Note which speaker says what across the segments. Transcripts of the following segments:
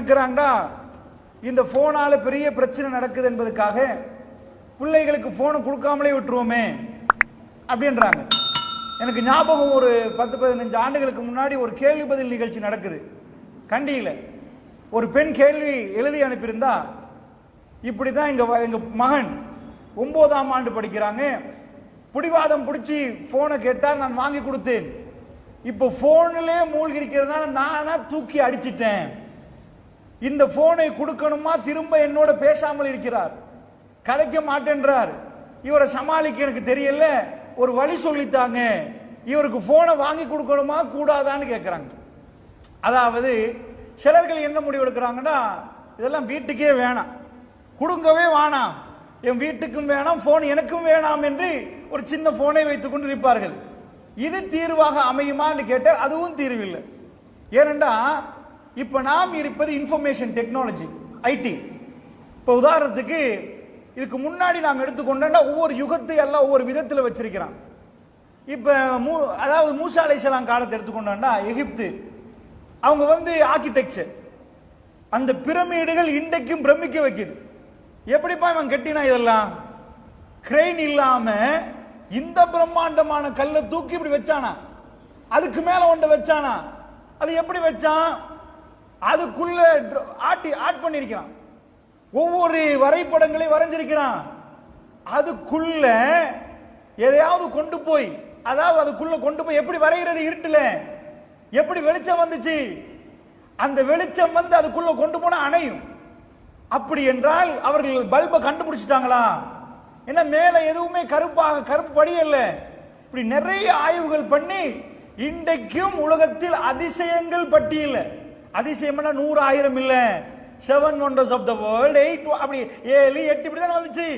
Speaker 1: இருக்கிறாங்கடா இந்த போனால பெரிய பிரச்சனை நடக்குது என்பதுக்காக பிள்ளைகளுக்கு போனை கொடுக்காமலே விட்டுருவோமே அப்படின்றாங்க. எனக்கு ஞாபகம், ஒரு 10-15 ஆண்டுகளுக்கு முன்னாடி ஒரு கேள்வி பதில் நிகழ்ச்சி நடக்குது கண்டியில. ஒரு பெண் கேள்வி எழுதி அனுப்பியிருந்தா, இப்படிதான் எங்க மகன் 9ஆம் ஆண்டு படிக்கிறாங்க, பிடிவாதம் பிடிச்சி போனை கேட்டால் நான் வாங்கி கொடுத்தேன், இப்போ போனிலே மூழ்கி இருக்கிறதுனால நானா தூக்கி அடிச்சிட்டேன், இந்த போனை கொடுக்கணுமா, திரும்ப என்னோட பேசாமல் இருக்கிறார், கதைக்க மாட்டேன்றார், இவரை சமாளிக்க எனக்கு தெரியல, ஒரு வழி சொல்லித்தாங்க, இவருக்கு போனை வாங்கி கொடுக்கணுமா கூடாதான்னு கேட்கிறாங்க. அதாவது சிலர்கள் என்ன முடிவு எடுக்கிறாங்கன்னா, இதெல்லாம் வீட்டுக்கே வேணாம், கொடுங்கவே வேணாம், என் வீட்டுக்கும் வேணாம், போன் எனக்கும் வேணாம் என்று ஒரு சின்ன போனை வைத்துக் கொண்டு இருப்பார்கள். இது தீர்வாக அமையுமான்னு கேட்ட அதுவும் தீர்வில்லை. ஏனென்றா இப்ப நாம் இருப்பது இன்ஃபர்மேஷன் டெக்னாலஜி, ஐடி. இப்ப உதாரணத்துக்கு இதுக்கு முன்னாடி நாம் எடுத்துக்கொண்டா ஒவ்வொரு யுகத்தை எல்லாம் ஒவ்வொரு விதத்தில் வச்சிருக்கிறான். இப்ப அதாவது மூசா அலைஹிஸ்ஸலாம் காலத்தை எடுத்துக்கொண்டா எகிப்து, அவங்க ஆர்கிடெக்சர், அந்த பிரமிடுகள் இன்றைக்கும் பிரமிக்க வைக்குது. எப்படிப்பா இவன் கட்டினா இதெல்லாம்? கிரெயின் இல்லாம இந்த பிரம்மாண்டமான கல்லை தூக்கி இப்படி வச்சானா, அதுக்கு மேல ஒன்றை வச்சானா, அது எப்படி வச்சான்? அதுக்குள்ள ஆட் பண்ணிருக்கிறான், ஒவ்வொரு வரைபடங்களையும் வரைஞ்சிருக்கிறான், அதுக்குள்ள எதையாவது கொண்டு போய், அதாவது அதுக்குள்ள கொண்டு போய் எப்படி வரைகிறது? இருட்டுல எப்படி வெளிச்சம் வந்துச்சு? அந்த வெளிச்சம் அதுக்குள்ள கொண்டு போனா அணையும். அப்படி என்றால் அவர்கள் பல்பை கண்டுபிடிச்சிட்டாங்களா? ஏன்னா மேல எதுவுமே கருப்பு படியல்ல. இப்படி நிறைய ஆய்வுகள் பண்ணி இன்றைக்கும் உலகத்தில் அதிசயங்கள் பட்டியல், அதிசயம்னா 100 1000 இல்ல, 7 wonders of the world, 8 அப்படி 7 8 இப்படி தான் வந்துச்சு.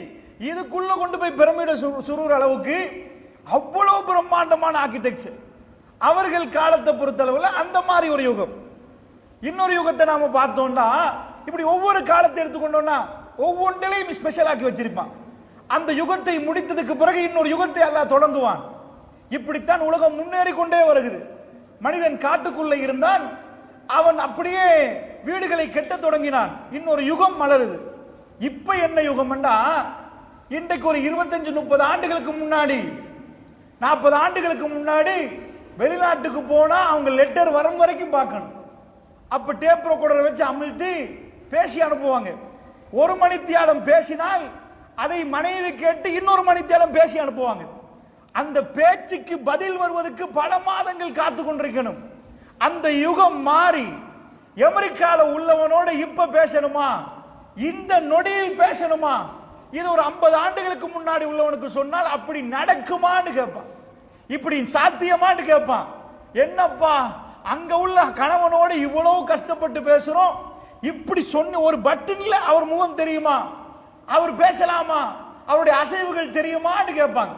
Speaker 1: இதுக்குள்ள கொண்டு போய் பிரமிட சுருற அளவுக்கு அவ்வளவு பிரம்மாண்டமான ஆர்கிடெக்சர். அவர்கள் காலத்தை பொறுத்தளவுல அந்த மாதிரி ஒரு யுகம். இன்னொரு யுகத்தை நாம பார்த்தோம்னா, இப்படி ஒவ்வொரு காலத்தை எடுத்துக்கொண்டோம்னா ஒவ்வொன்றிலையும் ஸ்பெஷல் ஆக்கி வச்சிருப்பான். அந்த யுகத்தை முடித்ததுக்கு பிறகு இன்னொரு யுகத்தை அல்லாஹ் தொடங்குவான். இப்படித்தான் உலகம் முன்னேறி கொண்டே வருகிறது. மனிதன் காட்டுக்குள்ள இருந்தான், அவன் அப்படியே வீடுகளை கெட்ட தொடங்கினான், இன்னொரு யுகம் மலருது. இப்ப என்ன யுகம்டா, இன்றைக்கு ஒரு 25-30 ஆண்டுகளுக்கு முன்னாடி, 40 ஆண்டுகளுக்கு முன்னாடி வெளிநாட்டுக்கு போனா அவங்க லெட்டர் வரும் வரைக்கும் பார்க்கணும். அப்ப டேப் ரெக்கார்டரை வச்சு அமிழ்த்தி பேசி அனுப்புவாங்க. 1 மணித்தியாலம் பேசினால் அதை மனைவி கேட்டு இன்னொரு மணித்தியாலம் பேசி அனுப்புவாங்க. அந்த பேச்சுக்கு பதில் வருவதற்கு பல மாதங்கள் காத்து கொண்டிருக்கணும். அந்த யுகம் மாறி அமெரிக்கால உள்ளவனோட இப்ப பேசணுமா, இந்த நொடியில் பேசணுமா, இது ஒரு 50 ஆண்டுகளுக்கு முன்னாடி உள்ளவனுக்கு சொன்னால் அப்படி நடக்குமான்னு கேட்பான், இப்படி சாத்தியமான்னு கேட்பான். என்னப்பா அங்க உள்ள கணவனோட இவ்வளவு கஷ்டப்பட்டு பேசுறோம், இப்படி சொன்ன ஒரு பட்டன்ல அவர் முகம் தெரியுமா, அவர் பேசலாமா, அவருடைய அசைவுகள் தெரியுமான்னு கேட்பாங்க.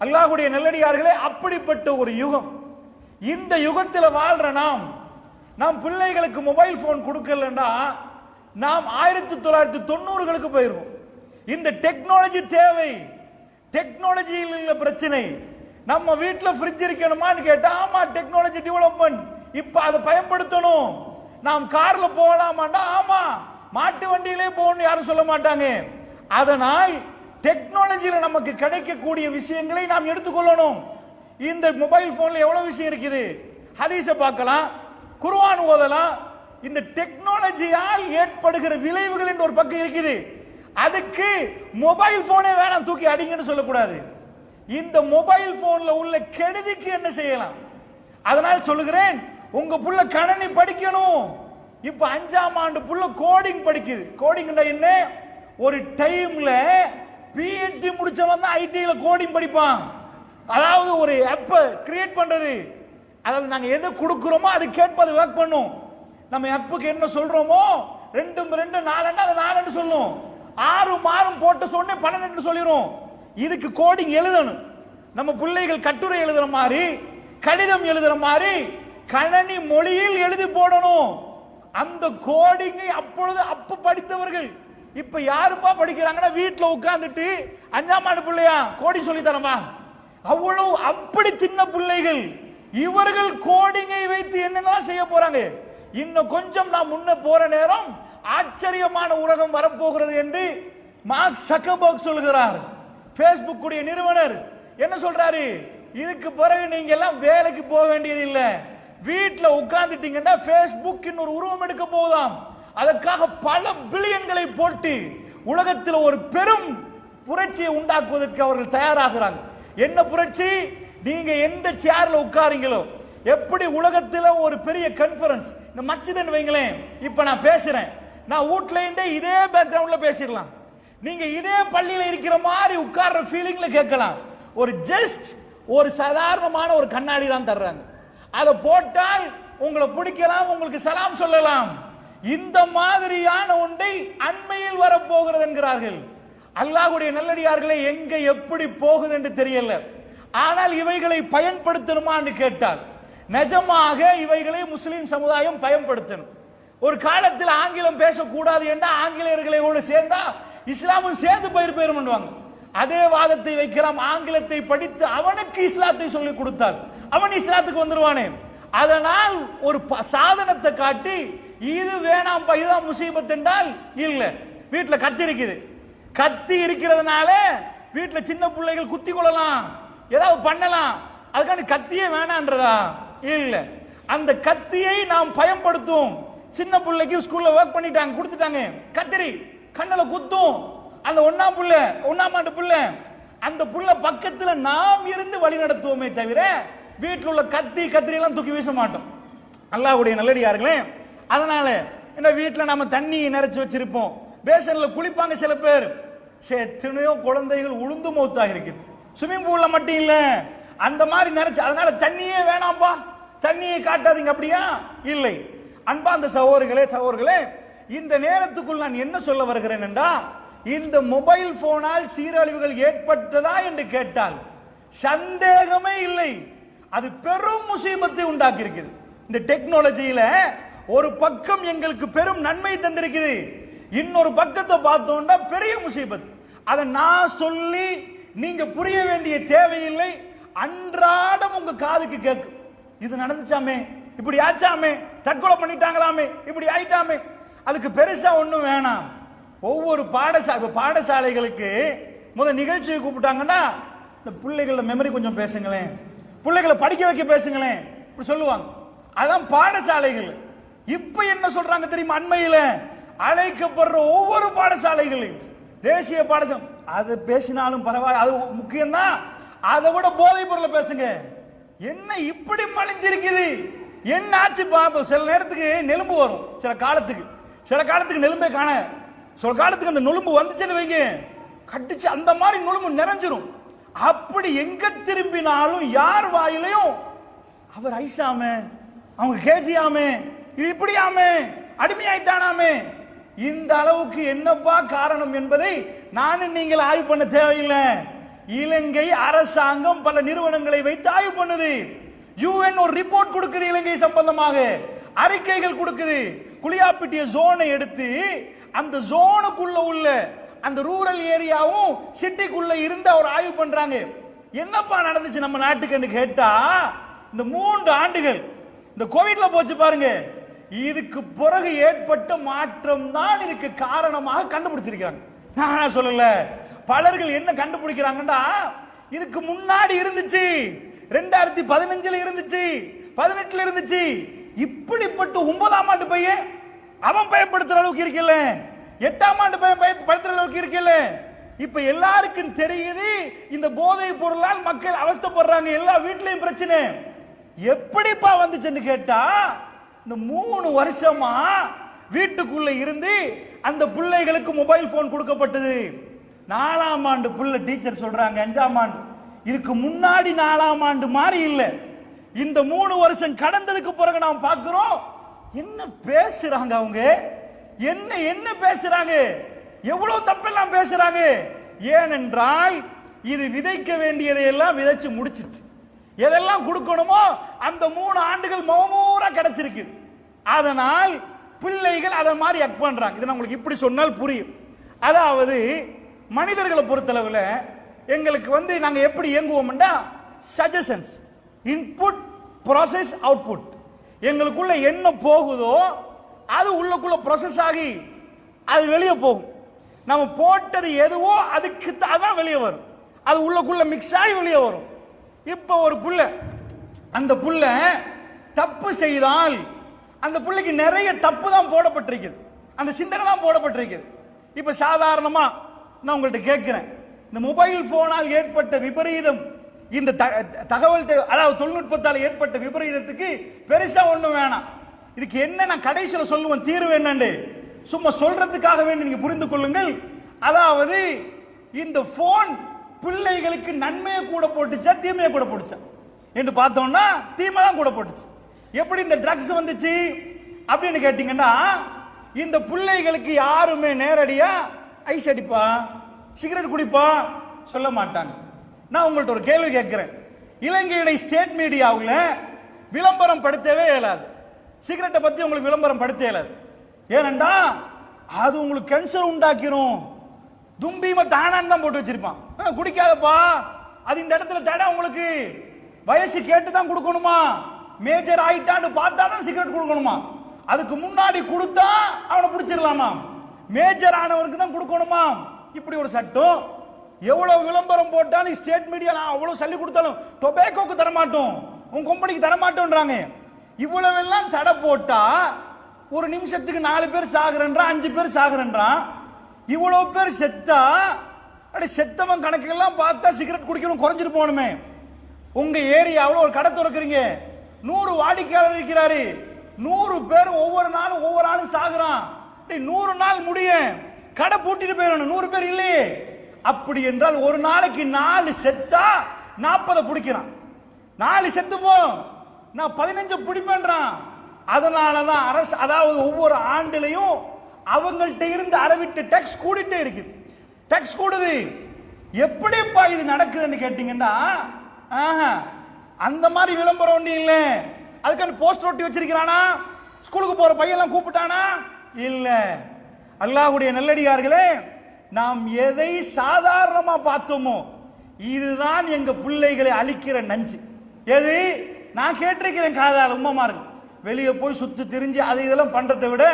Speaker 1: அல்லாஹ்வுடைய நல்லடியார்களே, அப்படிப்பட்ட ஒரு யுகம். இந்த யுகத்தில் வாழ்ற நாம் பிள்ளைகளுக்கு மொபைல் போன் கொடுக்கலன்னா நாம் 1990களுக்கு போயிருவோம். இந்த டெக்னாலஜி தேவை, டெக்னாலஜியில் உள்ள பிரச்சனை. நம்ம வீட்டுல ஃப்ரிட்ஜ் இருக்கணுமான்னு கேட்டா, ஆமா டெக்னாலஜி டெவலப்மெண்ட், இப்ப அதை பயன்படுத்தணும். நாம் கார்ல போகலாமாண்டா, ஆமா மாட்டு வண்டியிலே போகணும் யாரும் சொல்ல மாட்டாங்க. அதனால் டெக்னாலஜியில நமக்கு கிடைக்கக்கூடிய விஷயங்களை நாம் எடுத்துக்கொள்ளணும். இந்த மொபைல் போன்ல எவ்வளவு விஷயம் இருக்குது, ஹதீஸ பார்க்கலாம், குர்ஆன் ஓதலாம். இந்த டெக்னாலஜியால் ஏற்படுகிற விளைவுகள் என்ற ஒரு பக்கம் இருக்குது. அதுக்கு மொபைல் போனே வேணாம் தூக்கி அடிங்கன்னு சொல்லக்கூடாது. இந்த மொபைல் போன்ல உள்ள கெடுதிக்கு என்ன செய்யலாம்? அதனால் சொல்லுகிறேன், உங்க புள்ள கணனி படிக்கணும். இப்ப 5ஆம் ஆண்டு புள்ள கோடிங் படிக்குது. கோடிங்னா என்ன? ஒரு டைம்ல PhD முடிச்சவன் தான் ஐடில கோடிங் படிப்பான். அதாவது ஒரு ஆப் கிரியேட் பண்றது, அதாவது நாங்க எதை கொடுக்கிறோமோ அது கேட்பது ஒர்க் பண்ணும். நம்ம ஆப்புக்கு என்ன சொல்றோமோ 2 2 4 அது 4 சொல்லும், 6 மாறும் போட்டு சொன்னே 12 சொல்லிரும். இதுக்கு கோடிங் எழுதணும். நம்ம பிள்ளைகள் கட்டுரை எழுதுற மாதிரி, கடிதம் எழுதுற மாதிரி கணனி மொழியில் எழுதி போடணும். அந்த கோடிங்கை அப்ப படித்தவர்கள் இப்ப யாருப்பா படிக்கிறாங்கன்னா, வீட்டுல உட்கார்ந்துட்டு 5ஆம் ஆண்டு பிள்ளையா கோடிங் சொல்லி தரமா, அவ்வளவு அப்படி சின்ன பிள்ளைகள். இவர்கள் கோடிங்கை வைத்து என்னெல்லாம் செய்ய போறாங்க. இன்னும் கொஞ்சம் நாம் முன்ன போற நேரம் ஆச்சரியமான உலகம் வரப்போகிறது என்று மார்க் ஜக்கர்பர்க் சொல்கிறார். பேஸ்புக் உடைய நிறுவனர் என்ன சொல்றாரு? இதுக்கு பிறகு நீங்க எல்லாம் வேலைக்கு போக வேண்டியது இல்ல, வீட்டுல உட்கார்ந்துட்டீங்கன்னா பேஸ்புக் இன்னொரு உருவம் எடுக்க போதாம். அதற்காக பல பில்லியன்களை போட்டு உலகத்தில் ஒரு பெரும் புரட்சியை உண்டாக்குவதற்கு அவர்கள் தயாராகிறாங்க. என்ன புரட்சி? நீங்க எந்த சேர்ல உட்காரீங்களோ, எப்படி உலகத்தில் ஒரு பெரிய கான்ஃபரன்ஸ், இந்த மஸ்ஜித் வைங்களேன், இப்ப நான் பேசுறேன், நான் வீட்ல இருந்தே இதே பேக்ரவுண்ட்ல பேசிடலாம், நீங்க இதே பள்ளியில இருக்கிற மாதிரி உட்கார்ற ஃபீலிங்ல கேட்கலாம். ஒரு ஜஸ்ட் ஒரு சாதாரணமான ஒரு கண்ணாடி தான் தர்றாங்க, அதை போட்டால் உங்களை பிடிக்கலாம், உங்களுக்கு சலாம் சொல்லலாம். இந்த மாதிரியான ஒன்றை அண்மையில் வரப்போகிறது என்கிறார்கள். அல்லாஹ்வுடைய நல்லடியார்களே, எங்க எப்படி போகுது என்று தெரியல. ஆனால் இவைகளை பயன்படுத்தணுமா என்று கேட்டால் நிஜமாக இவைகளை முஸ்லிம் சமுதாயம் பயன்படுத்தணும். ஒரு காலத்தில் ஆங்கிலம் பேசக்கூடாது என்றா ஆங்கிலேயர்களோடு சேர்ந்தா இஸ்லாமும் சேர்ந்து போயிருவாங்க. அதே வாதத்தை வைக்கலாம். ஆங்கிலத்தை படித்து அவனுக்கு இஸ்லாத்தை சொல்லிக் கொடுத்தால் அவன் இஸ்லாத்துக்கு வந்துருவானே. அதனால் ஒரு சாதனத்தை காட்டி இது வேணாம் இதுதான் முசீபத் என்றால் இல்ல. வீட்டுல கத்தி இருக்குது, கத்தி இருக்கிறதுனால வீட்டுல சின்ன பிள்ளைகள் குத்தி கொள்ளலாம், ஏதாவது பண்ணலாம், அதுக்கான கத்தியே வேணான்றதா இல்ல. அந்த கத்தியை நாம் பயன்படுத்தும். சின்ன பிள்ளைக்கு ஸ்கூல்ல ஒர்க் பண்ணிட்டாங்க, கொடுத்துட்டாங்க, கத்திரி கண்ணல குத்தும். அந்த ஒன்னாம் ஆண்டு புள்ள, அந்த புள்ள பக்கத்துல நாம் இருந்து வழி நடத்துவோமே தவிர வீட்டில் உள்ள கத்திரி எல்லாம் தூக்கி வீச மாட்டோம். அல்லாஹ்வுடைய நல்லடியார்களே, அதனால என்ன வீட்டுல நம்ம தண்ணி நிறைச்சு வச்சிருப்போம், பேசன்ல குளிப்பாங்க சில பேர், எத்தனையோ குழந்தைகள் உளுந்து மௌத்தாக இருக்குது. ஸ்விமிங் பூல்ல மட்டும் இல்ல, அந்த மாதிரி நிறைச்சு. அதனால தண்ணியே வேணாம்பா, தண்ணியை காட்டாதீங்க, அப்படியா இல்லை. அன்பார்ந்த சகோதரர்களே, இந்த நேரத்துக்குள் நான் என்ன சொல்ல வருகிறேன் என்றா, இந்த மொபைல் போனால் சீரழிவுகள் ஏற்பட்டதா என்று கேட்டால் சந்தேகமே இல்லை, அது பெரும் முசீபத்தை உண்டாக்கி இருக்குது. இந்த டெக்னாலஜியில ஒரு பக்கம் எங்களுக்கு பெரும் நன்மை தந்திருக்குது, இன்னொரு பக்கத்தை பார்த்தோம்னா பெரிய முசீபத். அதை நான் சொல்லி நீங்க புரிய வேண்டிய தேவையில்லை. அன்றாடம் உங்க காதுக்கு கேட்கும், இது நடந்துச்சாமே, இப்படி ஆச்சாமே, தற்கொலை பண்ணிட்டாங்களாமே, இப்படி ஆயிட்டாமே. அதுக்கு பெருசா ஒண்ணும் வேணாம். ஒவ்வொரு பாடசாலைகளுக்கு முதல் நிகழ்ச்சியை கூப்பிட்டாங்கன்னா இந்த பிள்ளைகள மெமரி கொஞ்சம் பேசுங்களேன், பிள்ளைகளை படிக்க வைக்க பேசுங்களேன், இப்படி சொல்லுவாங்க. அதான் பாடசாலைகள். இப்ப என்ன சொல்றாங்க தெரியுமா? அண்மையில அழைக்கப்படுற ஒவ்வொரு பாடசாலைகளையும் தேசிய பாடசாலை, அது பேசினாலும் பரவாயில்ல, அது முக்கியம்தான், அதை விட போதை பொருளை பேசுங்க. என்ன இப்படி மலிஞ்சிருக்குது, என்ன ஆச்சு பாப்ப. சில நேரத்துக்கு நெலும்பு வரும், சில காலத்துக்கு நெலும்பே காண, சில காலத்துக்கு அந்த நொலும்பு வந்துச்சுன்னு வைங்க, கட்டிச்சு அந்த மாதிரி நொலும்பு நிறைஞ்சிரும். அப்படி எங்க திரும்பினாலும் யார் வாயிலையும் அவர் ஐசாமே, அவங்க கேஜியாமே, இது இப்படியாமே, அடிமையாயிட்டானாமே. இந்த அளவுக்கு என்னப்பா காரணம் என்பதை நானும் நீங்கள் ஆய்வு பண்ண தேவையில்லை. இலங்கை அரசாங்கம் பல நிறுவனங்களை வைத்து ஆய்வு பண்ணுது. யுஎன் ஒரு ரிப்போர்ட் கொடுக்குது, இலங்கை சம்பந்தமாக அறிக்கைகள் கொடுக்குது. குளியாப்பிட்டிய ஜோனை எடுத்து அந்த ஜோனுக்குள்ள உள்ள அந்த ரூரல் ஏரியாவும் சிட்டிக்குள்ள இருந்து அவர் ஆய்வு பண்றாங்க. என்னப்பா நடந்துச்சு நம்ம நாட்டுக்கு கேட்டா, இந்த 3 ஆண்டுகள் இந்த கோவிட்ல போச்சு பாருங்க, இதுக்கு பிறகு ஏற்பட்ட மாற்றம் தான் இதுக்கு காரணமாக கண்டுபிடிச்சிருக்காங்க. நான் சொல்லல, பலர்கள் என்ன கண்டுபிடிக்கிறாங்கன்னா, இதுக்கு முன்னாடி இருந்துச்சு, 2015 இருந்துச்சு, 18 இருந்துச்சு, இப்படிப்பட்ட 9ஆம் ஆண்டு பையன் அவன் பயன்படுத்துற அளவுக்கு இருக்கல, 8ஆம் ஆண்டு பையன் பயன்படுத்துற அளவுக்கு இருக்கல. இப்ப எல்லாருக்கும் தெரியுது இந்த போதை பொருளால் மக்கள் அவஸ்தைப்படுறாங்க, எல்லா வீட்லயும் பிரச்சனை. எப்படிப்பா வந்துச்சுன்னு கேட்டா, இந்த 3 வருஷமா வீட்டுக்குள்ள இருந்து அந்த பிள்ளைகளுக்கு மொபைல் போன் கொடுக்கப்பட்டது. 4ஆம் ஆண்டு புள்ள டீச்சர் சொல்றாங்க, 5ஆம் ஆண்டு, இதுக்கு முன்னாடி 4ஆம் ஆண்டு மாதிரி இல்ல. இந்த 3 வருஷம் கடந்ததுக்கு பிறகு நாம் பார்க்கிறோம், என்ன பேசுறாங்க அவங்க, என்ன பேசுறாங்க, எவ்வளவு தப்பெல்லாம் பேசுறாங்க. ஏனென்றால் இது விதைக்க வேண்டியதை எல்லாம் விதைச்சு முடிச்சிட்டு, எதெல்லாம் கொடுக்கணுமோ அந்த 3 ஆண்டுகள் மௌமூரா கிடைச்சிருக்கு. அதனால் பிள்ளைகள் அதை மாதிரி ஆக்ட் பண்றாங்க. இதை உங்களுக்கு இப்படி சொன்னால் புரியும். அதாவது மனிதர்களை பொறுத்தளவுல எங்களுக்கு நாங்க எப்படி இயங்குவோம்னா, சஜஷன்ஸ், இன்புட், ப்ராசஸ், அவுட்புட். எங்களுக்குள்ள என்ன போகுதோ அது உள்ளுக்குள்ள ப்ராசஸ் ஆகி அது வெளியே போகும். நம்ம போட்டது எதுவோ அதுக்கு அதான் வெளியே வரும். அது உள்ளுக்குள்ள மிக்ஸ் ஆகி வெளியே வரும். இப்ப ஒரு புள்ள, அந்த புள்ள தப்பு செய்தால் அந்த புள்ளைக்கு நிறைய தப்பு தான் போடப்பட்டிருக்குது, அந்த சிந்தனை தான் போடப்பட்டிருக்குது. இப்ப சாதாரணமா நான் உங்கள்கிட்ட கேட்கிறேன், இந்த மொபைல் போனால் ஏற்பட்ட விபரீதம், இந்த தகவல் அதாவது தொழில்நுட்பத்தால் ஏற்பட்ட விபரீதத்துக்கு பெருசா ஒண்ணும் வேணாம். இதுக்கு என்ன நான் கடைசியில் சொல்லுவேன் தீர்வு என்னன்னு, சும்மா சொல்றதுக்காக வேண்டி நீங்க புரிந்து கொள்ளுங்கள். அதாவது இந்த போன் பிள்ளைகளுக்கு நன்மையை கூட போட்டுச்சா தீமையை கூட போட்டுச்சா என்று பார்த்தோம்னா தீமை தான் கூட போட்டுச்சு. எப்படி இந்த ட்ரக்ஸ் வந்துச்சு அப்படின்னு கேட்டீங்கன்னா, இந்த பிள்ளைகளுக்கு யாருமே நேரடியா ஐஸ் அடிப்பா சிகரெட் குடிப்பா சொல்ல மாட்டாங்க. நான் உங்கள்ட்ட ஒரு கேள்வி கேட்கிறேன். இலங்கையுடைய ஸ்டேட் மீடியாவில் விளம்பரம் படுத்தவே இயலாது, சிகரெட்டை பத்தி உங்களுக்கு விளம்பரம் படுத்த இயலாது. ஏனண்டா அது உங்களுக்கு கேன்சர் உண்டாக்கிரும், தும்பிம தானான்னு தான் போட்டு வச்சிருப்பான். குடிக்காதப்பா, அது இந்த இடத்துல தடை, உங்களுக்கு வயசு கேட்டு தான் கொடுக்கணுமா, மேஜர் ஆயிட்டான்னு பார்த்தா தான் சிகரெட் கொடுக்கணுமா, அதுக்கு முன்னாடி கொடுத்தா அவனை பிடிச்சிடலாமா, மேஜர் ஆனவனுக்கு தான் கொடுக்கணுமா, இப்படி ஒரு சட்டம். எவ்வளவு விளம்பரம் போட்டாலும் ஸ்டேட் மீடியா அவ்வளவு சொல்லி கொடுத்தாலும் டொபேக்கோக்கு தரமாட்டோம், உங்க கம்பெனிக்கு தரமாட்டோன்றாங்க. இவ்வளவு எல்லாம் தடை போட்டா ஒரு நிமிஷத்துக்கு 4 பேர் சாகுறன்றான், 5 பேர் சாகுறன்றான். இவ்வளவு பேர் செத்தா செத்தவன் கணக்கெல்லாம் பார்த்தா சிகரெட் குடிக்கணும் குறைஞ்சிட்டு போகணுமே. உங்க ஏரியாவில் ஒரு கடை திறக்கிறீங்க, 100 வாடிக்கையாளர் இருக்கிறாரு, 100 பேர் ஒவ்வொரு நாளும் ஒவ்வொரு ஆளும் சாகுறான். 100 நாள் முடிய கடை பூட்டிட்டு போயிடணும், 100 பேர் இல்லையே. அப்படி என்றால் ஒரு நாளைக்கு 4 செத்தா 40 பிடிக்கிறான், 4 செத்து போ நான் 15 பிடிப்பேன்றான். அதனாலதான் அரசு, அதாவது ஒவ்வொரு ஆண்டுலையும் அவங்கள்ட்ட இருந்து அறவிட்டு டேக்ஸ் கூடிட்டே இருக்கு, டேக்ஸ் கூடுது. எப்படிப்பா இது நடக்குதுன்னு கேட்டீங்கன்னா, அந்த மாதிரி விளம்பரம் ஒண்ணு இல்ல. அதுக்கான போஸ்டர் ஒட்டி வச்சிருக்கிறானா, ஸ்கூலுக்கு போற பையெல்லாம் கூப்பிட்டானா இல்ல. அல்லாஹ்வுடைய நல்லடியார்களே, நாம் எதை சாதாரணமா பார்த்தோமோ இதுதான் எங்க பிள்ளைகளை அழிக்கிற நஞ்சு. எது நான் கேட்டிருக்கிறேன் காதால, உம்மமா இருக்கு, வெளியே போய் சுத்தி திரிஞ்சு அது இதெல்லாம் பண்றதை விட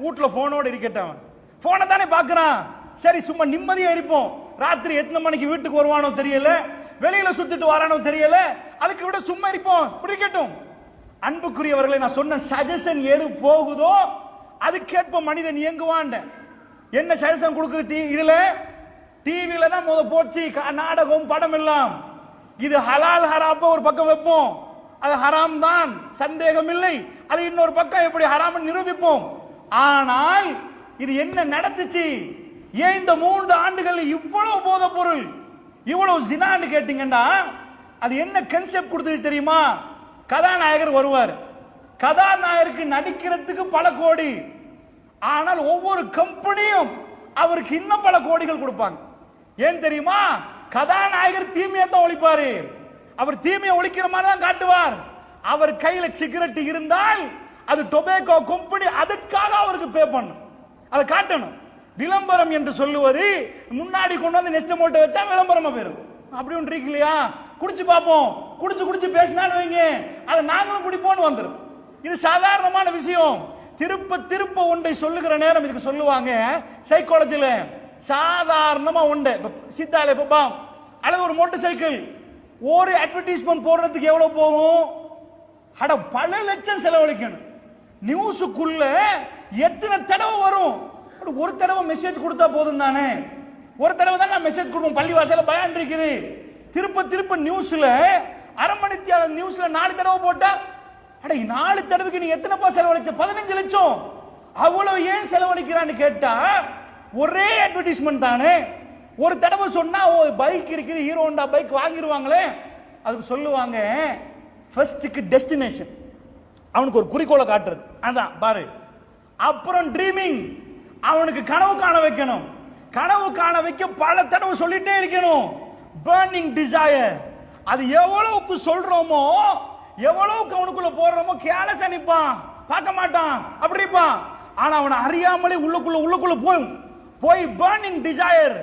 Speaker 1: வீட்டுல போனோட இருக்கட்டும், போனை தானே பாக்குறான், சரி சும்மா நிம்மதியா இருப்போம். ராத்திரி எத்தனை மணிக்கு வீட்டுக்கு வருவானோ தெரியல, வெளியில சுத்திட்டு வரானோ தெரியல, அதுக்கு விட சும்மா இருப்போம், இப்படி இருக்கட்டும். அன்புக்குரியவர்களை, நான் சொன்ன சஜஷன் எது போகுதோ அதுக்கேற்ப மனிதன் இயங்குவான். என்ன சஜஷன் கொடுக்குது இதுல, டிவில தான் முத போச்சு நாடகம் படம் எல்லாம். இது ஹலால் ஹராப்ப ஒரு பக்கம் வைப்போம், அது ஹராம் தான் சந்தேகம் இல்லை, அது இன்னொரு பக்கம் எப்படி ஹராம் நிரூபிப்போம். ஆனால் இது என்ன நடந்துச்சு, ஏன் இந்த 3 ஆண்டுகள் இவ்வளவு போத பொருள், இவ்வளவு ஜினான்னு கேட்டீங்கன்னா, அது என்ன கன்செப்ட் கொடுத்தது தெரியுமா? கதாநாயகர் வருவார், கதாநாயகருக்கு நடிக்கிறதுக்கு பல கோடி, ஆனால் ஒவ்வொரு கம்பெனியும் அவருக்கு இன்னும் பல கோடிகள் கொடுப்பாங்க. ஏன் தெரியுமா? கதாநாயகர் தீமையை தான் ஒழிப்பாரு, அவர் தீமையை ஒழிக்கிற மாதிரி தான் காட்டுவார். அவர் கையில சிகரெட் இருந்தால் அது டொபேக்கோ கம்பெனி அதற்காக அவருக்கு பே பண்ணும், அதை காட்டணும். விளம்பரம் என்று சொல்லுவது முன்னாடி கொண்டு வந்து நெஸ்ட் மோட்டை வச்சா விளம்பரமா போயிடும். அப்படி ஒன்று இருக்கு இல்லையா? குடிச்சு பார்ப்போம், குடிச்சு குடிச்சு பேசினான்னு வைங்க, அதை நாங்களும் குடிப்போம்னு வந்துடும். இது சாதாரணமான விஷயம். திருப்ப திருப்ப ஒன்றை சொல்லுகிற நேரம் இதுக்கு சொல்லுவாங்க சைக்காலஜில, சாதாரணமா ஒன்று சித்தாலே பாப்பா, அல்லது ஒரு மோட்டார் சைக்கிள் ஒரு அட்வர்டைஸ்மெண்ட் போடுறதுக்கு எவ்வளவு போகும்? அட பல லட்சம் செலவழிக்கணும். நியூஸுக்குள்ள எத்தனை தடவை வரும்? ஒரு தடவை மெசேஜ் கொடுத்தா போதும் தானே, ஒரு தடவை தான் நான் மெசேஜ் கொடுப்போம், பள்ளிவாசல பயான் இருக்குது. திருப்ப திருப்ப நியூஸ்ல அரை மணித்தியால நியூஸ்ல 4 தடவை போட்டா, அட 4 தடவைக்கு நீ எத்தனைப்பா செலவழிச்ச? 15 லட்சம். அவ்வளவு ஏன் செலவழிக்கிறான்னு கேட்டா, ஒரே அட்வர்டைஸ்மெண்ட் தானே. ஒரு தடவை சொன்னா ஓ பைக் இருக்குது, ஹீரோ ஹோண்டா பைக் வாங்கிடுவாங்களே, அதுக்கு சொல்லுவாங்க ஃபர்ஸ்ட்க்கு டெஸ்டினேஷன், அவனுக்கு ஒரு குறிக்கோளை காட்டுறது, அதான் பாரு. அப்புறம் ட்ரீமிங், அவனுக்கு கனவு காண வைக்கணும், கனவு காண வைக்க பல தடவை சொல்லிட்டே இருக்கணும். பர்னிங் டிசையர், அது எவ்வளவுக்கு சொல்றோமோ எவ்வளவுக்கு அவனுக்குள்ள போடுறோமோ கேலஸ் அனுப்பான், பார்க்க மாட்டான், அப்படி இருப்பான். ஆனா அவனை அறியாமலே உள்ளுக்குள்ள போய் பர்னிங் டிசையர்,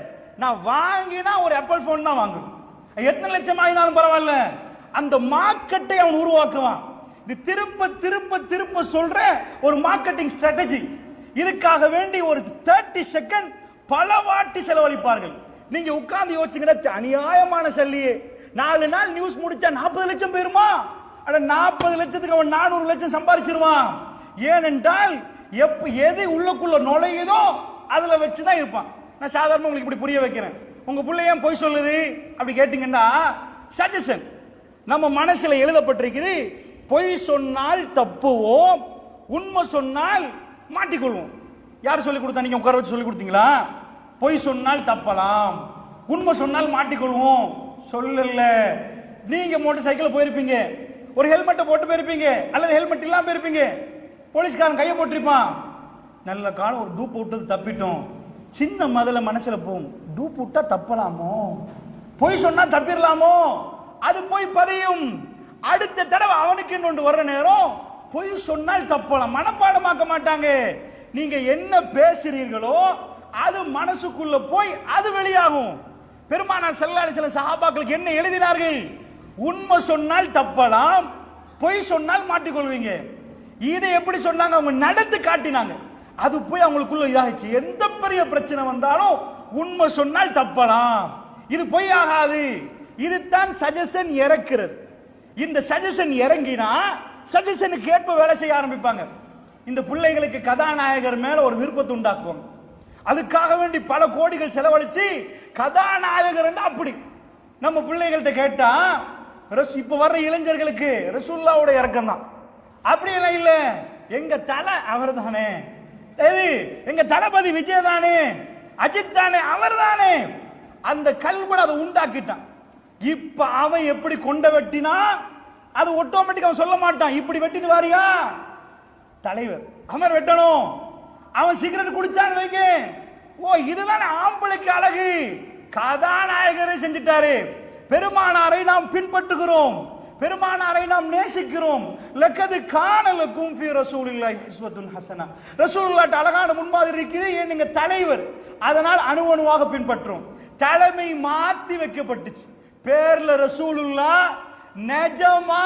Speaker 1: நான் வாங்கினா ஒரு ஆப்பிள் போன் தான் வாங்குவேன், எத்தனை லட்சம் ஆகினாலும் பரவாயில்ல, அந்த மார்க்கெட்டை அவன் உருவாக்குவான். இது திருப்ப திருப்ப திருப்ப சொல்ற ஒரு மார்க்கெட்டிங் ஸ்ட்ராட்டஜி. இதுக்காக வேண்டி ஒரு 30 செகண்ட் பல வாட்டி செலவழிப்பார்கள். நீங்க உட்கார்ந்து யோசிச்சுக்கிட்ட அநியாயமான சல்லியே. 4 நாள் நியூஸ் முடிச்சா 40 லட்சம் போயிருமா? அட 40 லட்சத்துக்கு அவன் 400 லட்சம் சம்பாதிச்சிருவான். ஏனென்றால் எது உள்ளுக்குள்ள நுழையுதோ அதுல வச்சுதான் இருப்பான். நான் சாதாரண உங்களுக்கு இப்படி புரிய வைக்கிறேன். உங்க பிள்ளை ஏன் பொய் சொல்லுது அப்படி கேட்டீங்கன்னா, சஜஷன் நம்ம மனசுல எழுதப்பட்டிருக்குது. பொய் சொன்னால் தப்புவோம், உண்மை சொன்னால் மாட்டிக்கொள்வோம். யார் சொல்லி கொடுத்தா? நீங்க உட்கார வச்சு சொல்லி கொடுத்தீங்களா? பொய் சொன்னால் தப்பலாம், உண்மை சொன்னால் மாட்டிக்கொள்வோம் சொல்லல. நீங்க மோட்டார் சைக்கிள் போயிருப்பீங்க, ஒரு ஹெல்மெட்டை போட்டு போயிருப்பீங்க, அல்லது ஹெல்மெட் இல்லாம போயிருப்பீங்க. போலீஸ்காரன் கையை போட்டிருப்பான். நல்ல காலம் ஒரு டூப் விட்டது தப்பிட்டோம். சின்ன முதல்ல மனசுல போகும், டூப் விட்டா தப்பலாமோ, பொய் சொன்னா தப்பிடலாமோ, அது போய் பதியும். அடுத்த தடவை அவனுக்கு இன்னொன்று வர்ற நேரம் பொய் சொன்னால் தப்பலாம். மனப்பாடமாக்க மாட்டாங்க. நீங்க என்ன பேசுறீர்களோ அது மனசுக்குள்ள போய் அது வெளியாகும். பெருமானார் ஸல்லல்லாஹு அலைஹி வஸல்லம் சஹாபாக்களுக்கு என்ன எழுதினார்கள்? உண்மை சொன்னால் தப்பலாம், பொய் சொன்னால் மாட்டிக்கொள்வீங்க. இதை எப்படி சொன்னாங்க? அவங்க நடந்து காட்டினாங்க. அது போய் அவங்களுக்குள்ள இதாகிச்சு. எந்த பெரிய பிரச்சனை வந்தாலும் உண்மை சொன்னால் தப்பலாம், இது பொய் ஆகாது. இதுதான் சஜஷன் இறக்கிறது. இந்த சஜஷன் இறங்கினா சஜஷனுக்கு ஏற்ப வேலை செய்ய ஆரம்பிப்பாங்க. இந்த பிள்ளைகளுக்கு கதாநாயகர் மேல ஒரு விருப்பத்தை உண்டாக்குவாங்க. அதுக்காக வேண்டி பல கோடிகள் செலவழிச்சு கதாநாயகர் அப்படி நம்ம பிள்ளைகள்கிட்ட கேட்டா, இப்ப வர்ற இளைஞர்களுக்கு ரசூலுல்லாஹ்வோட இறக்கம் தான். அப்படி எல்லாம் இல்ல, எங்க தலை அவர் தானே, எங்க தளபதி விஜய் தானே, அஜித் தானே, அவர் தானே. அந்த கல்பனை அதை உண்டாக்கிட்டான். இப்ப அவன் எப்படி கொண்ட வெட்டினா அது ஆட்டோமேட்டிக் அவன் சொல்ல மாட்டான். இப்படி வெட்டிட்டு வாரியா தலைவர், அவன் வெட்டணும். அவன் சிகரெட் குடிச்சான்னு வைங்க, ஓ இதுதானே ஆம்பளைக்கு அழகு. கதாநாயகரை செஞ்சிட்டாரு. பெருமானாரை நாம் பின்பற்றுகிறோம், பெருமானாரை நாம் நேசிக்கிறோம். லக்கது கான லக்கும் ஃபீ ரசூலில்லாஹி உஸ்வத்துன் ஹஸனா. ரசூலுல்லாஹ்ட்ட அழகான முன்மாதிரி இருக்குது. ஏன் நீங்க தலைவர், அதனால் அணுவணுவாக பின்பற்றும். தலைமை மாத்தி வைக்கப்பட்டுச்சு. பேர்ல ரசூலுல்லாஹ், நெஜமா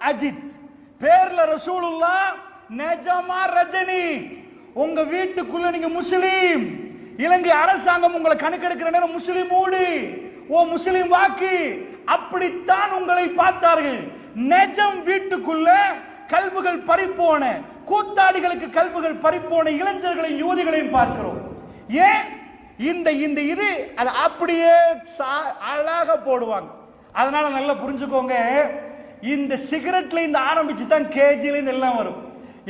Speaker 1: அஜித். பேர்ல ரசூலுல்லாஹ், நெஜமா ரஜினி. உங்க வீட்டுக்குள்ள நீங்க முஸ்லீம், இலங்கை அரசாங்கம் உங்களை கணக்கெடுக்கிற நேரம் முஸ்லீம் ஊடு, ஓ முஸ்லிம் வாக்கு, அப்படித்தான் உங்களை பார்த்தார்கள். நெஜம் வீட்டுக்குள்ள கல்புகள் பறிப்போன, கூத்தாடிகளுக்கு கல்புகள் பறிப்போன இளைஞர்களையும் யுவதிகளையும் பார்க்கிறோம். ஏன் இந்த இந்த இது அது அப்படியே அழகாக போடுவாங்க. அதனால நல்லா புரிஞ்சுக்கோங்க, இந்த சிகரெட்ல இந்த ஆரம்பிச்சு தான் கேஜில இருந்து எல்லாம் வரும்.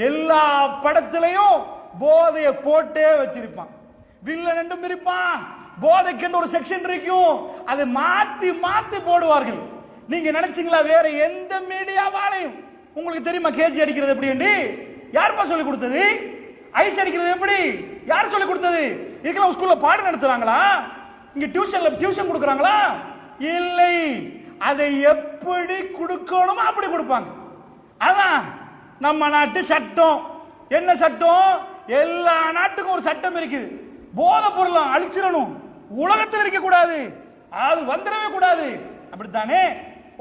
Speaker 1: எல்லா படத்திலையும் போதைய போட்டே வச்சிருப்பான். வில்லன் என்றும் இருப்பான், போதைக்கு ஒரு செக்ஷன் இருக்கும். அதை மாத்தி மாத்தி போடுவார்கள். நீங்க நினைச்சீங்களா வேற எந்த மீடியாவாலையும் உங்களுக்கு தெரியுமா கேஜி அடிக்கிறது எப்படி? யாருப்பா சொல்லி கொடுத்தது? ஐஸ் அடிக்கிறது எப்படி? யார் சொல்லி கொடுத்தது? இதுக்கெல்லாம் ஸ்கூல்ல பாடம் நடத்துறாங்களா? இங்க டியூஷன் கொடுக்கறாங்களா? இல்லை. அதை எப்படி கொடுக்கணுமோ அப்படி கொடுப்பாங்க. அதான் நம்ம நாட்டு சட்டம். என்ன சட்டம்? எல்லா நாட்டுக்கும் ஒரு சட்டம் இருக்குது. போதை பொருளை அழிச்சிடணும், உலகத்தில் இருக்க கூடாது, அது வந்துடவே கூடாது. அப்படித்தானே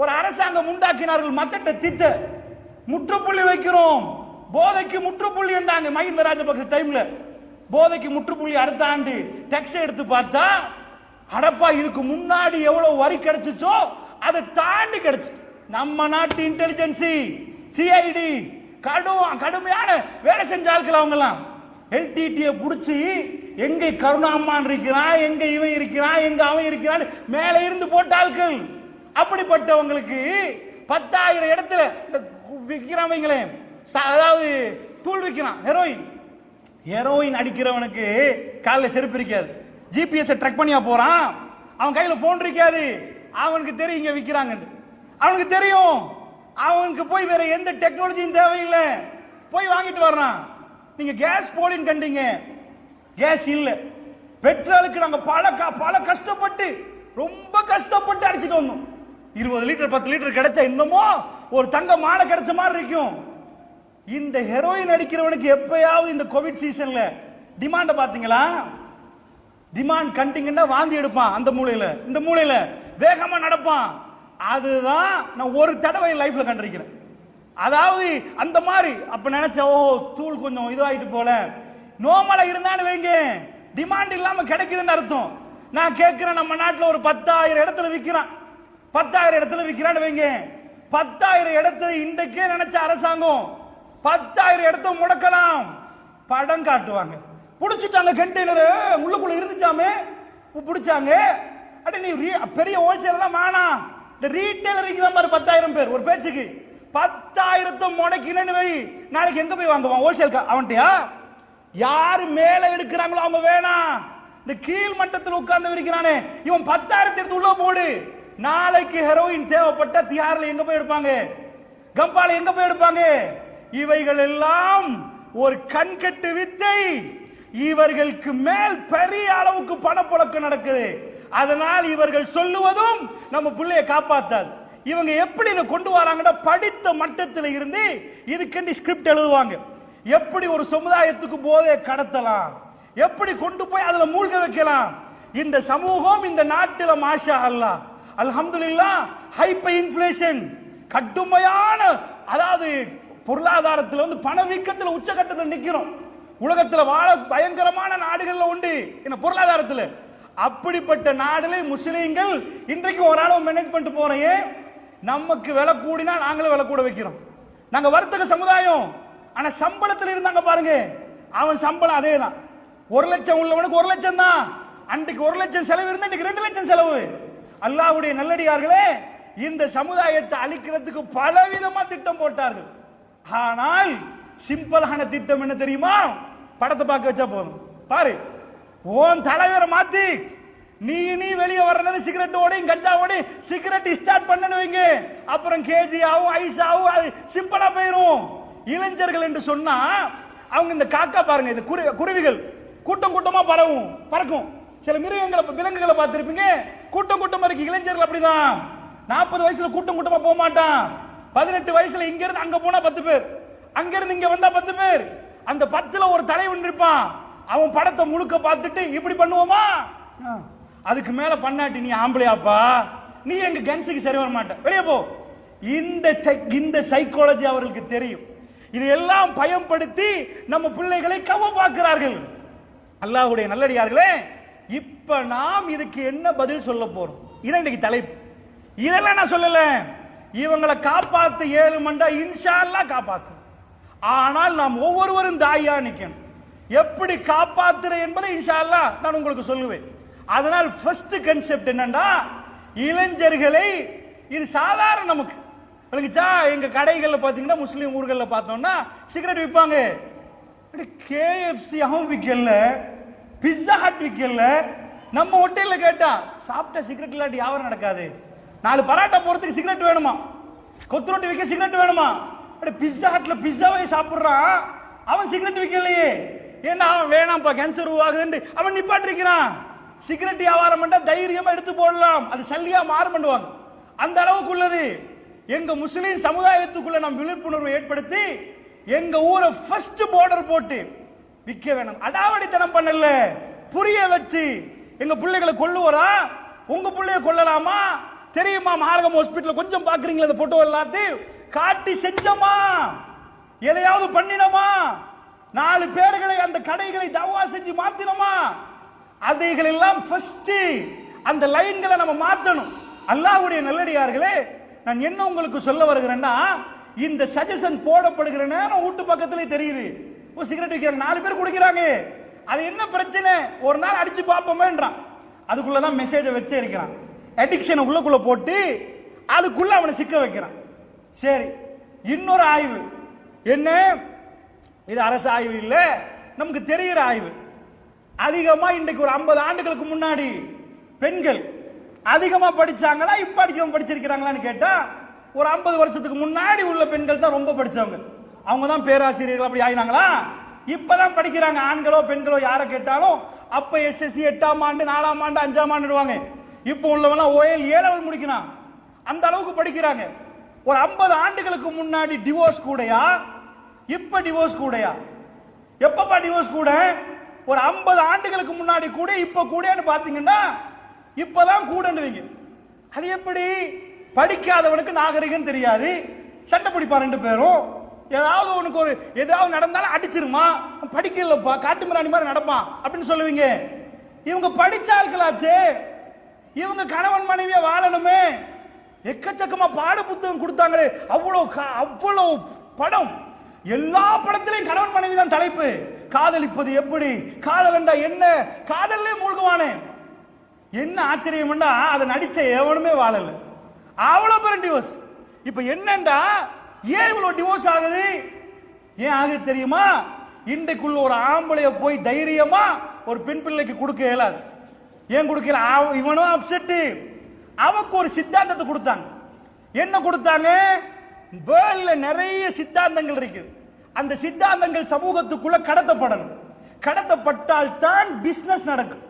Speaker 1: ஒரு அரசாங்கம் உண்டாக்கினார்கள். மத்தட்ட திட்ட முற்றுப்புள்ளி வைக்கிறோம், போதைக்கு முற்றுப்புள்ளி என்றாங்க மஹிந்த ராஜபக்ச டைம்ல. போதைக்கு முற்றுப்புள்ளி அடுத்த ஆண்டு டெக்ஸ் எடுத்து பார்த்தா, அடப்பா இதுக்கு முன்னாடி எவ்வளவு வரி கிடைச்சிச்சோ அதை தாண்டி கிடைச்சிட்டு. நம்ம நாட்டு இன்டெலிஜென்சி சிஐடி கடுமையான வேலை செஞ்ச ஆட்கள் அவங்க எல்லாம். எல்டிடியை புடிச்சு எங்க கருணாம்மான் இருக்கிறான், எங்க இவன் இருக்கிறான், எங்க அவன் இருக்கிறான் மேல இருந்து போட்ட ஆட்கள். அப்படிப்பட்டவங்களுக்கு 10,000 இடத்துல விற்கிறாங்களே, அதாவது தூள் விற்கிறான். ஹெரோயின் அடிக்கிறவனுக்கு காலில் செருப்பு இருக்காது, ஜிபிஎஸ் ட்ராக் பண்ணியா போறான், அவன் கையில போன் இருக்காது. அவனுக்கு தெரியும் இங்க விற்கிறாங்க, அவனுக்கு தெரியும். அவனுக்கு போய் வேற எந்த டெக்னாலஜியும் தேவையில்லை, போய் வாங்கிட்டு வர்றான். நீங்க கேஸ் போலின்னு கண்டீங்க, கேஸ் இல்ல. பெட்ரோலுக்கு நாங்க பல கஷ்டப்பட்டு ரொம்ப கஷ்டப்பட்டு அடிச்சுட்டு வந்தோம். 20 லிட்டர் 10 லிட்டர் கிடைச்சா இன்னமோ ஒரு தங்க மாலை கிடைச்ச மாதிரி இருக்கும். இந்த ஹெரோயின் அடிக்கிறவனுக்கு எப்பயாவது இந்த கோவிட் சீசன்ல டிமாண்ட பாத்தீங்களா? டிமாண்ட் கண்டிங்கன்னா வாந்தி எடுப்பான், அந்த மூலையில இந்த மூலையில வேகமா நடப்பான். அதுதான் நான் ஒரு தடவை லைஃப்ல கண்டிருக்கிறேன். அதாவது அந்த மாதிரி அப்ப நினைச்ச ஓ தூள் கொஞ்சம் இதுவாயிட்டு போல நோமலை இருந்தான்னு வைங்க டிமாண்ட் இல்லாம கிடைக்குதுன்னு அர்த்தம். நான் கேட்கிறேன் நம்ம நாட்டில் ஒரு 10,000 இடத்துல விற்கிறான் 10,000 இடத்துல விற்கிறான்னு வைங்க 10,000 இடத்தை இன்றைக்கே நினைச்ச அரசாங்கம் 10,000 இடத்தை முடக்கலாம். படம் காட்டுவாங்க புடிச்சிட்டாங்க கண்டெய்னர் உள்ளுக்குள்ள இருந்துச்சாமே பிடிச்சாங்க. அட நீ பெரிய ஹோல்சேலர் வேணாம் இந்த ரீட்டைலர் இருக்கிற மாதிரி 10,000 பேர் ஒரு பேச்சுக்கு 10,000 முடக்கினு வை நாளைக்கு எங்க போய் வாங்குவான் ஹோல்சேல் அவன்கிட்டயா? யாரு மேல எடுக்கிறாங்களோ அவங்க வேணாம். இந்த கீழ் மட்டத்தில் உட்கார்ந்து இருக்கிறானே இவன் 10,000 எடுத்து உள்ள போடு. நாளைக்கு ஹெரோயின் தேவைப்பட்ட தியாரில் எங்க போய் எடுப்பாங்க? கம்பால எங்க போய் எடுப்பாங்க? இவைகள் எல்லாம் ஒரு கண்கட்டு வித்தை. இவர்களுக்கு மேல் பெரிய அளவுக்கு பணப்புழக்கம் நடக்குது. அதனால் இவர்கள் சொல்லுவதும் நம்ம பிள்ளைய காப்பாத்தாது. இவங்க எப்படி இதை கொண்டு வராங்கன்னா படித்த மட்டத்தில் இருந்து இதுக்கு ஸ்கிரிப்ட் எழுதுவாங்க. எப்படி ஒரு சமுதாயத்துக்கு போதை கடத்தலாம், எப்படி கொண்டு போய் அதுல மூழ்க வைக்கலாம். இந்த சமூகம் இந்த நாட்டில் மாஷா அல்லாஹ் அல்ஹம்துலில்லாஹ் ஹைப்பர் இன்ஃப்ளேஷன் கடுமையான அதாவது பொருளாதாரத்தில் வந்து பணவீக்கத்தில் உச்சகட்டத்தில் நிக்கிறோம். உலகத்தில் வாழ பயங்கரமான நாடுகள்ல உண்டு என்ன பொருளாதாரத்தில். அப்படிப்பட்ட நாடுல முஸ்லீம்கள் இன்றைக்கு ஒரு அளவு மேனேஜ் பண்ணிட்டு போறேன். நமக்கு விலை கூடினா நாங்களும் விலை கூட வைக்கிறோம். நாங்க வர்த்தக சமுதாயம். ஆனா சம்பளத்தில் இருந்தாங்க பாருங்க அவன் சம்பளம் அதே தான். 1 லட்சம் உள்ளவனுக்கு 1 லட்சம் தான். அன்றைக்கு 1 லட்சம் செலவு இருந்தா இன்னைக்கு 2 லட்சம் செலவு. அல்லாஹ்வுடைய நல்லடியார்களே இந்த சமுதாயத்தை அழிக்கிறதுக்கு பலவிதமா திட்டம் போட்டார்கள். ஆனால் சிம்பிளான திட்டம் என்ன தெரியுமா? படத்தை பார்க்க வச்சா போதும். பாரு ஓன் தலைவரை மாத்தி நீ வெளியே வர்றது சிகரெட்டோட கஞ்சாவோட சிகரெட் ஸ்டார்ட் பண்ணனு வைங்க. அப்புறம் கேஜி ஆகும் ஐஸ் ஆகும். அது சிம்பிளா போயிரும். இளைஞர்கள் என்று சொன்னா அவங்க இந்த காக்கா பாருங்க இந்த குருவிகள் கூட்டம் கூட்டமா பறக்கும். சில மிருகங்களை விலங்குகளை பார்த்திருப்பீங்க கூட்டம் கூட்டமா இருக்கு. இளைஞர்கள் அப்படிதான் 40 வயசுல கூட்டம் கூட்டமா போக மாட்டான். 18 வயசுல இங்க இருந்து அங்க போனா 10 பேர், அங்க இருந்து இங்க வந்தா 10 பேர். அந்த 10ல ஒரு தலைவன் இருப்பான். அவன் படத்தை முழுக்க பார்த்துட்டு இப்படி பண்ணுவோமா? அதுக்கு மேல பண்ணாட்டி நீ ஆம்பளையாப்பா, நீ எங்க கன்ஸுக்கு சரி வர மாட்ட, வெளியே போ. இந்த சைக்காலஜி அவர்களுக்கு தெரியும். இதையெல்லாம் பயன்படுத்தி நம்ம பிள்ளைகளை கவ பார்க்கிறார்கள். அல்லாஹ்வுடைய நல்லடியார்களே இப்ப நாம் இதுக்கு என்ன பதில் சொல்ல போறோம்? இதான் இன்னைக்கு தலைப்பு. இதெல்லாம் நான் சொல்லல. இவங்களை காப்பாத்து 7 மண்டா இன்ஷா அல்லாஹ் காப்பாத்து. ஆனால் நாம் ஒவ்வொருவரும் தாயா நிக்கணும். எப்படி காப்பாத்துற என்பதை இன்ஷா அல்லாஹ் நான் உங்களுக்கு சொல்லுவேன். அதனால் ஃபர்ஸ்ட் கான்செப்ட் என்னன்னா இளைஞர்களை இது சாதாரண நமக்கு விளங்குச்சா? எங்க கடைகள்ல பாத்தீங்கன்னா முஸ்லீம் ஊர்கள்ல பார்த்தோம்னா சிகரெட் விற்பாங்க. கேஎஃப்சி அவன் விற்கல, பிஸ்ஸா ஹட் விற்கல. நம்ம ஹோட்டல்ல கேட்டா சாப்பிட்ட சிகரெட் இல்லாட்டி வியாபாரம் நடக்காது. 4 பராட்டா போறதுக்கு சிகரெட் வேணுமா, கொத்து ரொட்டி விற்க சிகரெட் வேணுமா? பிஸ்ஸா ஹட்ல பிஸ்ஸாவே சாப்பிடுறான் அவன் சிகரெட் விற்கலையே. ஏன்னா அவன் வேணாம்ப்பா கேன்சர் உருவாகுதுன்னு அவன் நிப்பாட்டி இருக்கிறான். சிகரெட் வியாபாரம் பண்ணா தைரியமா எடுத்து போடலாம், அது சல்லியா மாறு பண்ணுவாங்க. அந்த அளவுக்கு உள்ளது. எங்க முஸ்லீம் சமுதாயத்துக்குள்ள நாம் விழிப்புணர்வை ஏற்படுத்தி எங்க ஊரை ஃபர்ஸ்ட் பார்டர் போட்டு விற்க வேணும். அடாவடித்தனம் பண்ணல, புரிய வச்சு எங்க பிள்ளைகளை கொல்லுவரா, உங்க பிள்ளைய கொல்லலாமா தெரியுமா? மார்க்கம் ஹாஸ்பிட்டல் கொஞ்சம் பாக்குறீங்களா? இந்த போட்டோ எல்லாத்தையும் காட்டி செஞ்சோமா, எதையாவது பண்ணினோமா? 4 பேர்களை அந்த கடைகளை தவா செஞ்சு மாத்தினோமா? அதைகள் எல்லாம் ஃபர்ஸ்ட் அந்த லைன்களை நம்ம மாத்தணும். அல்லாஹ்வுடைய நல்லடியார்களே நான் என்ன உங்களுக்கு சொல்ல வருகிறேன்னா இந்த சஜஷன் போடப்படுகிற நேரம் வீட்டு பக்கத்திலே தெரியுது. ஒரு சிகரெட் விற்கிறாங்க, 4 பேர் குடிக்கிறாங்க. அது என்ன பிரச்சனை? ஒரு நாள் அடிச்சு பார்ப்போமேன்றான். அதுக்குள்ளதான் மெசேஜை வச்சே இருக்கிறான். அடிக்ஷனை உள்ளுக்குள்ள போட்டு அதுக்குள்ள அவனை சிக்க வைக்கிறான். சரி, இன்னொரு ஆய்வு என்ன? இது அரசு ஆய்வு இல்ல, நமக்கு தெரிகிற ஆய்வு. அதிகமா இன்றைக்கு ஒரு 50 ஆண்டுகளுக்கு முன்னாடி பெண்கள் அதிகமா படிச்சாங்களா இப்ப அதிகமா படிச்சிருக்கிறாங்களான்னு கேட்டா ஒரு 50 வருஷத்துக்கு முன்னாடி உள்ள பெண்கள் தான் ரொம்ப படிச்சவங்க. அவங்க தான் பேராசிரியர்கள் அப்படி ஆயினாங்களா? இப்பதான் படிக்கிறாங்க. ஆண்களோ பெண்களோ யாரை கேட்டாலும் அப்ப எஸ்எஸ்சி 8ஆம் ஆண்டு 4ஆம் ஆண்டு 5ஆம் ஆண்டுடுவாங்க. இப்ப உள்ளவங்க OL A முடிக்கிறான். அந்த அளவுக்கு படிக்கிறாங்க. ஒரு 50 ஆண்டுகளுக்கு முன்னாடி டிவோர்ஸ் கூடயா இப்ப டிவோர்ஸ் கூடயா? எப்பப்பா டிவோர்ஸ் கூட? ஒரு 50 ஆண்டுகளுக்கு முன்னாடி கூட இப்ப கூடன்னு பாத்தீங்கன்னா இப்பதான் கூடன்னுவீங்க. அது எப்படி? படிக்காதவனுக்கு நாகரிகம் தெரியாது, சண்டை பிடிப்பா ரெண்டு பேரும். ஏதாவது உனக்கு ஒரு ஏதாவது நடந்தாலும் அடிச்சிருமா, படிக்கலப்பா காட்டுமிராணி மாதிரி நடப்பான் அப்படின்னு சொல்லுவீங்க. இவங்க படிச்ச ஆட்களாச்சே, இவங்க கணவன் மனைவியை வாழணுமே, எக்கச்சக்கமா பாட புத்தகம் கொடுத்தாங்களே, அவ்வளவு படம், எல்லா படத்திலையும் கணவன் மனைவி தான் தலைப்பு. காதலிப்பது எப்படி, காதலண்டா என்ன, காதல்லே மூழ்குவானே. என்ன ஆச்சரியம்டா, அதை நடிச்ச எவனுமே வாழல, அவ்வளவு பேரும் டிவோர்ஸ். இப்ப என்னண்டா, ஏன் இவ்வளவு டிவோர்ஸ் ஆகுது? ஏன் ஆகுது தெரியுமா? இன்றைக்குள்ள ஒரு ஆம்பளைய போய் தைரியமா ஒரு பெண் பிள்ளைக்கு கொடுக்க இயலாது. ஏன் கொடுக்கல? இவனும் அப்செட். அவக்கு ஒரு சித்தாந்தத்தை கொடுத்தாங்க. என்ன கொடுத்தாங்க? வேர்ல்ட்ல நிறைய சித்தாந்தங்கள் இருக்குது. அந்த சித்தாந்தங்கள் சமூகத்துக்குள்ள கடத்தப்படணும். கடத்தப்பட்டால் தான் பிசினஸ் நடக்கும்.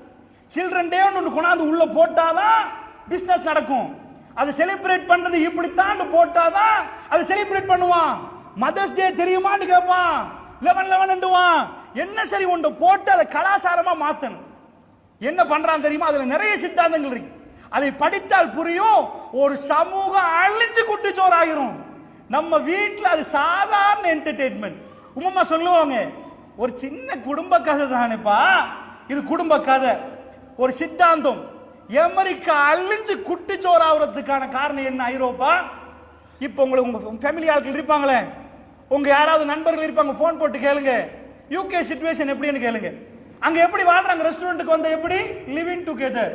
Speaker 1: சில்ட்ரன் டே ஒன்று கொண்டாந்து உள்ள போட்டாதான் பிசினஸ் நடக்கும். அதை செலிப்ரேட் பண்றது இப்படித்தான் போட்டாதான் அதை செலிப்ரேட் பண்ணுவான். மதர்ஸ் டே தெரியுமான்னு கேட்பான், 11/11 என்ன சரி ஒன்று போட்டு அதை கலாச்சாரமா மாத்தணும். என்ன பண்றான் தெரியுமா? அதுல நிறைய சித்தாந்தங்கள் இருக்கு. அதை படித்தால் புரியும். ஒரு சமூகம் அழிஞ்சு குட்டிச்சோர் ஆகிரும். நம்ம வீட்டில் அது சாதாரண என்டர்டெயின்மெண்ட். உமா சொல்லுவாங்க, ஒரு சின்ன குடும்ப கதை தானேப்பா இது, குடும்ப கதை. ஒரு சித்தாந்தம். அமெரிக்கா அழிஞ்சு குட்டிச்சோர் ஆகுறதுக்கான காரணம் என்ன? ஐரோப்பா. இப்ப உங்களுக்கு உங்க ஃபேமிலி ஆட்கள் இருப்பாங்களே, உங்க யாராவது நண்பர்கள் இருப்பாங்க, போன் போட்டு கேளுங்க யூகே சிச்சுவேஷன் எப்படின்னு கேளுங்க. அங்க எப்படி வாழ்றாங்க? ரெஸ்டாரண்ட்டுக்கு வந்த எப்படி லிவிங் டுகெதர்.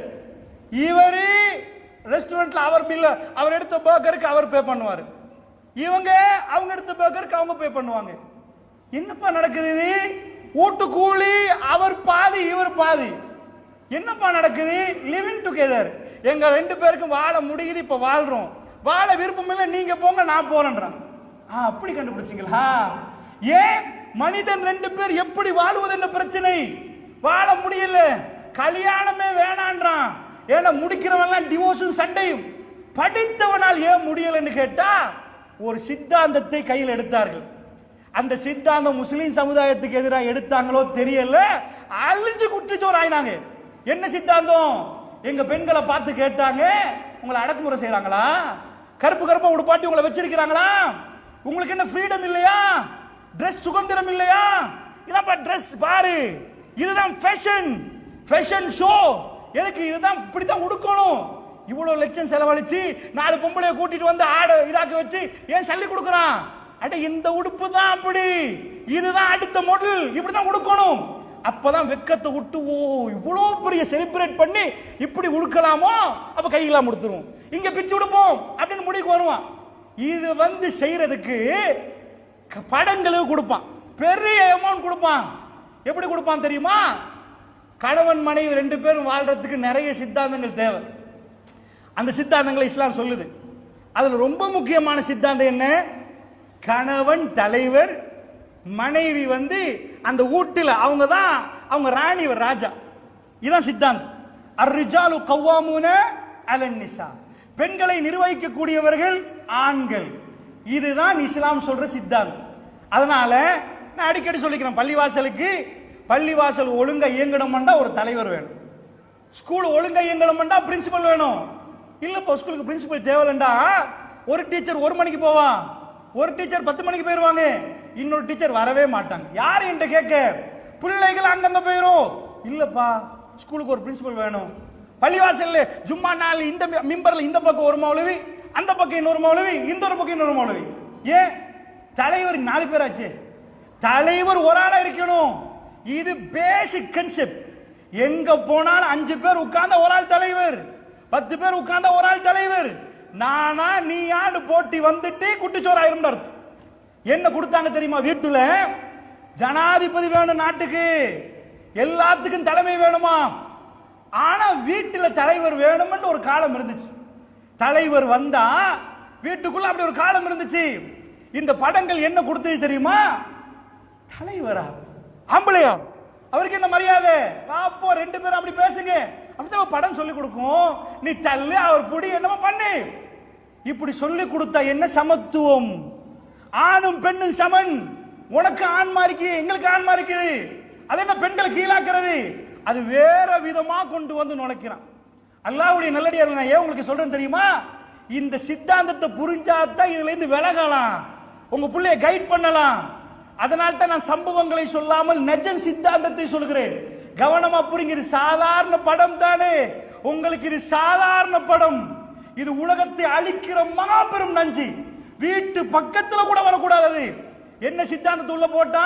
Speaker 1: இவரு ரெஸ்டாரண்ட்ல அவர் பில்ல, அவர் எடுத்த பர்கருக்கு அவர் பே பண்ணுவாரு, இவங்க அவங்க எடுத்த பர்கருக்கு அவங்க பே பண்ணுவாங்க. என்னப்பா நடக்குது இது? வீட்டு கூலி அவர் பாதி இவர் பாதி. என்னப்பா நடக்குது? Living together. எங்க ரெண்டு பேருக்கும் வாழ முடியுது, இப்ப வாழ்றோம். வாழ விருப்பம் இல்லை, நீங்க போங்க நான் போறேன்றான். அப்படி கண்டுபிடிச்சீங்களா? ஏன் மனிதன் ரெண்டு பேர் எப்படி வாழ்வது என்ற பிரச்சனை. வாழ முடியல, கல்யாணமே வேணான்றான். ஏன்னா முடிக்கிறவன் டிவோர்ஸும் சண்டையும். படித்தவனால் ஏன் முடியலன்னு கேட்டா, ஒரு சித்தாந்தத்தை கையில் எடுத்தார்கள். அந்த சித்தாந்தம் முஸ்லிம் சமுதாயத்துக்கு எதிராக எடுத்தாங்களோ தெரியல, அழிஞ்சு குட்டிச்சோர் ஆயினாங்க. என்ன சித்தாந்தம்? எங்க பெண்களை பார்த்து கேட்டாங்க, உங்களை அடக்குமுறை செய்யறாங்களா? கருப்பு கருப்பா உடுப்பாட்டி உங்களை வச்சிருக்கிறாங்களா? உங்களுக்கு என்ன ஃப்ரீடம் இல்லையா? ட்ரெஸ் சுதந்திரம் இல்லையா? இதப்பா ட்ரெஸ் பாரு, இதுதான் ஃபேஷன், ஃபேஷன் ஷோ. எதுக்கு? இதுதான் இப்படித்தான் உடுக்கணும். இவ்வளவு லட்சம் செலவழிச்சு 4 பொம்பளைய கூட்டிட்டு வந்து ஆட இதாக்கி வச்சு ஏன் சொல்லி கொடுக்கறான்? அட இந்த உடுப்பு தான் அப்படி, இதுதான் அடுத்த மாடல், இப்படிதான் உடுக்கணும். அப்பதான் வெக்கத்தை விட்டு, ஓ இவ்வளவு பெரிய செலிப்ரேட் பண்ணி இப்படி உடுக்கலாமோ, அப்ப கையெல்லாம் முடித்துருவோம், இங்க பிச்சு உடுப்போம் அப்படின்னு முடிவுக்கு வருவான். இது செய்யறதுக்கு படங்களுக்கு கொடுப்பான், பெரிய அமௌண்ட் கொடுப்பான். எப்படி கொடுப்பான் தெரியுமா? கணவன் மனைவி ரெண்டு பேரும் வாழ்றதுக்கு நிறைய சித்தாந்தங்கள் தேவை. அந்த சித்தாந்தங்களை இஸ்லாம் சொல்லுது. அதுல ரொம்ப முக்கியமான சித்தாந்தம் என்ன? கணவன் தலைவர், மனைவி அந்த வீட்டில் அவங்க தான், அவங்க ராணி, ராஜா. இதுதான் சித்தாந்தம். அர்ரிஜாலு கவ்வாமூன அலன் நிசா, பெண்களை நிர்வகிக்கக்கூடியவர்கள் ஆண்கள். இதுதான் இஸ்லாம் சொல்ற சித்தாந்தம். அதனால நான் அடிக்கடி சொல்லிக்கிறேன், பள்ளிவாசல் ஒழுங்கா இயங்கணும்னா ஒரு தலைவர் வேணும். ஸ்கூல் ஒழுங்கா இயங்கணும்னா பிரின்சிபல் வேணும். இல்லப்பா ஸ்கூலுக்கு பிரின்சிபல் தேவையில்லண்டா, ஒரு டீச்சர் 1 மணிக்கு போவான், ஒரு டீச்சர் 10 மணிக்கு போயிருவாங்க, இன்னொரு டீச்சர் வரவே மாட்டாங்க. யாரு என்கிட்ட கேட்க? பிள்ளைகள் அங்கங்க போயிரும். இல்லப்பா ஸ்கூலுக்கு ஒரு பிரின்சிபல் வேணும். பள்ளிவாசல்ல ஜும்மா நாள் இந்த மிம்பர்ல இந்த பக்கம் ஒரு மௌலவி, அந்த பக்கம் இன்னொரு மௌலவி, இந்த ஒரு பக்கம் இன்னொரு மௌலவி. ஏன்? தலைவர் 4 பேர் ஆச்சு, தலைவர் ஒரு ஆளா இருக்கணும். இது பேசிக் கான்செப்ட். எங்க போனாலும் 5 பேர் உட்கார்ந்த ஒரு ஆள் தலைவர், 10 பேர் உட்கார்ந்த ஒரு ஆள் தலைவர். நானா நீயான்னு போட்டி வந்துட்டு குட்டிச்சோர் ஆயிரும் அர்த்தம். என்ன கொடுத்தாங்க தெரியுமா? வீட்டுல ஜனாதிபதி வேணும், நாட்டுக்கு எல்லாத்துக்கும் தலைமை வேணுமா? ஆனா வீட்டுல தலைவர் வேணும்னு ஒரு காலம் இருந்துச்சு. தலைவர் வந்தா வீட்டுக்குள்ள அப்படி ஒரு காலம் இருந்துச்சு. இந்த படங்கள் என்ன கொடுத்தது தெரியுமா? தலைவரா ஆம்பளையா, அவருக்கு என்ன மரியாதை? அப்போ 2 பேரும் அப்படி பேசுங்க, அப்படி படம் சொல்லி கொடுக்கும். நீ தள்ளு, அவர் புடி, என்னமோ பண்ணு. இப்படி சொல்லி கொடுத்தா என்ன சமத்துவம்? ஆணும் பெண்ணும் சமன். உனக்கு ஆண்மா இருக்கு, எங்களுக்கு ஆண்மா இருக்குது. அது என்ன பெண்களை கீழாக்குறது? அது வேற விதமா கொண்டு வந்து நுழைக்கிறான். அல்லாஹ்வுடைய நல்லடியார்கள், நான் ஏன் உங்களுக்கு சொல்றேன் தெரியுமா? இந்த சித்தாந்தத்தை புரிஞ்சாதான் இதுல இருந்து விலகலாம், உங்க பிள்ளைய கைட் பண்ணலாம். அதனால தான் நான் சம்பவங்களை சொல்லாமல் நெஜம் சித்தாந்தத்தை சொல்கிறேன். கவனமா புரிங்க. இது சாதாரண படம் தானே, உங்களுக்கு இது சாதாரண படம். இது உலகத்தை அழிக்கிற மாபெரும் நஞ்சு. வீட்டு பக்கத்துல கூட வரக்கூடாது. என்ன சித்தாந்தத்தை உள்ள போட்டா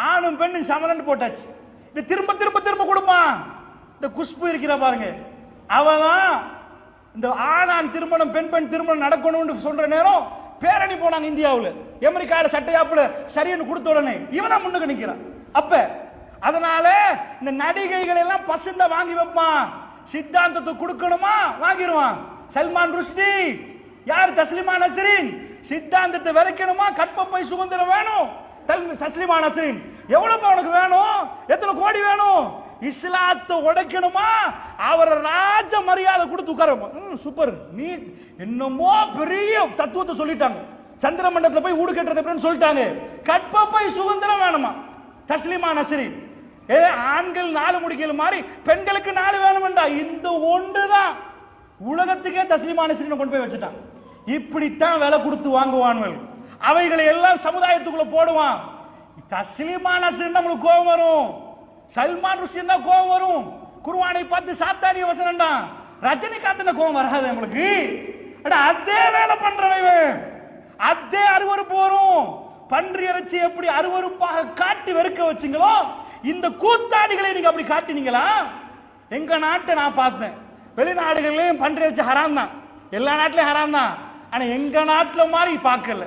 Speaker 1: ஆணும் பெண்ணும் சமரன் போட்டாச்சு. இது திரும்ப திரும்ப திரும்ப கொடுமா. இந்த குஷ்பு இருக்கிற பாருங்க, அவதான் இந்த ஆணான் திருமணம் பெண் பெண் திருமணம் நடக்கணும்னு சொல்ற நேரம் பேரணி போனாங்க இந்தியாவில். அமெரிக்காவில் சட்டையாப்புல சரின்னு கொடுத்த உடனே இவனா முன்னுக்கு நிக்கிறான். அப்ப அதனால இந்த நடிகைகள் எல்லாம் பசந்த வாங்கி வைப்பான். சித்தாந்தத்தை கொடுக்கணுமா வாங்கிடுவான். சல்மான் ருஷ்டி, யார் தஸ்லிமா நஸ்ரீன். சித்தாந்தத்தை விதைக்கணுமா, கற்பப்பை சுதந்திரம் வேணும். தஸ்லிமா நஸ்ரீன் எவ்வளவு அவனுக்கு வேணும், எத்தனை கோடி வேணும். இஸ்லாத்தை உடைக்கணுமா, அவரை ராஜ மரியாதை கொடுத்து உட்கார. சூப்பர், நீ என்னமோ பெரிய தத்துவத்தை சொல்லிட்டாங்க. சந்திர மண்டலத்தில் போய் ஊடு கட்டுறது சொல்லிட்டாங்க. கற்பப்பை சுதந்திரம் வேணுமா தஸ்லிமா நஸ்ரீன். ஆண்கள் 4 முடிக்கல் மாதிரி பெண்களுக்கு 4 வேணும்டா. இந்த ஒன்றுதான் உலகத்துக்கே தஸ்லிமா நஸ்ரீன் கொண்டு போய் வச்சுட்டான். இப்படித்தான் விலை கொடுத்து வாங்குவான்கள். அவைகளை எல்லாம் சமுதாயத்துக்குள்ள போடுவான். தஸ்லிமா நஸ்ரீன் நம்மளுக்கு கோபம் வரும், சல்மான் ருஷ்டின் தான் கோபம் வரும். குர்ஆனை பார்த்து சாத்தானிய வசனம்டா. ரஜினிகாந்த் கோபம் வராது நம்மளுக்கு. அதே வேலை பண்றவன், அதே அருவருப்பு வரும். பன்றி இறைச்சி எப்படி அருவருப்பாக காட்டி வெறுக்க வச்சீங்களோ, இந்த கூத்தாடிகளை நீங்க அப்படி காட்டினீங்களா? எங்க நாட்டை நான் பார்த்தேன். வெளிநாடுகள்லயும் பன்றி இறைச்சி ஹராம் தான், எல்லா நாட்டிலையும் ஹராம் தான். ஆனா எங்க நாட்டுல மாதிரி பார்க்கல.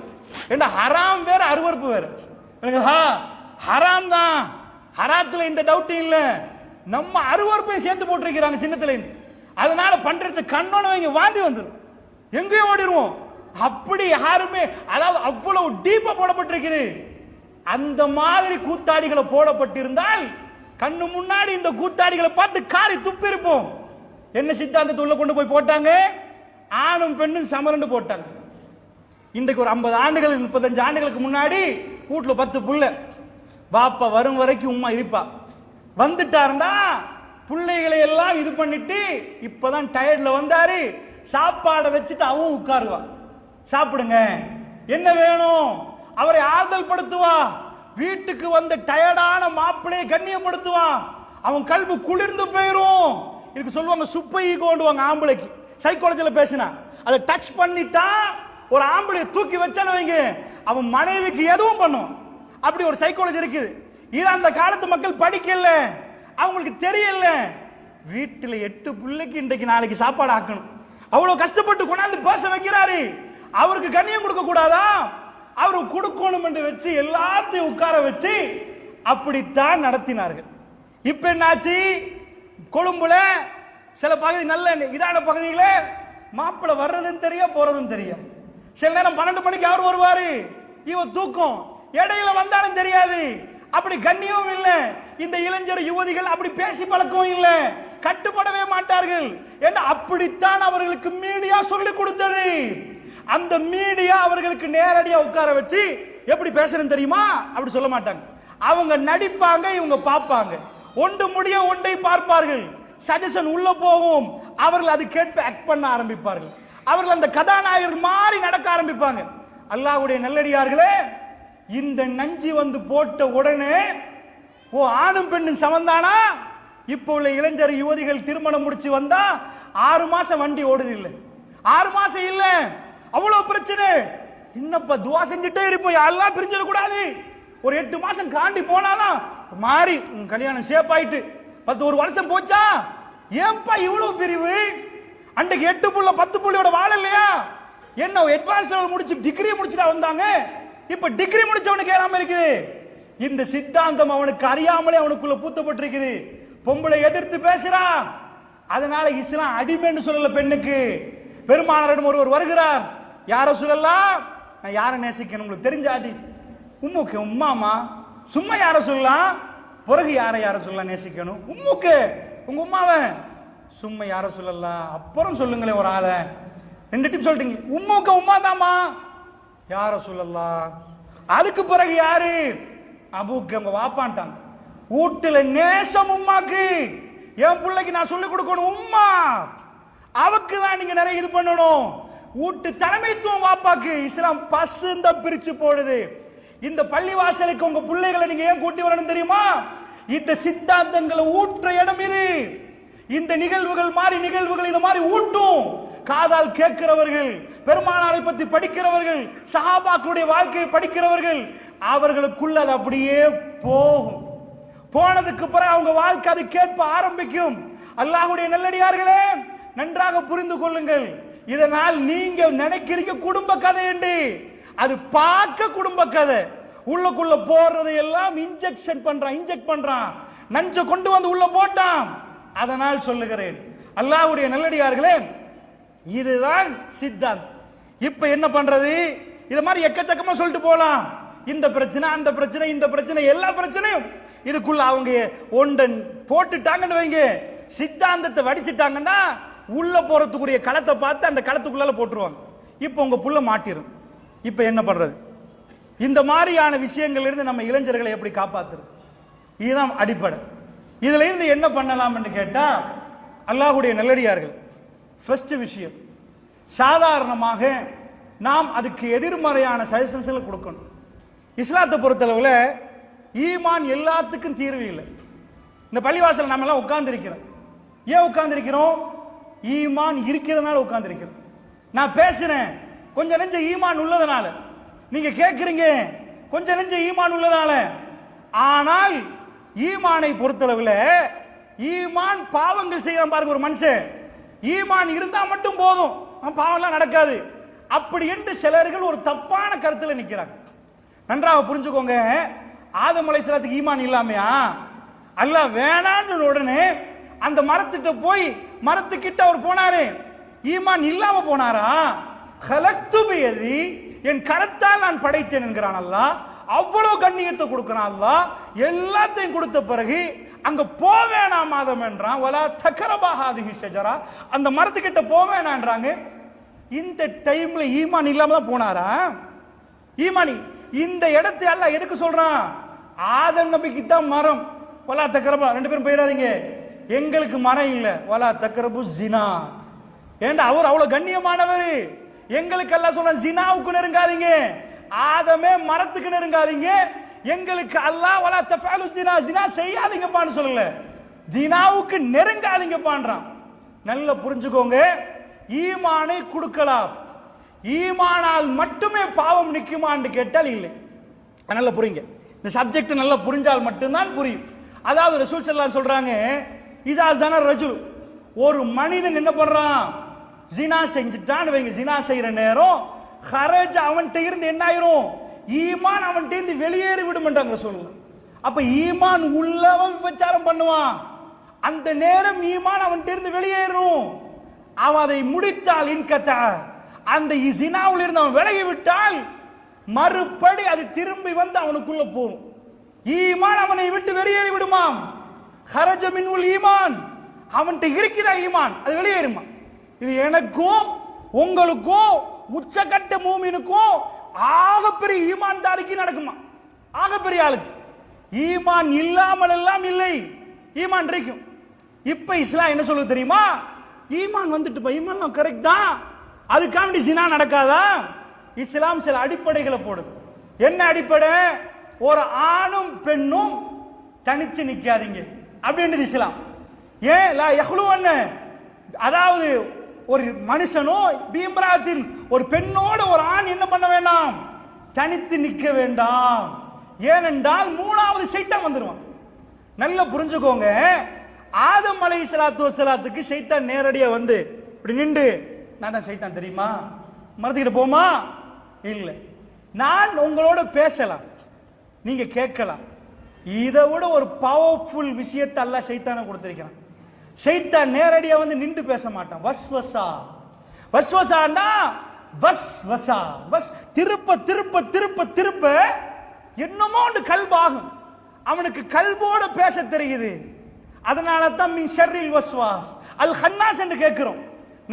Speaker 1: ஏன்னா ஹராம் வேற அருவருப்பு வேற. ஹராம் தான், ஹராத்துல இந்த டவுட் இல்ல. நம்ம அருவருப்பை சேர்த்து போட்டிருக்கிறாங்க சின்னத்துல. அதனால பன்றி இறைச்சி கண்ணோன்னு வைங்க வாந்தி வந்துடும், எங்கேயும் ஓடிடுவோம். அப்படி யாருமே, அதாவது அவ்வளவு டீப்பா போடப்பட்டிருக்குது. அந்த மாதிரி கூத்தாடிகளை போடப்பட்டிருந்தால் கண்ணு முன்னாடி இந்த கூத்தாடிகளை பார்த்து காரி துப்பி இருப்போம். என்ன சித்தாந்தத்தை உள்ள கொண்டு போய் போட்டாங்க, ஆணும் பெண்ணும் சமரண்டு போட்டாங்க. இன்றைக்கு ஒரு 50 ஆண்டுகள் 35 ஆண்டுகளுக்கு முன்னாடி வீட்டுல 10 புள்ள, பாப்பா வரும் வரைக்கும் உம்மா இருப்பா. வந்துட்டாருந்தா பிள்ளைகளை எல்லாம் இது பண்ணிட்டு இப்பதான் டயர்ட்ல வந்தாரு, சாப்பாடை வச்சுட்டு அவன் உட்காருவா. சாப்பிடுங்க, என்ன வேணும், அவரை ஆறுதல் படுத்துவா. வீட்டுக்கு வந்த டயர்டான மாப்பிளையை கண்ணியப்படுத்துவா. அவன் கல்வி குளிர்ந்து போயிரும். இதுக்கு சொல்லுவாங்க சுப்பை ஈகோண்டுவாங்க. ஆம்பளைக்கு சைக்காலஜில பேசினா அதை டச் பண்ணிட்டா, ஒரு ஆம்பளை தூக்கி வச்சானு வைங்க, அவன் மனைவிக்கு எதுவும் பண்ணும். அப்படி ஒரு சைக்காலஜி இருக்குது. இது அந்த காலத்து மக்கள் படிக்கல, அவங்களுக்கு தெரியல. வீட்டுல 8 பிள்ளைக்கு இன்றைக்கு நாளைக்கு சாப்பாடு ஆக்கணும். அவ்வளவு கஷ்டப்பட்டு கொண்டாந்து பேச வைக்கிறாரு. அவருக்கு கண்ணியம் கொடுக்க கூடாதா? அவருக்கு கொடுக்கணும் என்று வச்சு எல்லாத்தையும் உட்கார வச்சு அப்படித்தான் நடத்தினார்கள். இப்ப என்னாச்சு, கொழும்புல சில பகுதி நல்ல இதான பகுதியில மாப்பிள்ள வர்றதுன்னு தெரிய போறதுன்னு தெரியும். சில நேரம் 12 மணிக்கு அவர் வருவாரு, இவன் தூக்கம், இடையில வந்தாலும் தெரியாது. அப்படி கண்ணியமும் இல்ல. இந்த இளைஞர் யுவதிகள் அப்படி பேசி பழக்கம் இல்ல, கட்டுப்படவே மாட்டார்கள் என்று அப்படித்தான் அவர்களுக்கு மீடியா சொல்லி கொடுத்தது. அந்த மீடியா அவர்களுக்கு நேரடியா உட்கார வச்சு எப்படி பேசணும் தெரியுமா, அப்படி சொல்ல மாட்டாங்க. அவங்க நடிப்பாங்க, இவங்க பார்ப்பாங்க. ஒன்று முடிய ஒன்றை பார்ப்பார்கள். சஜஷன் உள்ள போகும், அவர்கள் அது கேட்ப ஆக்ட் பண்ண ஆரம்பிப்பார்கள். அவர்கள் அந்த கதாநாயகர் மாறி நடக்க ஆரம்பிப்பாங்க. அல்லாஹ்வுடைய நல்லடியார்களே, இந்த நஞ்சு வந்து போட்ட உடனே ஓ ஆணும் பெண்ணும் சமந்தானா? இப்போ உள்ள இளைஞர் யுவதிகள் திருமணம் முடிச்சு வந்தா 6 மாசம் வண்டி ஓடுது இல்ல, 6 மாசம் இல்ல, அவ்வளவு பிரச்சனை. இன்னப்ப துவா செஞ்சுட்டே இருப்போம், யாரெல்லாம் பிரிஞ்சிட கூடாது. ஒரு 8 மாசம் காண்டி போனாதான் மாறி கல்யாணம் சேப் ஆயிட்டு 1 வருஷம் போச்சா, ஏன்பா இவ்வளவு பிரிவு? அன்றைக்கு 8 புள்ள 10 புள்ளையோட வாழ இல்லையா? என்ன அட்வான்ஸ் லெவல் முடிச்சு டிகிரி முடிச்சுட்டா வந்தாங்க, இப்ப டிகிரி முடிச்சவனுக்கு ஏறாம இருக்குது. இந்த சித்தாந்தம் அவனுக்கு அறியாமலே அவனுக்குள்ள பூத்தப்பட்டிருக்குது. பொம்பளை எதிர்த்து பேசுறான். அதனால இஸ்லாம் அடிமைன்னு சொல்லல பெண்ணுக்கு. பெருமானாரிடம் ஒருவர் வருகிறார், யார சொல்லலாம், நான் யாரை நேசிக்கணும் உங்களுக்கு தெரிஞ்ச ஹதீஸ். உம்முக்கு உம்மாமா, சும்மா யார சொல்லலாம், பிறகு யார சொல்லலாம் நேசிக்கணும். உம்முக்கு உங்க உம்மாவை சும்மா யார சொல்லலாம், அப்புறம் சொல்லுங்களேன் ஒரு ஆளை. 2 டிப் சொல்லிட்டீங்க. உம்முக்கு உம்மா தாமா, யார சொல்லலாம், அதுக்கு பிறகு யாரு, அபுக்கு அவங்க வாப்பான்ட்டாங்க. வீட்டுல நேசம் உம்மாக்கு. என் பிள்ளைக்கு நான் சொல்லிக் கொடுக்கணும், உம்மா அவக்கு தான் நீங்க நிறைய இது பண்ணணும். வீட்டு தலைமைத்துவம் வாப்பாக்கு. இஸ்லாம் பசுந்த பிரிச்சு போடுது. இந்த பள்ளிவாசலுக்கு உங்க பிள்ளைகளை நீங்க ஏன் கூட்டி வரணும் தெரியுமா? இந்த சித்தாந்தங்களை ஊற்ற இடம் இது. இந்த நிகழ்வுகள் மாதிரி நிகழ்வுகள் இது மாதிரி ஊட்டும். காதால் கேட்கிறவர்கள், பெருமானாரை பத்தி படிக்கிறவர்கள், சஹாபாக்களுடைய வாழ்க்கையை படிக்கிறவர்கள், அவர்களுக்குள்ள அது அப்படியே போகும். போனதுக்கு பிறகு அவங்க வாழ்க்கை அது கேட்ப ஆரம்பிக்கும். அல்லாஹ்வுடைய நல்லடியார்களே, நன்றாக புரிந்து கொள்ளுங்கள். இதனால் நீங்க நினைக்கிறீங்க குடும்ப கதை என்று, அது பார்க்க குடும்ப கதை. உள்ளுக்குள்ள போறது எல்லாம் இன்ஜெக்ஷன் பண்றான், இன்ஜெக்ட் பண்றான், நஞ்ச கொண்டு வந்து உள்ள போட்டான். அதனால் சொல்லுகிறேன், அல்லாஹ்வுடைய நல்லடியார்களே, இதுதான் சித்தாந்த். இப்ப என்ன பண்றது? இது மாதிரி எக்கச்சக்கமா சொல்லிட்டு போலாம். இந்த பிரச்சனை, அந்த பிரச்சனை, இந்த பிரச்சனை, எல்லா பிரச்சனையும் இதுக்குள்ள அவங்க ஒன்றன் போட்டுட்டாங்கன்னு வைங்க, சித்தாந்தத்தை வடிச்சிட்டாங்கன்னா உள்ள போறதுக்குரிய களத்தை பார்த்து அந்த களத்துக்குள்ள போட்டுருவாங்க. இப்ப உங்க புள்ள மாட்டிரும். இப்ப என்ன பண்றது? இந்த மாதிரியான விஷயங்கள் இருந்து நம்ம இளைஞர்களை எப்படி காப்பாத்துறது? இதுதான் அடிப்படை. இதுல இருந்து என்ன பண்ணலாம் என்று கேட்டா, அல்லாஹ்வுடைய நல்லடியார்கள், ஃபர்ஸ்ட் விஷயம், சாதாரணமாக நாம் அதுக்கு எதிர்மறையான சஜஷன்ஸ்களை கொடுக்கணும். இஸ்லாத்தை பொறுத்தளவுல ஈமான் எல்லாத்துக்கும் தீர்வு இல்லை. இந்த பள்ளிவாசல் நம்ம எல்லாம் உட்கார்ந்து இருக்கிறோம். ஏன் உட்கார்ந்து இருக்கிறோம்? ஈமான் இருக்கிறதுனால உட்கார்ந்து இருக்கிறோம். நான் பேசுறேன் கொஞ்சம் நெஞ்ச ஈமான் உள்ளதுனால, நீங்க கேட்கிறீங்க கொஞ்சம் நெஞ்ச ஈமான் உள்ளதால. ஆனால் ஈமானை பொறுத்தளவுல, ஈமான் பாவங்கள் செய்யறான் பாருங்க ஒரு மனுஷன், ஈமான் இருந்தா மட்டும் போதும், பாவம் எல்லாம் நடக்காது அப்படி என்று சிலர்கள் ஒரு தப்பான கருத்துல நிக்கிறாங்க. நன்றாக புரிஞ்சுக்கோங்க. ஆதம் அலைஹிஸ்ஸலாத்துக்கு ஈமான் இல்லாமையா? அல்லாஹ் வேணான்னு உடனே அந்த மரத்திட்ட போய் மரத்துக்கிட்ட அவர் போனாரு, ஈமான் இல்லாம போனாரா? கலக்து பியதி, என் கரத்தால் நான் படைத்தேன் என்கிறான் அல்லாஹ். அவ்வளவு கண்ணியத்தை கொடுக்கிறான் அல்லாஹ். எல்லாத்தையும் கொடுத்த பிறகு அங்க போவேணாம் ஆதம் என்றான். வலா தக்ரபா ஹாதிஹி ஷஜரா, அந்த மரத்துக்கிட்ட போவேணான்றாங்க. இந்த டைம்ல ஈமான் இல்லாம தான் போனாரா? ஈமானி இந்த இடத்தை அல்லாஹ் எதுக்கு சொல்றான்? ஆதம் நபிக்கு தான் மரம். வலா தக்ரபா, ரெண்டு பேரும் போயிடாதீங்க, எங்களுக்கு மரம் இல்ல. வலா தக்ரபு ஜினா, ஏண்டா அவர் அவ்வளவு கண்ணியமானவர். எங்களுக்கு அல்லாஹ் சொல்ற ஜினாவுக்கு நெருங்காதீங்க, ஆதமே மரத்துக்கு நெருங்காதீங்க. எங்களுக்கு அல்லாஹ் வலா தஃஅலு ஜினா, ஜினா செய்யாதீங்கப்பான்னு சொல்லல, ஜினாவுக்கு நெருங்காதீங்கப்பான்றான். நல்லா புரிஞ்சுக்கோங்க. ஈமானை கொடுக்கலாம், ஈமானால் மட்டுமே பாவம் நிக்குமான்னு கேட்டால் இல்லை. நல்லா புரியுங்க, இந்த சப்ஜெக்ட் நல்லா புரிஞ்சால் மட்டும்தான் புரியும். அதாவது ரசூல் ஸல்லல்லாஹு அலைஹி சொல்றாங்க, இதா ஜன ரஜுல், ஒரு மனிதன் என்ன பண்றான்? ஜினா செஞ்சுட்டான்னு வைங்க, ஜினா செய்யற நேரம் ஹரஜ் அவன்கிட்ட இருந்து என்ன ஆயிரும்? ஈமான் அவன்கிட்ட இருந்து வெளியேறி விடும்ன்றாங்க ரசூலுல்லாஹ். அப்ப ஈமான் உள்ளவன் விபச்சாரம் பண்ணுவான், அந்த நேரம் ஈமான் அவன்கிட்ட இருந்து வெளியேறும். அவன் அதை முடித்தால் இன்கத்தா, அந்த ஜினாவில் இருந்து அவன் விலகி விட்டால் மறுபடி அது திரும்பி வந்து அவனுக்குள்ள போகும். ஈமான் அவனை விட்டு வெளியேறி விடுமாம். ஹரஜ மின்னுல் ஈமான், அவன்கிட்ட இருக்கிற ஈமான் அது வெளியேறுமா. இது எனக்கும் உங்களுக்கும் உச்சகட்ட மூமினுக்கும் ஆகப்பெரிய ஈமான்தாரிக்கு நடக்குமா? ஆகப்பெரிய ஆளுக்கு. ஈமான் இல்லாமல் எல்லாம் இல்லை, ஈமான் இருக்கும். இப்ப இஸ்லாம் என்ன சொல்லுது தெரியுமா? ஈமான் வந்துட்டு ஈமான் கரெக்ட் தான், அதுக்காண்டி ஜினா நடக்காதா? இஸ்லாம் சில அடிப்படைகளை போடுது. என்ன அடிப்படை? ஒரு ஆணும் பெண்ணும் தனிச்சு நிக்காதீங்க அப்படின்றது இஸ்லாம். ஏன் லா யஹ்லுவன்ன, அதாவது ஒரு மனுஷனோ பீம்ராத்தில் ஒரு பெண்ணோட ஒரு ஆண் என்ன பண்ண வேண்டாம்? தனித்து நிக்க வேண்டாம். ஏனென்றால் மூணாவது சைத்தான் வந்துருவான். நல்லா புரிஞ்சுக்கோங்க. ஆதம் அலைஹிஸ்ஸலாத்து வஸ்ஸலாத்துக்கு சைத்தான் நேரடியா வந்து இப்படி நின்று, நான் தான் சைத்தான் தெரியுமா, மறந்துக்கிட்டு போமா? இல்ல, நான் உங்களோட பேசலாம், நீங்க கேட்கலாம். இதை விட ஒரு பவர்ஃபுல் விஷயத்தை அல்லாஹ் சைத்தானை கொடுத்திருக்கிறான். சைத்தான் நேரடியா வந்து நின்று பேச மாட்டான். வஸ்வசா, வஸ்வசாண்டா வஸ்வசா, வஸ் திருப்ப திருப்ப திருப்ப திருப்ப என்னமோ ஒன்று கல்பாகும். அவனுக்கு கல்போட பேச தெரியுது. அதனால தான் மின் ஷர்ரில் வஸ்வாஸ் அல் ஹன்னாஸ் என்று கேட்கிறோம்.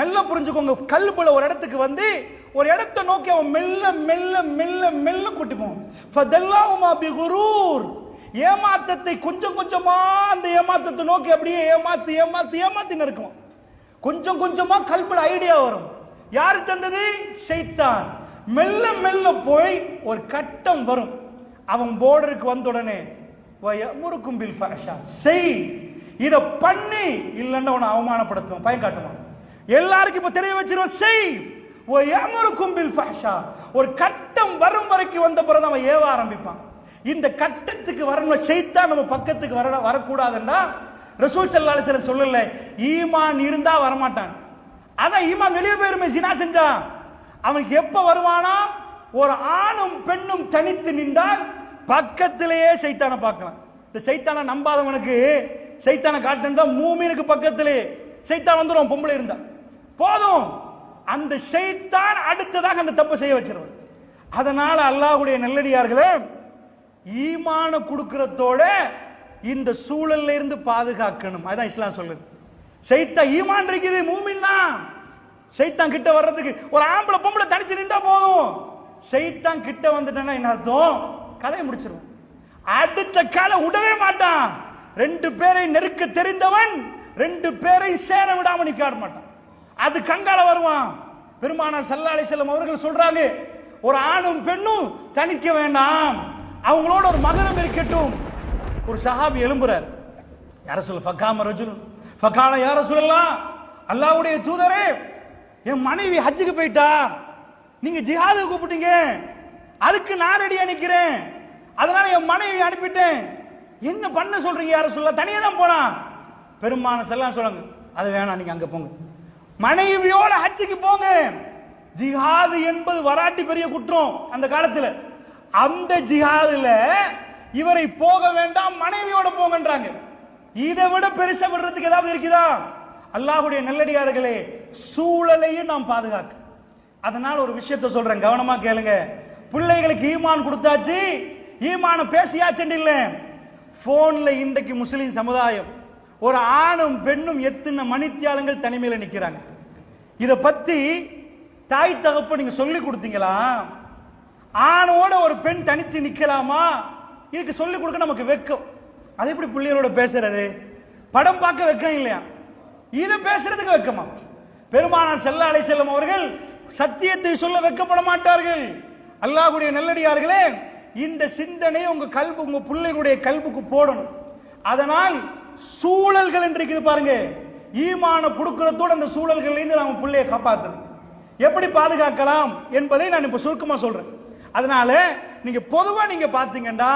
Speaker 1: நல்லா புரிஞ்சுக்கோங்க. கல்புல ஒரு இடத்துக்கு வந்து ஒரு இடத்தை நோக்கி அவன் மெல்ல மெல்ல மெல்ல மெல்ல கூட்டி போவான். ஃபதல்லாஹுமா பிகுரூர், ஏமாத்தத்தை கொஞ்சம் கொஞ்சமா அந்த ஏமாத்தத்தை நோக்கி அப்படியே ஏமாத்தி ஏமாத்தி ஏமாத்தி நடக்கும். கொஞ்சம் கொஞ்சமா கல்புல ஐடியா வரும். யாரு தந்தது? ஷைத்தான். மெல்ல மெல்ல போய் ஒரு கட்டம் வரும், அவன் போர்டருக்கு வந்த உடனே வயமுருக்கும் பில் ஃபஹ்ஷா, செய், இத பண்ணி, இல்லன்னா உன்னை அவமானப்படுத்துவான், பயம் காட்டுவான். எல்லாருக்கும் இப்ப தெரிய வச்சிருவோம், செய் வயமுருக்கும் பில் ஃபஹ்ஷா. ஒரு கட்டம் வரும் வரைக்கும் வந்த பிறகு அவன் ஏவ ஆரம்பிப்பான். இந்த கட்டத்துக்கு வரணும், ஷைத்தான் நம்ம பக்கத்துக்கு வரக்கூடாதுன்னா ரசூல் ஸல்லல்லாஹு அலைஹி வஸல்லம் சொல்லல, ஈமான் இருந்தா வரமாட்டான். அதான் ஈமான் வெளியே போயிருமே ஜினா செஞ்சா, அவனுக்கு எப்ப வருவானா? ஒரு ஆணும் பெண்ணும் தனித்து நின்றால் பக்கத்திலேயே சைத்தானை பார்க்கலாம். இந்த சைத்தானை நம்பாதவனுக்கு சைத்தானை காட்டுன்றா மூமினுக்கு பக்கத்திலே சைத்தான் வந்துடும். பொம்பளை இருந்தா போதும், அந்த சைத்தான் அடுத்ததாக அந்த தப்பை செய்ய வச்சிருவான். அதனால அல்லாஹ்வுடைய நல்லடியார்களே, ஈமான கொடுக்கிறதோட இந்த சூழல்ல இருந்து பாதுகாக்கணும். அதான் இஸ்லாம் சொல்லுது. சைத்தான் ஈமான் இருக்குது, மூமின் தான். சைத்தான் கிட்ட வர்றதுக்கு ஒரு ஆம்பளை பொம்பளை தனிச்சு நின்றா போதும், சைத்தான் கிட்ட வந்துட்டானா என்ன அர்த்தம்? கதையை முடிச்சிருவான். அடுத்த காலை விடவே மாட்டான். ரெண்டு பேரை நெருக்க தெரிந்தவன் ரெண்டு பேரை சேர விடாம நிக்காட மாட்டான். அது கங்கால வருவான். பெருமானார் ஸல்லல்லாஹு அலைஹி வஸல்லம் அவர்கள் சொல்றாங்க, ஒரு ஆணும் பெண்ணும் தனிக்க வேண்டாம், அவங்களோட ஒரு மகனும் இருக்கட்டும். ஒரு சஹாபி எழும்புறார், யார சொல்ல ஃபகாம ரஜுலுன் ஃபகால யா ரசூலல்லாஹ், அல்லாஹ்வுடைய தூதரே, என் மனைவி ஹஜ்ஜுக்கு போயிட்டா, நீங்க ஜிஹாதுக்கு கூப்பிட்டீங்க, அதுக்கு நான் ரெடியா நிக்கிறேன், அதனால என் மனைவி அனுப்பிட்டேன், என்ன பண்ண சொல்றீங்க யார சொல்ல? தனியா தான் போனா. பெருமானார் ஸல்லல்லாஹு அலைஹி சொல்லுங்க, அது வேணாம், நீங்க அங்க போங்க, மனைவியோட ஹஜ்ஜுக்கு போங்க. ஜிஹாது என்பது வராட்டி பெரிய குற்றம் அந்த காலத்துல. அந்த ஜிஹாதுல இவரை போக வேண்டாம், மனைவியோட போங்கன்றாங்க. இதை விட பெருசா விடுறதுக்கு ஏதாவது இருக்குதா? அல்லாஹ்வுடைய நல்லடியார்களே, சூழலையும் நாம் பாதுகாக்க. அதனால ஒரு விஷயத்தை சொல்றேன், கவனமா கேளுங்க. பிள்ளைகளுக்கு ஈமான் கொடுத்தாச்சு, ஈமான பேசியாச்சு இல்ல. போன்ல இன்றைக்கு முஸ்லிம் சமுதாயம் ஒரு ஆணும் பெண்ணும் எத்தனை மணித்தியாலங்கள் தனிமையில நிக்கிறாங்க. இத பத்தி தாய் தகப்ப நீங்க சொல்லி கொடுத்தீங்களா? ஆணோட ஒரு பெண் தனிச்சு நிக்கலாமா? இதுக்கு சொல்லி கொடுக்க நமக்கு வெக்கம். அது எப்படி பிள்ளைகளோட பேசுறது? படம் பார்க்க வெக்கம் இல்லையா? இத பேசுறதுக்கு வெக்கமா? பெருமானார் ஸல்லல்லாஹு அலைஹி வஸல்லம் அவர்கள் சத்தியத்தை சொல்ல வெக்கப்பட மாட்டார்கள். அல்லாஹ்வுடைய நல்லடியார்களே, இந்த சிந்தனை உங்க கல்பு, உங்க பிள்ளைகளுடைய கல்புக்கு போடணும். அதனால் சூழல்கள் என்று இருக்குது பாருங்க, ஈமான கொடுக்கிறதோடு அந்த சூழல்கள் இருந்து நம்ம பிள்ளையை காப்பாற்றணும். எப்படி பாதுகாக்கலாம் என்பதை நான் இப்ப சுருக்கமா சொல்றேன். அதனால நீங்க பொதுவா நீங்க பாத்தீங்கன்னா,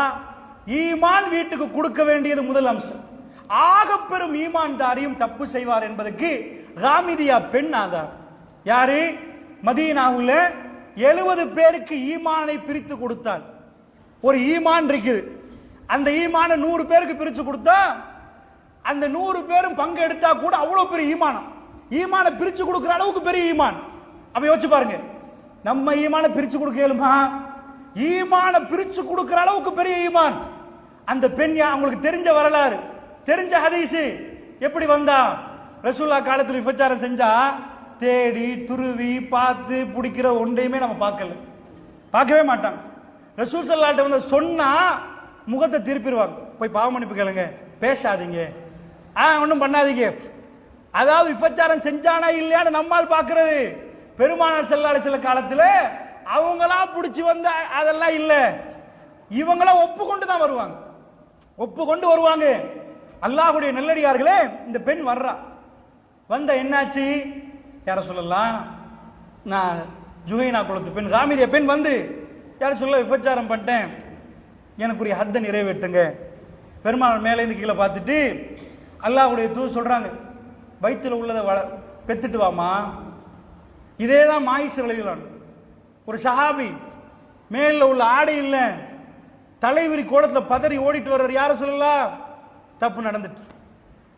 Speaker 1: ஈமான் வீட்டுக்கு கொடுக்க வேண்டியது முதல் அம்சம். ஆக பெரும் ஈமான்தாரியும் தப்பு செய்வார் என்பதற்கு காமிதியா பெண் ஆதார். யாரு? மதீனாவுல 70 பேருக்கு ஈமானை பிரித்து கொடுத்தால், ஒரு ஈமான் இருக்குது, அந்த ஈமான 100 பேருக்கு பிரிச்சு கொடுத்தா, அந்த 100 பேரும் பங்கு எடுத்தா கூட அவ்வளவு பெரிய ஈமானம். ஈமான பிரிச்சு கொடுக்கிற அளவுக்கு பெரிய ஈமான். அப்ப யோசிச்சு பாருங்க, நம்ம ஈமான பிரிச்சு கொடுக்க இயலுமா? ஈமான பிரிச்சு கொடுக்கிற அளவுக்கு பெரிய ஈமான். அந்த பெண் அவங்களுக்கு தெரிஞ்ச வரலாறு, தெரிஞ்ச ஹதீஸ். எப்படி வந்தா? ரசூலுல்லாஹ் காலத்துல விபச்சாரம் செஞ்சா தேடி துருவி பார்த்து பிடிக்கிற ஒன்றையுமே நம்ம பார்க்கவே மாட்டாங்க. ரசூல் ஸல்லல்லாஹு அலைஹி வஸல்லம் சொன்னா முகத்தை திருப்பிடுவாங்க, போய் பாவ மன்னிப்பு கேளுங்க, பேசாதீங்க, ஒன்றும் பண்ணாதீங்க. அதாவது விபச்சாரம் செஞ்சானா இல்லையான்னு நம்மால் பார்க்கிறது. பெருமானார் ஸல்லல்லாஹு அலைஹி வஸல்லம் காலத்துல அவங்களா பிடிச்சி வந்த அதெல்லாம் இல்ல, இவங்களா ஒப்புக்கொண்டு தான் வருவாங்க, ஒப்புக்கொண்டு வருவாங்க. அல்லாஹ்வுடைய நல்லடியார்களே, இந்த பெண் வர்றா, வந்த என்னாச்சு? யார சொல்லலாம், நான் ஜுஹைனா குலத்து பெண், காமிதிய பெண் வந்து யார சொல்ல, விபச்சாரம் பண்ணிட்டேன், எனக்குரிய ஹத்தை நிறைவேற்றுங்க. பெருமாள் மேலே இருந்து கீழே பார்த்துட்டு அல்லாஹ்வுடைய தூதர் சொல்றாங்க, வயிற்றுல உள்ளதை பெத்துட்டு வாமா. இதேதான் மாயிஸ் எழுதினான். ஒரு சஹாபி மேல உள்ள ஆடை இல்ல, தலைவிரி கோலத்துல பதறி ஓடிட்டு வர்றார். யார சொல்லலாம்? தப்பு நடந்துட்டு.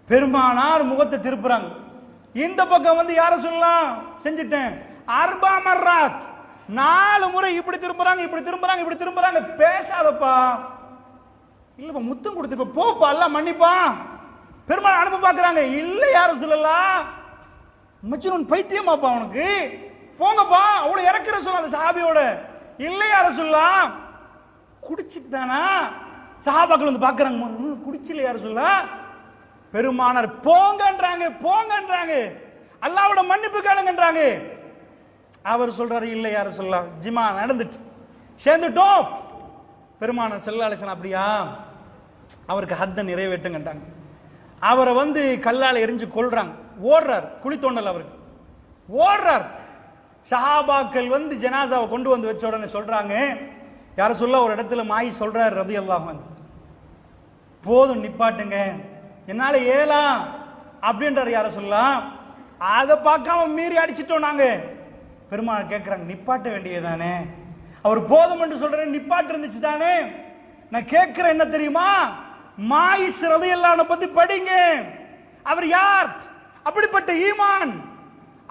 Speaker 1: பெருமானார் முகத்தை திருப்புறாங்க, இந்த பக்கம் வந்து யார சொல்லலாம், செஞ்சிட்டேன். அர்பா மர்ராத், 4 முறை இப்படி திரும்புறாங்க, இப்படி திரும்புறாங்க, இப்படி திரும்புறாங்க. பேசாதப்பா, இல்லப்பா முத்தம் கொடுத்து போப்பா, எல்லாம் மன்னிப்பா. பெருமாள் அனுப்ப பாக்குறாங்க, இல்ல யார சொல்லலாம், மஜ்னூன் பைத்தியமாப்பா அவனுக்கு, போங்கப்பா. அவ்வளவு இறக்குற சொல்ல அந்த சஹாபியோட. இல்ல யார சொல்லலாம், குடிச்சிட்டு தானா? சஹாபாக்கள் வந்து பாக்குறாங்க, குடிச்சில யார சொல்ல. பெருமானார் போங்கன்றாங்க, போங்கன்றாங்க, அல்லாஹ்வோட மன்னிப்பு கேளுங்கன்றாங்க. அவர் சொல்றாரு, இல்லை யார சொல்லலாம், ஜிமா நடந்துட்டு சேர்ந்துட்டோம். பெருமானார் ஸல்லல்லாஹு அலைஹி வஸல்லம் அப்படியா, அவருக்கு ஹத்த நிறைவேற்றுங்கட்டாங்க. அவரை கல்லால எரிஞ்சு கொல்றாங்க. ஓடுறார், குழி தோண்டல் அவருக்கு ஓடுறார். சஹாபாக்கள் ஜனாசாவை கொண்டு வச்ச உடனே சொல்றாங்க, யார சொல்ல ஒரு இடத்துல மாயி சொல்றாரு ரலியல்லாஹு அன்ஹு, போதும் நிப்பாட்டுங்க, என்னால ஏலாம் அப்படின்றார். யார சொல்லலாம், அதை பார்க்காம மீறி அடிச்சிட்டோம் நாங்க. பெருமாள் கேட்கிறாங்க, நிப்பாட்ட வேண்டியதானே, அவர் போதும் என்று சொல்றேன், நிப்பாட்டு இருந்துச்சு தானே. நான் கேட்கிறேன் என்ன தெரியுமா, மாயிஸ் ரலியல்லாஹு அன்ஹு பத்தி படிங்க. அவர் யார், அப்படிப்பட்ட ஈமான்,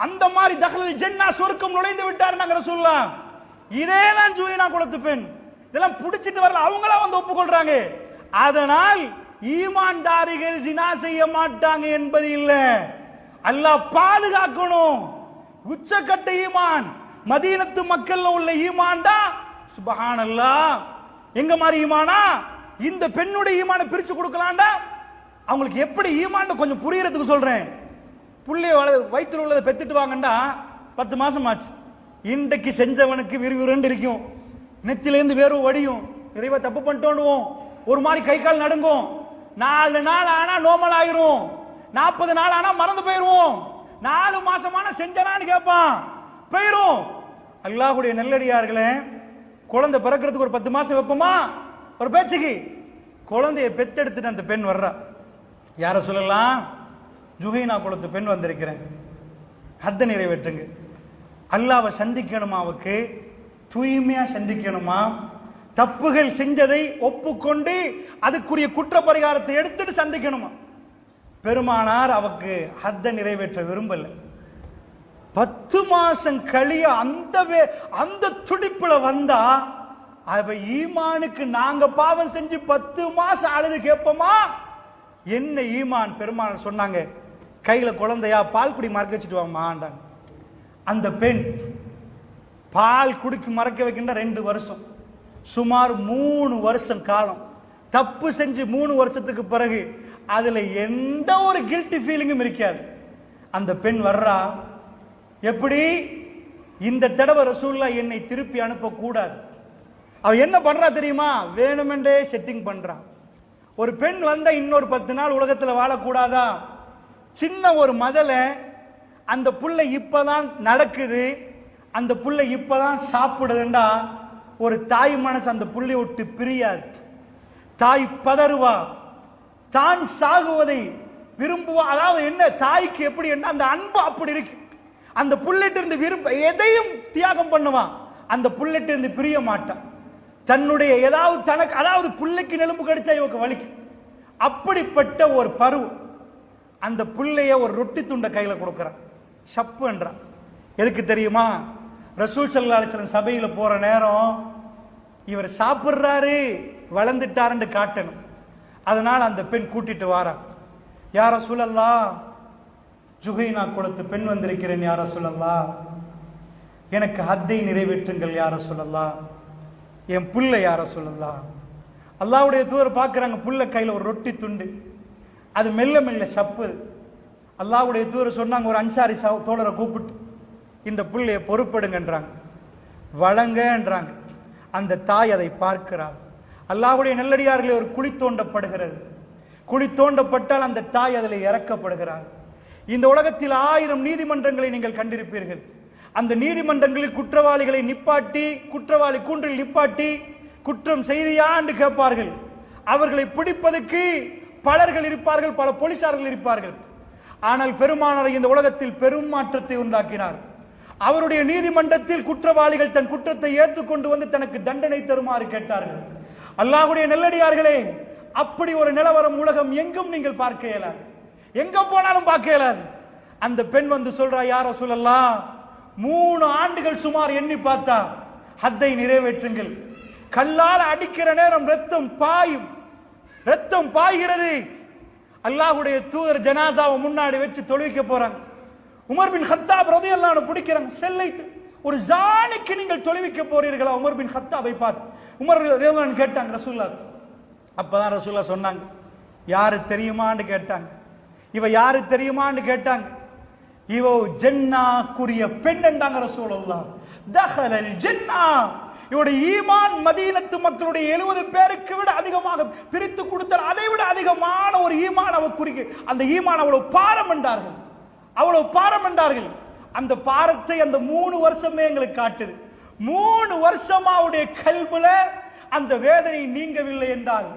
Speaker 1: அந்த மாதிரி தஹ்லல் ஜன்னா சொர்க்கம் நுழைந்து விட்டார் நாங்க ரசூலுல்லாஹ். இதேதான் ஜுஹைனா குலத்து பெண், இதெல்லாம் புடிச்சிட்டு வரல, அவங்களா ஒப்புக்கொள்றாங்க. அதனால் ஈமான்தாரிகள் ஜினா செய்ய மாட்டாங்க என்பது இல்ல, அல்லாஹ் பாதுகாக்கணும். உச்சக்கட்ட ஈமான் மதீனத்து மக்கள்ல உள்ள ஈமான்டா சுப்ஹானல்லாஹ். எங்க மாதிரி ஈமானா, இந்த பெண்ணுடைய ஈமானை பிரிச்சு கொடுக்கலாம்டா. அவங்களுக்கு எப்படி ஈமான் கொஞ்சம் புரியறதுக்கு சொல்றேன். புள்ளைய வயிற்றுல உள்ளதை பெத்துட்டு வாங்கண்டா 10 மாசம் ஆச்சு. இன்றைக்கு செஞ்சவனுக்கு விறுவிறுன்னு இருக்கும், நெத்திலேருந்து வேர்வை வடியும், இறைவ தப்பு பண்ணிட்டோம், ஒரு மாதிரி கை கால் நடுங்கும். 4 நாள் ஆனா நோமல் ஆயிரும், 40 நாள் ஆனா மறந்து போயிருவோம், 4 மாசம் ஆனா செஞ்சனான்னு கேட்பான், போயிரும். அல்லாஹ்வுடைய நல்லடியார்களே, குழந்தை பிறக்கிறதுக்கு ஒரு 10 மாசம் வைப்போமா ஒரு பேச்சுக்கு. குழந்தைய பெத்தெடுத்துட்டு அந்த பெண் வர்றா, யார சொல்லலாம், ஜுஹைனா குலத்து பெண் வந்திருக்கிறேன், ஹத்த நிறைவேற்றுங்க. அல்லாஹ்வை சந்திக்கணுமா, அவருக்கு தூய்மையா சந்திக்கணுமா, தப்புகள் செஞ்சதை ஒப்புக்கொண்டு அதுக்குரிய குற்ற பரிகாரத்தை எடுத்துட்டு சந்திக்கணுமா. பெருமானார் அவக்கு ஹத்த நிறைவேற்ற விரும்பல. 10 மாசம் கழிய அந்த துடிப்புல வந்தா, அவ ஈமானுக்கு நாங்க பாவம் செஞ்சு 10 மாசம் அழுது கேட்போமா, என்ன ஈமான். பெருமானார் சொன்னாங்க, கையில குழந்தையா பால் குடி மறக்க வச்சுட்டு வாமாண்டாங்க. அந்த பெண் பால் குடிக்கு மறக்க வைக்கின்ற 2 வருஷம், சுமார் 3 வருஷம் காலம் தப்பு செஞ்சு 3 வருஷத்துக்கு பிறகு அதுல எந்த ஒரு கில்ட்டி ஃபீலிங்கும் இருக்காது. அந்த பெண் வர்றா, எப்படி இந்த தடவை ரசூலுல்லாஹ் என்னை திருப்பி அனுப்ப கூடாது. அவ என்ன பண்றா தெரியுமா, வேணுமென்றே செட்டிங் பண்றா. ஒரு பெண் வந்தா இன்னொரு 10 நாள் உலகத்துல வாழக்கூடாதா, சின்ன ஒரு மதல அந்த புள்ள இப்பதான் நடக்குது, அந்த புள்ள இப்பதான் சாப்பிடுதுண்டா, ஒரு தாய் மனசு அந்த புள்ளைய விட்டு பிரியாது. தாய் பதறுவா, தான் சாகுவதை விரும்புவா. அதாவது என்ன, தாய்க்கு எப்படி என்ன அந்த அன்பு அப்படி இருக்கு. அந்த புள்ளிட்டு இருந்து எதையும் தியாகம் பண்ணுவான், அந்த புள்ளிட்டு இருந்து பிரிய மாட்டான். தன்னுடைய ஏதாவது தனக்கு, அதாவது புள்ளைக்கு நெலும்பு கடிச்சா இவக்கு வலிக்கும், அப்படிப்பட்ட ஒரு பருவம். அந்த புள்ளைய ஒரு ரொட்டி துண்ட கையில கொடுக்கிறான், ஷப்பு என்றான். எதுக்கு தெரியுமா, ரசூல் ஸல்லல்லாஹு அலைஹி வஸல்லம் சபையில போற நேரம் இவர் சாப்பிடுறாரு வளர்ந்துட்டாருன்னு காட்டணும். அதனால அந்த பெண் கூட்டிட்டு வாரா, யா ரசூலல்லாஹ், ஜுஹைனா குலத்து பெண் வந்திருக்கிறேன் யா ரசூலல்லாஹ், எனக்கு ஹத்தை நிறைவேற்றுங்கள் யா ரசூலல்லாஹ், என் புள்ள யா ரசூலல்லாஹ். அல்லாஹ்வுடைய தூதர் பார்க்கறாங்க, புள்ள கையில ஒரு ரொட்டி துண்டு, அது மெல்ல மெல்ல சப்பு. அல்லாஹ்வுடைய தூதர் சொன்னாங்க, ஒரு அன்சாரி தோழரை கூப்பிட்டு இந்த புள்ளைய பொறுப்படுங்கன்றாங்க, வழங்கன்றாங்க. அந்த தாய் அதை பார்க்கிறாள். அல்லாஹ்வுடைய நல்லடியார்களே, ஒரு குழி தோண்டப்படுகிறது, குழி தோண்டப்பட்டால் அந்த தாய் அதில் இறக்கப்படுகிறாள். இந்த உலகத்தில் 1000 நீதிமன்றங்களை நீங்கள் கண்டிருப்பீர்கள். அந்த நீதிமன்றங்களில் குற்றவாளிகளை நிப்பாட்டி, குற்றவாளி கூண்டில் நிப்பாட்டி குற்றம் செய்தியா என்று கேட்பார்கள். அவர்களை பிடிப்பதற்கு பலர்கள் இருப்பார்கள், பல போலீசார்கள் இருப்பார்கள். ஆனால் பெருமானார் இந்த உலகத்தில் பெரும் மாற்றத்தை உண்டாக்கினார். அவருடைய நீதிமன்றத்தில் குற்றவாளிகள் தன் குற்றத்தை ஏற்றுக்கொண்டு வந்து தனக்கு தண்டனை தருமாறு கேட்டார்கள். அல்லாஹ்வுடைய நல்லடியார்களே, அப்படி ஒரு நிலவரம் உலகம் எங்கும் நீங்கள் பார்க்க இயலாது, எங்க போனாலும் பார்க்க இயலாது. அந்த பெண் வந்து சொல்றா, யா ரசூலல்லாஹ், 3 ஆண்டுகள் சுமார் எண்ணி பார்த்தா ஹத்தை நிறைவேற்றுங்கள். கல்லால் அடிக்கிற நேரம் ரத்தம் பாயும், ரத்தம் பாய்கிறது. அல்லாஹ்வுடைய தூதர் ஜனாசாவை முன்னாடி வச்சு தொழுவிக்க போறாங்க. உமர் பின் கத்தாப் ரலியல்லாஹு அன்ஹு பிடிக்கிறாங்க, செல்லை ஒரு ஜானிக்கு நீங்கள் தொழுவிக்க போறீர்களா? உமர் பின் கத்தாபை பார்த்து உமர் ரலியல்லாஹு அன்ஹு கேட்டாங்க ரசூலுல்லாஹ். அப்பதான் ரசூலுல்லாஹ் சொன்னாங்க, யாரு தெரியுமான்னு கேட்டாங்க. இவ யாரு தெரியுமான்னு கேட்டாங்க. இவோ ஜன்னாக்குரிய பெண் என்றாங்க ரசூலுல்லாஹ். தஹலல் ஜன்னா. இவருடைய ஈமான் மதீனத்து மக்களுடைய 70 பேருக்கு விட அதிகமாக பிரித்து கொடுத்தால் அதை விட அதிகமான ஒரு ஈமான் அவர் குறிக்க. அந்த ஈமான் அவ்வளவு பாரம் என்றார்கள், அவ்வளவு பாரம் என்றார்கள். அந்த பாரத்தை அந்த 3 வருஷமே எங்களுக்கு காட்டுது. 3 வருஷமா அவருடைய கல்புல அந்த வேதனை நீங்கவில்லை என்றால்,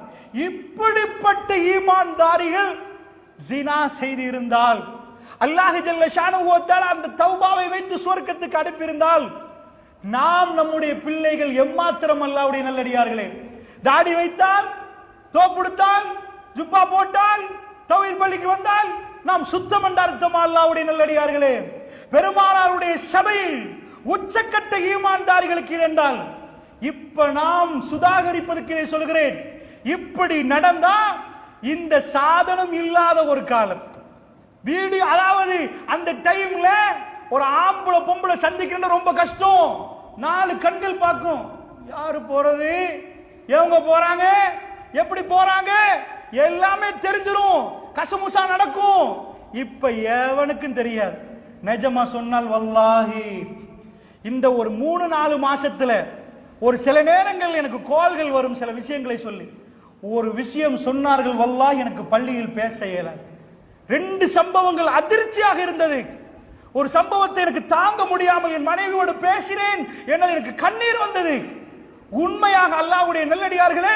Speaker 1: இப்படிப்பட்ட ஈமான்தாரிகள் ஜினா செய்து இருந்தால், அல்லாஹ் ஜல்ல ஷானஹு வ தஆலா அந்த தௌபாவை வைத்து சுவர்க்கத்துக்கு அனுப்பியிருந்தால், நாம் நம்முடைய பிள்ளைகள் எம்மாத்திரம் அல்லாஹ்வுடைய நல்லடியார்களே, தாடி வைத்தால், தோப்புடுத்தால், ஜுப்பா போட்டால், தௌஹீத் பள்ளிக்கு வந்தால் நாம் சுத்தம் என்ற அர்த்தமா அல்லாஹ்வுடைய நல்லடியார்களே? பெருமானாருடைய சபையில் உச்சக்கட்ட ஈமான்தாரிகளுக்கு இது என்றால், இப்ப நாம் சுதாகரிப்பதற்கு இதை சொல்கிறேன். இப்படி நடந்தா இந்த சாதனம் இல்லாத ஒரு காலம் வீடியோ, அதாவது அந்த டைம்ல ஒரு ஆம்பளை பொம்பளை சந்திக்கிறது ரொம்ப கஷ்டம். 4 கண்கள் பார்க்கும், யாரு போறது, எவங்க போறாங்க, எப்படி போறாங்க, எல்லாமே தெரிஞ்சிரும், கசமுசா நடக்கும். இப்ப எவனுக்கும் தெரியாது. நிஜமா சொன்னால் வல்லாஹி இந்த ஒரு 3-4 மாசத்துல ஒரு சில நேரங்கள் எனக்கு கால்கள் வரும், சில விஷயங்களை சொல்லி ஒரு விஷயம் சொன்னார்கள், வல்லாஹி எனக்கு பள்ளியில் பேச இயலாது. 2 சம்பவங்கள் அதிர்ச்சியாக இருந்தது. ஒரு சம்பவத்தை எனக்கு தாங்க முடியாமல் என் மனைவியோடு பேசினேன், என்னால் எனக்கு கண்ணீர் வந்தது. உண்மையாக அல்லாஹ்வுடைய நல்லடியார்களே,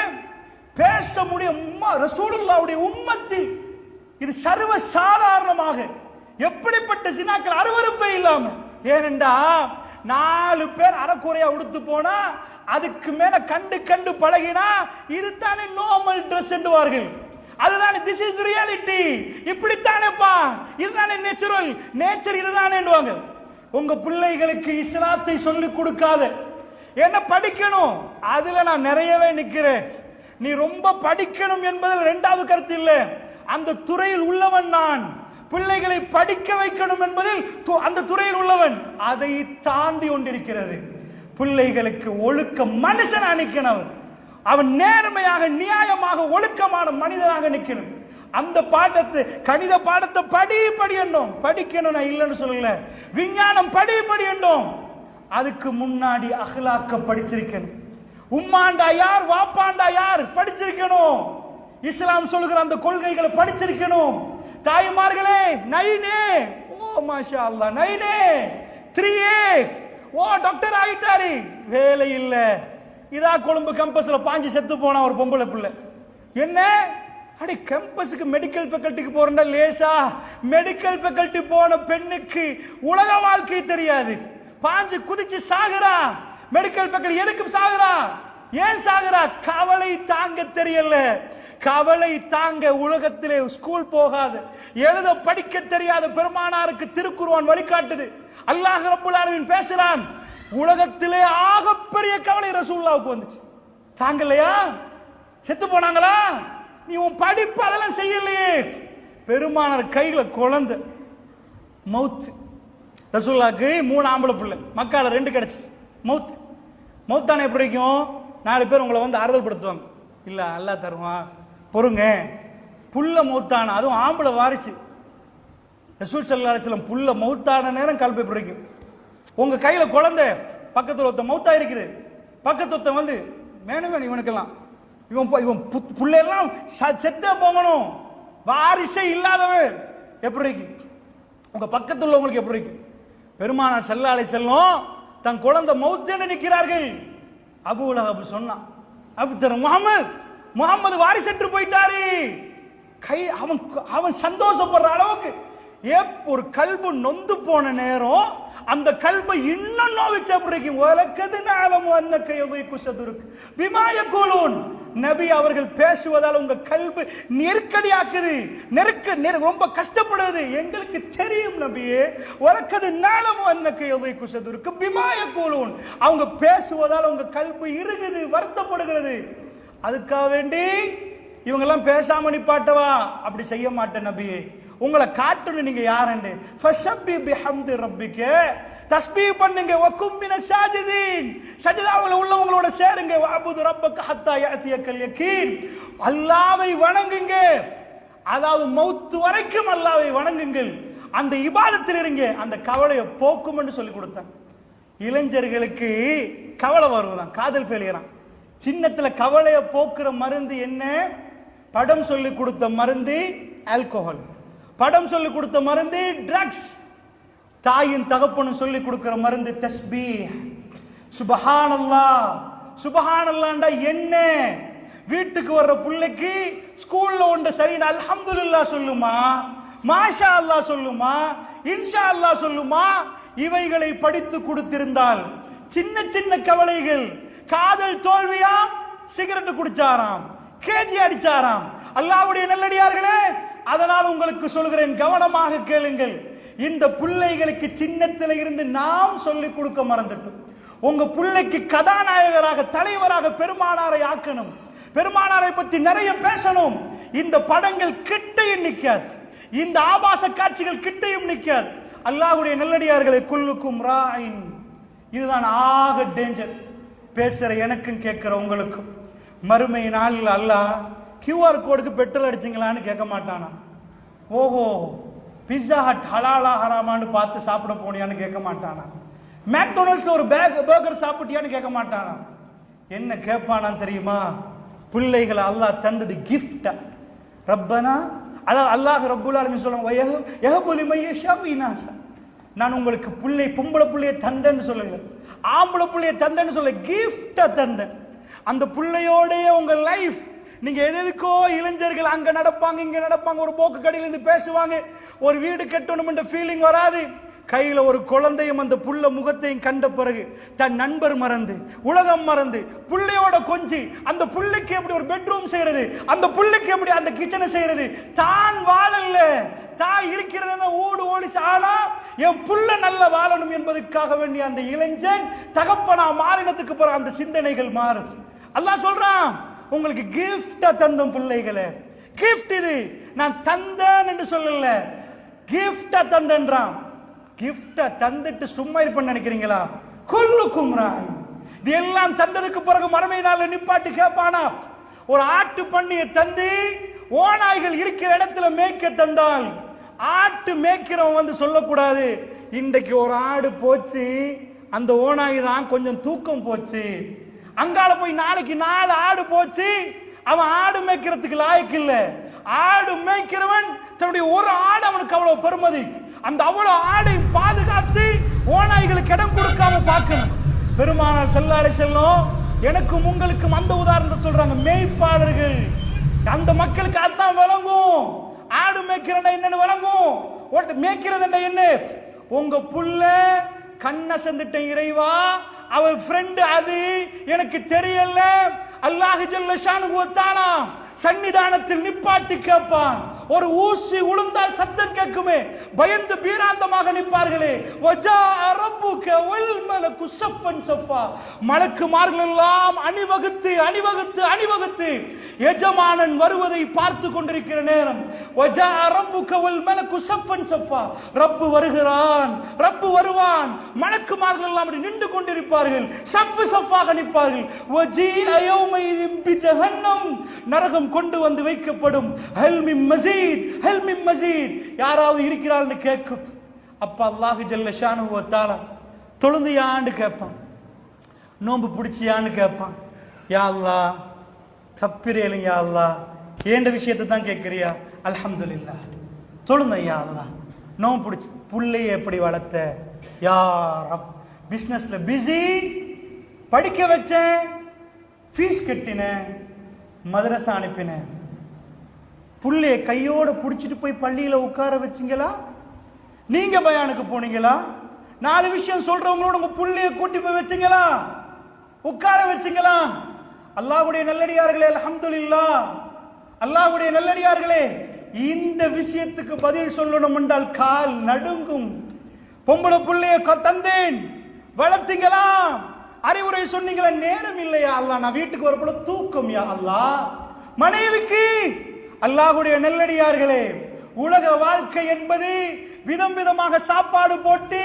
Speaker 1: பேச முடியும். ரசூலுல்லாஹ்வுடைய உம்மத்தில் இது சர்வ சாதாரணமாக எப்படிப்பட்ட ஜினாக்கள் அருவருப்பே இல்லாம. ஏனென்றா 4 பேர் அறக்குறையா உடுத்து போனா, அதுக்கு மேல கண்டு கண்டு பழகினா இதுதானே நார்மல் ட்ரெஸ் என்றுவார்கள். அதுதானே திஸ் இஸ் ரியாலிட்டி, இப்படித்தானேப்பா, இதுதானே நேச்சுரல், நேச்சர் இதுதானேன்னுவாங்க. உங்க பிள்ளைகளுக்கு இஸ்லாத்தை சொல்லிக் கொடுக்காத, என்ன படிக்கணும், அதுல நான் நிறையவே நிக்கிறேன். நீ ரொம்ப படிக்கணும் என்பதில் 2வது கருத்து இல்லை, அந்த துறையில் உள்ளவன் நான். பிள்ளைகளை படிக்க வைக்கணும் என்பதில் அந்த துறையில் உள்ளவன். அதை தாண்டி கொண்டிருக்கிறது பிள்ளைகளுக்கு ஒழுக்க மனுஷன் நிற்கணும். அவன் நேர்மையாக நியாயமாக ஒழுக்கமான மனிதனாக நிற்கணும். அந்த பாடத்தை, கணித பாடத்தை படி என்னும் படிக்கணும், நான் இல்லைன்னு சொல்லல. விஞ்ஞானம் படி என்னும், அதுக்கு முன்னாடி அஹ்லாக்க படிச்சிருக்கணும். உம்மாண்டா யார், வாப்பாண்டா யார் படிச்சிருக்கணும். இஸ்லாம் சொல்லுகிற அந்த கொள்கைகளை படிச்சிருக்கணும். தாய்மார்களே, நைனே, ஓ மாஷா அல்லாஹ், நைனே 3A, ஓ டாக்டர் ஆயிட்டாரு, வேலை இல்ல. இதா கொழும்பு கேம்பஸ்ல பாஞ்சு செத்து போனா ஒரு பொம்பளை பிள்ளை. என்ன அடி கேம்பஸுக்கு மெடிக்கல் ஃபேக்கல்ட்டிக்கு போறா லேசா? மெடிக்கல் ஃபேக்கல்ட்டி போன பெண்ணுக்கு உலக வாழ்க்கை தெரியாது, பாஞ்சு குதிச்சு சாகுறா. மெடிக்கல் ஃபேக்கல்ட்டி எதுக்கு சாகுறா, ஏன் சாகுறா? கவலை தாங்க தெரியல. கவலை தாங்க உலகத்திலே ஸ்கூல் போகாது, எழுத படிக்க தெரியாத பெருமானாருக்கு திருக்குர்ஆன் வழிகாட்டுது. அல்லாஹ் ரப்பல் ஆலமீன் பேசுறான், உலகத்திலே ஆகப்பெரிய கவலை ரசூலுல்லாஹ்வுக்கு வந்துச்சு. தாங்கலையா? செத்து போனாங்களா? நீ உன் படிப்பு அதெல்லாம் செய்யலையே. பெருமானார் கையில குழந்தை, மவுத். ரசூலுல்லாஹ்க்கு 3 ஆம்பளை பிள்ளை, மக்கால 2 கிடைச்சு. மவுத். மவுத்தான எப்படி இருக்கும்? 4 பேர் உங்களை வந்து ஆறுதல் படுத்துவாங்க, இல்ல அல்லாஹ் தருவான் பொறுங்க. புல்ல மௌத்தான, அதுவும் ஆம்பளை வாரிசு. ரசூல் ஸல்லல்லாஹு அலைஹி வஸல்லம் புல்ல மௌத்தான நேரம் கல்பை பிடிக்கும். உங்க கையில குழந்தை, பக்கத்துல ஒருத்த மௌத்தா இருக்குது, பக்கத்து ஒருத்த வந்து வேணும் இவனுக்கெல்லாம், இவன் புள்ளெல்லாம் செத்தே போகணும், வாரிசே இல்லாதவன் எப்படி இருக்கு? உங்க பக்கத்துல உள்ளவங்களுக்கு எப்படி இருக்கு? பெருமானார் ஸல்லல்லாஹு அலைஹி வஸல்லம் தன் குழந்தை மௌத்தேன்னு நிற்கிறார்கள். அபூ லஹப் சொன்னான், முகமது வாரிசற்று போயிட்டாரு. அவன் சந்தோஷப்படுற அளவுக்கு ஒரு கல்பு நொந்து போன நேரம் அந்த கல்பை இன்னும் நோவிச்சு அப்படி நபி அவர்கள் பேசுவதால் உங்க கல்பு நெருக்கடியாக்குது, ரொம்ப கஷ்டப்படுது. எங்களுக்கு தெரியும் நபியே, உலக்கது நாளமும் அன்னக்கு எதை குசதுருக்கு பிமாயக்கூலூன். அவங்க பேசுவதால் உங்க கல்பு இறுகுது, வருத்தப்படுகிறது. அதுக்காக வேண்டி இவங்க எல்லாம் பேசாம நிப்பாட்டவா? அப்படி செய்ய மாட்டேன் நபியே, உங்களை காட்டணும் நீங்க யாருன்னு. ஃபஷப்பி பிஹம்தி ரப்பிக, தஸ்பீஹ் பண்ணுங்க. வகும் மினஷ் ஸாஜிதீன், சஜதாவுல உள்ளவங்களோட சேருங்க. வஅபுது ரப்பக ஹத்தா யஅதியக்கல் யகீன், அல்லாஹ்வை வணங்குங்க. அதாவது மௌத் வரைக்கும் அல்லாஹ்வை வணங்குங்கள். அந்த இபாதத்தில் இருங்க, அந்த கவலையை போக்கும் என்று சொல்லி கொடுத்தான். இளைஞர்களுக்கு கவலை வருவதான், காதல் ஃபெயிலியரா. சின்னத்துல கவலையை போக்குற மருந்து என்ன? படம் சொல்லி கொடுத்த மருந்து ஆல்கோஹால், படம் சொல்லி கொடுத்த மருந்து ட்ரக்ஸ், தாயின் தகப்பனும் சொல்லி கொடுக்கிற மருந்து தஸ்பீஹ். சுபஹானல்லாஹ். சுபஹானல்லாஹ்ண்டா என்ன? வீட்டுக்கு வர்ற பிள்ளைக்கு ஸ்கூல்ல ஒன்று சரி அல்ஹம்துலில்லாஹ் சொல்லுமா, மாஷா அல்லாஹ் சொல்லுமா, இன்ஷா அல்லாஹ் சொல்லுமா, இவைகளை படித்து கொடுத்திருந்தால் சின்ன சின்ன கவலைகள், காதல் தோல்வியாம், சிகரெட் குடிச்சாராம், கேஜி அடிச்சாராம். அல்லாஹ்வுடைய நல்லடியார்களே, அதனால் உங்களுக்கு சொல்கிறேன், கவனமாக கேளுங்கள். இந்த பிள்ளைகளுக்கு சின்னத்தில இருந்து நாம் சொல்லிக் கொடுக்க மறந்துட்டோம். உங்க பிள்ளைக்கு கதாநாயகராக, தலைவராக பெருமானாரை ஆக்கணும், பெருமானாரை பத்தி நிறைய பேசணும். இந்த படங்கள் கிட்டையும் நிக்காது, இந்த ஆபாச காட்சிகள் கிட்டையும் நிக்காது. அல்லாஹ்வுடைய நல்லடியார்களை, குல்லுக்கும் ராயின், இதுதான் ஆக டேஞ்சர். பேசுற எனக்கும் கேட்கிற உங்களுக்கும். மறுமை நாளில் அல்லாஹ் QR கோடுக்கு பெட்ரோல் அடிச்சிங்களான்னு கேட்க மாட்டானா? ஓஹோ பிஸ்ஸா ஹட் ஹலாலா ஹராமான்னு பார்த்து சாப்பிட போனியான்னு கேட்க மாட்டானா? மேக்டொனால்ட்ஸ்ல ஒரு பர்கர் சாப்பிட்டியான்னு கேட்க மாட்டானா? என்ன கேட்பானா தெரியுமா? பிள்ளைகளை அல்லாஹ் தந்தது கிஃப்டா. ரப்பனா, அதாவது அல்லாஹ் ரப்புல் ஆலமீன் சொல்லுவாங்க, நான் உங்களுக்கு பிள்ளை, பொம்பளை பிள்ளைய தந்தேன்னு சொல்லல, ஆம்பளை பிள்ளைய தந்தேன்னு சொல்ல, கிஃப்டா தந்தேன். அந்த பிள்ளையோடைய உங்க லைஃப், நீங்க எதுக்கோ இளைஞர்கள் அங்க நடப்பாங்க, இங்க நடப்பாங்க, ஒரு போக்கு கடையில இருந்து பேசுவாங்க, ஒரு வீடு கட்டணும் என்ற ஃபீலிங் வராது. கையில ஒரு குழந்தையும் அந்த புள்ள முகத்தையும் கண்ட பிறகு தன் நண்பர் மறந்து, உலகம் மறந்து, புள்ளையோட கொஞ்சி, அந்த புள்ளைக்கு எப்படி ஒரு பெட்ரூம் செய்யறது, அந்த புள்ளைக்கு எப்படி அந்த கிச்சனை செய்யறது, தான் வாழல, தான் இருக்கிறத ஓடு ஓடிச்சு. ஆனா என் புள்ள நல்ல வாழணும் என்பதற்காக வேண்டிய அந்த இளைஞன் தகப்பனா மாறினத்துக்கு பிறகு அந்த சிந்தனைகள் மாறும். அல்லாஹ் சொல்றான், உங்களுக்கு கிஃப்டா தந்தம் பிள்ளைகளை. கிஃப்ட் இது, நான் தந்தேன் என்று சொல்லல, கிஃப்டா தந்தன்றான். கிஃப்டா தந்துட்டு சும்மா இருப்பேன்னு நினைக்கிறீங்களா? குல்லுக்கும் ராய். இது எல்லாம் தந்ததுக்கு பிறகு மறுமை நாள்ல நிப்பாட்டி கேட்பானா? ஒரு ஆட்டு பண்ணியை தந்து ஓநாய்கள் இருக்கிற இடத்துல மேய்க்க தந்தால், ஆட்டு மேய்க்கிறவன் வந்து சொல்லக்கூடாது, இன்றைக்கு ஒரு ஆடு போச்சு, அந்த ஓநாய் தான் கொஞ்சம் தூக்கம் போச்சு. அங்கால போய் நாளைக்கு 4 ஆடு போச்சு, அவன் ஆடு மேய்க்கிறதுக்கு லாயக்கு இல்ல. ஆடு மேய்க்கிறவன் தன்னுடைய ஒரு ஆடு அவனுக்கு அவ்வளவு பெருமதி. அந்த அவ்வளவு ஆடை பாதுகாத்து ஓநாய்களுக்கு இடம் கொடுக்காம பார்க்கணும். பெருமானார் ஸல்லல்லாஹு அலைஹி வஸல்லம் எனக்கும் உங்களுக்கும் அந்த உதாரணத்தை சொல்றாங்க. மேய்ப்பாளர்கள், அந்த மக்களுக்கு அதான் வழங்கும். ஆடு மேய்க்கிறதா என்னன்னு வழங்கும், மேய்க்கிறதா என்ன? உங்க புள்ள கண்ணசந்துட்ட இறைவா, அவர் ஃப்ரெண்ட் அது எனக்கு தெரியல, அல்லாஹ் ஜல்ல ஷானுஹு வ தஆலா சன்னிதானத்தில் நிப்பாட்டி கேட்பான். ஒரு ஊசி உளுந்தால் சத்தம் கேட்குமே, பயந்து பீராந்தமாக நிற்பார்களே. வஜாஅ ரப்புக வல் மலக்கு ஸஃபன் ஸஃபா, மலக்குமார்கள் எல்லாம் அணிவகுத்து அணிவகுத்து அணிவகுத்து எஜமானன் வருவதை பார்த்து கொண்டிருக்கிற நேரம், வஜாஅ ரப்புக வல் மலக்கு ஸஃபன் ஸஃபா, ரப்பு வருகிறான், ரப்பு வருவான், மலக்குமார்கள் எல்லாம் நின்று கொண்டிருப்பார்கள், ஸஃப் ஸஃபாக நிற்பார்கள். வஜீஅ யௌமைதின் பிஜஹன்னம், நரகம் கொண்டு வந்து வைக்கப்படும். ஹல் மின் மஸீத், ஹல் மின் மஸீத், யாராவது இருக்கிறான்னு கேட்கும். அப்ப அல்லாஹ் ஜல்ல ஷானுஹு வ தஆலா தொழுந்தியான்னு கேட்பான், நோன்பு பிடிச்சியான்னு கேட்பான். யா அல்லாஹ் தப்பிரேலும், யா அல்லாஹ் ஏண்ட விஷயத்தை தான் கேட்கிறியா? அல்ஹம்துலில்லாஹ் தொழுந்த. யா அல்லாஹ் நோன்பு பிடிச்சி, புள்ளைய எப்படி வளர்த்த? யா ரப் பிசினஸ்ல பிஸி, படிக்க வச்சேன், ஃபீஸ் கட்டினேன், மதரசா அனுப்பினேன். புள்ளைய கையோட புடிச்சிட்டு போய் பள்ளியில உட்கார வச்சிங்களா? நீங்க பயானுக்கு போனீங்களா? 4 விஷயம் சொல்றவங்களோட உங்க புள்ளைய கூட்டி போய் வச்சிங்களா? உட்கார வச்சிங்களா? அல்லாஹ்வுடைய நல்லடியார்களே, அல்ஹம்துலில்லாஹ், அல்லாஹ்வுடைய நல்லடியார்களே, இந்த விஷயத்துக்கு பதில் சொல்லணும் என்றால் கால் நடுங்கும். பொம்பளை புள்ளைய தந்தேன், வளர்த்தீங்களா? அறிவுரை சொன்னீங்களா? நேரம் இல்லையா அல்லாஹ், நான் வீட்டுக்கு வரப்போல தூக்கம். யா அல்லாஹ் மனைவிக்கு. அல்லாஹ்வுடைய நல்லடியார்களே, உலக வாழ்க்கை என்பது விதம் விதமாக சாப்பாடு போட்டு,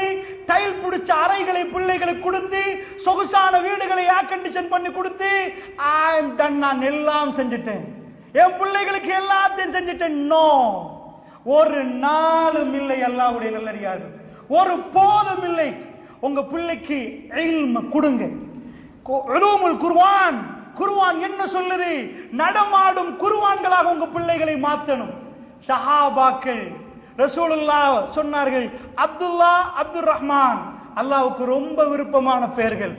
Speaker 1: டைல் பிடிச்ச அறைகளை பிள்ளைகளுக்கு கொடுத்து, சொகுசான வீடுகளை ஏர் கண்டிஷன் பண்ணி கொடுத்து, ஐ அம் டன், நான் எல்லாம் செஞ்சுட்டேன், என் பிள்ளைகளுக்கு எல்லாத்தையும் செஞ்சுட்டேன். நோ, ஒரு நாளும் இல்லை. அல்லாஹ்வுடைய நல்லடியார்கள், ஒரு போதும் இல்லை. உங்க பிள்ளைக்கு இல்ம் கொடுங்க. உலூமுல் குர்ஆன், குர்ஆன் என்ன சொல்லுது? நடமாடும் குர்ஆன்களாக உங்க பிள்ளைகளை மாத்தணும். சஹாபாக்கள் ரசூலுல்லாஹ் சொன்னார்கள், அப்துல்லா, அப்துர் ரஹ்மான் அல்லாஹ்வுக்கு ரொம்ப விருப்பமான பெயர்கள்.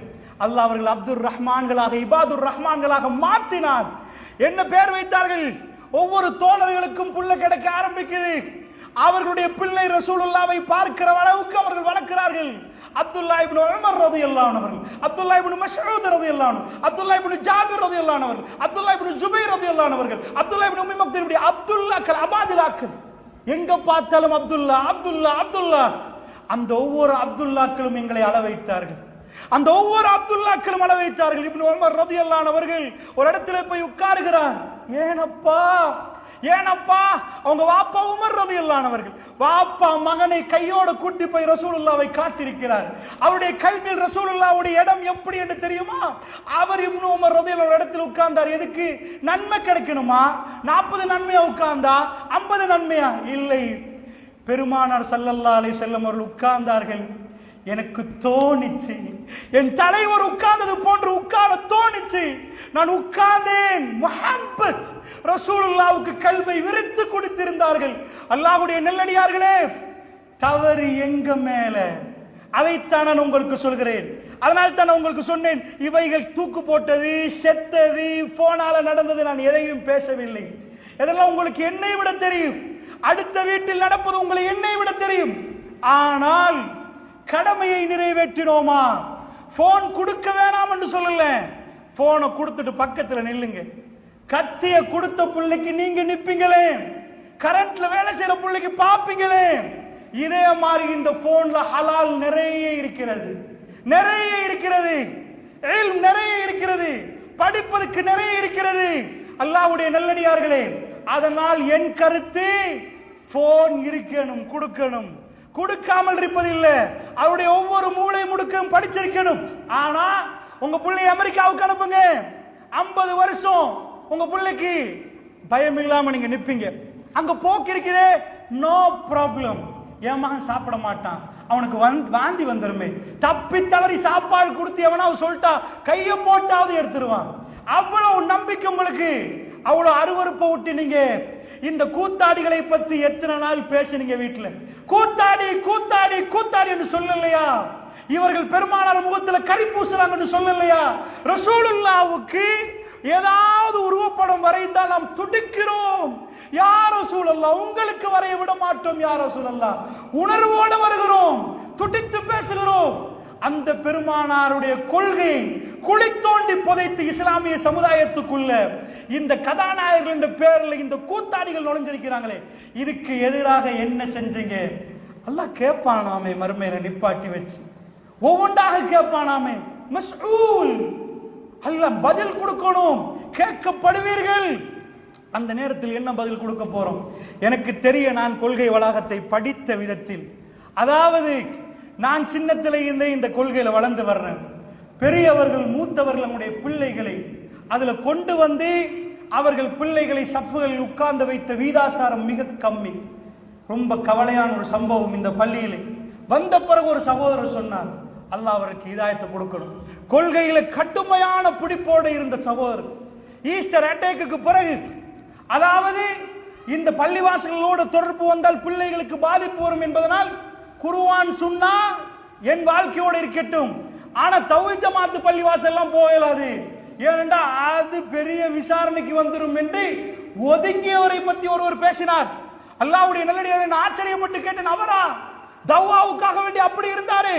Speaker 1: அல்லாஹ் அவர்கள் அப்துர் ரஹ்மான்களாக, இபாதுர் ரஹ்மான்களாக மாற்றினார். என்ன பெயர் வைத்தார்கள்? ஒவ்வொரு தோழர்களுக்கும் புள்ள கிடைக்க ஆரம்பிக்குது. அவர்களுடைய பிள்ளை ரசூலுல்லாவை பார்க்கிற அளவுக்கு அவர்கள் வளர்க்கிறார்கள். அப்துல்லா இப்னு உமர் ரலியல்லாஹு அன்ஹு அவர்கள், அப்துல்லா இப்னு மஸ்ஊத் ரலியல்லாஹு அன்ஹு, அப்துல்லா இப்னு ஜாபிர் ரலியல்லாஹு அன்ஹு அவர்கள், அப்துல்லா இப்னு ஜுபைர் ரலியல்லாஹு அன்ஹு அவர்கள், அப்துல்லா இப்னு உம்மி மக்தூம், இப்படி அப்துல்லாக்கள், அபாதிலாக்கள், எங்க பார்த்தாலும் அப்துல்லா அப்துல்லா அப்துல்லா. அந்த ஒவ்வொரு அப்துல்லாக்களும் எங்களை அள வைத்தார்கள். அந்த ஒவ்வொரு அப்துல்லாக்களும் அள வைத்தார்கள். இப்னு உமர் ரலியல்லாஹு அன்ஹு அவர்கள் ஒரு இடத்துல போய் உட்காருகிறார். ஏனப்பா ஏனப்பா? அவங்க வாப்பா உமர் ரலியல்லாஹு அன்ஹு அவர்கள் வாப்பா மகனை கையோட கூட்டி போய் ரசூலுல்லாவை காட்டியிருக்கிறார். அவருடைய கல்வியில் ரசூலுல்லாவுடைய இடம் எப்படி என்று தெரியுமா? அவர் இப்னு உமர் ரலியல்லாஹு அன்ஹு இடத்தில் உட்கார்ந்தார். எதுக்கு? நன்மை கிடைக்கணுமா? 40 நன்மையா உட்கார்ந்தா 50 நன்மையா? இல்லை. பெருமானார் ஸல்லல்லாஹு அலைஹி வஸல்லம் அவர்கள் உட்கார்ந்தார்கள். எனக்கு தோணிச்சு, என் தலைவர் உட்கார்ந்தது போன்று உட்கார தோணிச்சு. நான் உட்கார்ந்தேன். முஹப்பத், ரசூலுல்லாஹ்வுக்கு கல்வை விரித்து கொடுத்திருந்தார்கள். அல்லாஹ்வுடைய நல்லடியார்களே, தவறு எங்க மேல? அதைத்தான் நான் உங்களுக்கு சொல்கிறேன். அதனால தான் நான் உங்களுக்கு சொன்னேன், இவைகள் தூக்கு போட்டது, செத்தது, போனால நடந்தது, நான் எதையும் பேசவில்லை. இதெல்லாம் உங்களுக்கு என்னை விட தெரியும். அடுத்த வீட்டில் நடப்பது உங்களை என்னை விட தெரியும். ஆனால் கடமையை நிறைவேற்றினோமா? போன் கொடுக்க வேணாம் என்று சொல்லல, போனை கொடுத்துட்டு பக்கத்துல நில்லுங்க. கத்திய கொடுத்த பிள்ளைக்கு நீங்க நிப்பீங்களே, கரண்ட்ல வேலை செய்யற பிள்ளைக்கு பாப்பீங்களே. இதே மாதிரி இந்த போன்ல ஹலால் நிறைய இருக்கிறது, நிறைய இருக்கிறது, இல்ம் நிறைய இருக்கிறது, படிப்பதற்கு நிறைய இருக்கிறது. அல்லாஹ்வுடைய நல்லடியார்களே, அதனால் என் கருத்து போன் இருக்கணும், கொடுக்கணும். கொடுக்காமல் இருப்பதில்லை. அவருடைய ஒவ்வொரு மூளை முடுக்கும் படிச்சிருக்கணும். ஆனா உங்க பிள்ளைய அமெரிக்காவுக்கு அனுப்புங்க, 50 வருஷம் உங்க பிள்ளைக்கு பயம் இல்லாம நீங்க நிப்பீங்க. அங்க போக்கு இருக்குதே, நோ ப்ராப்ளம். என் மகன் சாப்பிட மாட்டான், அவனுக்கு வாந்தி வந்துருமே, தப்பி தவறி சாப்பாடு கொடுத்து எவனாவது சொல்லிட்டா கைய போட்டாவது எடுத்துருவான். அவ்வளவு நம்பிக்கை உங்களுக்கு. அவ்வளவு அருவருப்பை விட்டு நீங்க இந்த கூத்தாடிகளை பத்தி எத்தனை நாள் பேசுனீங்க வீட்டுல? கூத்தாடி கூத்தாடி கூத்தாடி என்று சொல்லலையா? இவர்கள் பெருமானார் முகத்துல கரி பூசுறாங்கன்னு சொல்லலையா? ரசூலுல்லாஹ்வுக்கு ஏதாவது உருவப்படம் வரைந்தால் நாம் துடிக்கிறோம். யா ரசூலல்லாஹ், உங்களுக்கு வரைய விட மாட்டோம். யா ரசூலல்லாஹ், உணர்வோடு வருகிறோம், துடித்து பேசுகிறோம். அந்த பெருமானாருடைய கொள்கை குழி தோண்டி புதைத்து இஸ்லாமிய சமுதாயத்துக்குள்ள இந்த கதாநாயகர்கள் என்ற பேர்ல இந்த கூத்தாடிகள் நுழைஞ்சிருக்கிறாங்களே, இதுக்கு எதிராக என்ன செஞ்சீங்க? அல்லாஹ் கேட்பானாமே, மறுமையில நிப்பாட்டி வச்சு ஒவ்வொன்றாக கேட்பானாமே. மஸ்ஊல், அல்லாஹ் பதில் கொடுக்கணும், கேட்கப்படுவீர்கள். அந்த நேரத்தில் என்ன பதில் கொடுக்க போறோம்? எனக்கு தெரிய, நான் கொள்கை வளாகத்தை படித்த விதத்தில், அதாவது நான் சின்னத்திலே இருந்தே இந்த கொள்கையில வளர்ந்து வர்றேன். பெரியவர்கள், மூத்தவர்கள் நம்முடைய பிள்ளைகளை அதுல கொண்டு வந்து அவர்கள் பிள்ளைகளை சஃப்புகளில் உட்கார்ந்து வைத்த வீதாசாரம் மிக கம்மி. ரொம்ப கவலையான ஒரு சம்பவம். இந்த பள்ளியிலே வந்த பிறகு ஒரு சகோதரர் சொன்னார், அல்லாஹ் அவருக்கு ஹிதாயத்தை கொடுக்கணும். கொள்கையில கடுமையான பிடிப்போடு இருந்த சகோதரர் ஈஸ்டர் அட்டாக்கு பிறகு, அதாவது இந்த பள்ளிவாசல்களோடு தொடர்பு வந்தால் பிள்ளைகளுக்கு பாதிப்பு வரும் என்பதனால் குர்ஆன் சுன்னா என் வாழ்க்கையோடு இருக்கட்டும், ஆனா தௌஹீத் ஜமாத் பள்ளிவாசல் எல்லாம் போகலாது, ஏனென்றா அது பெரிய விசாரணைக்கு வந்துடும் என்று ஒதுங்கியவரை பற்றி ஒருவர் பேசினார். அல்லாஹ்வுடைய நல்லடியார்களே, ஆச்சரியப்பட்டு கேட்டேன், அவரா தவ்வாவுக்காக வேண்டி அப்படி இருந்தாரு,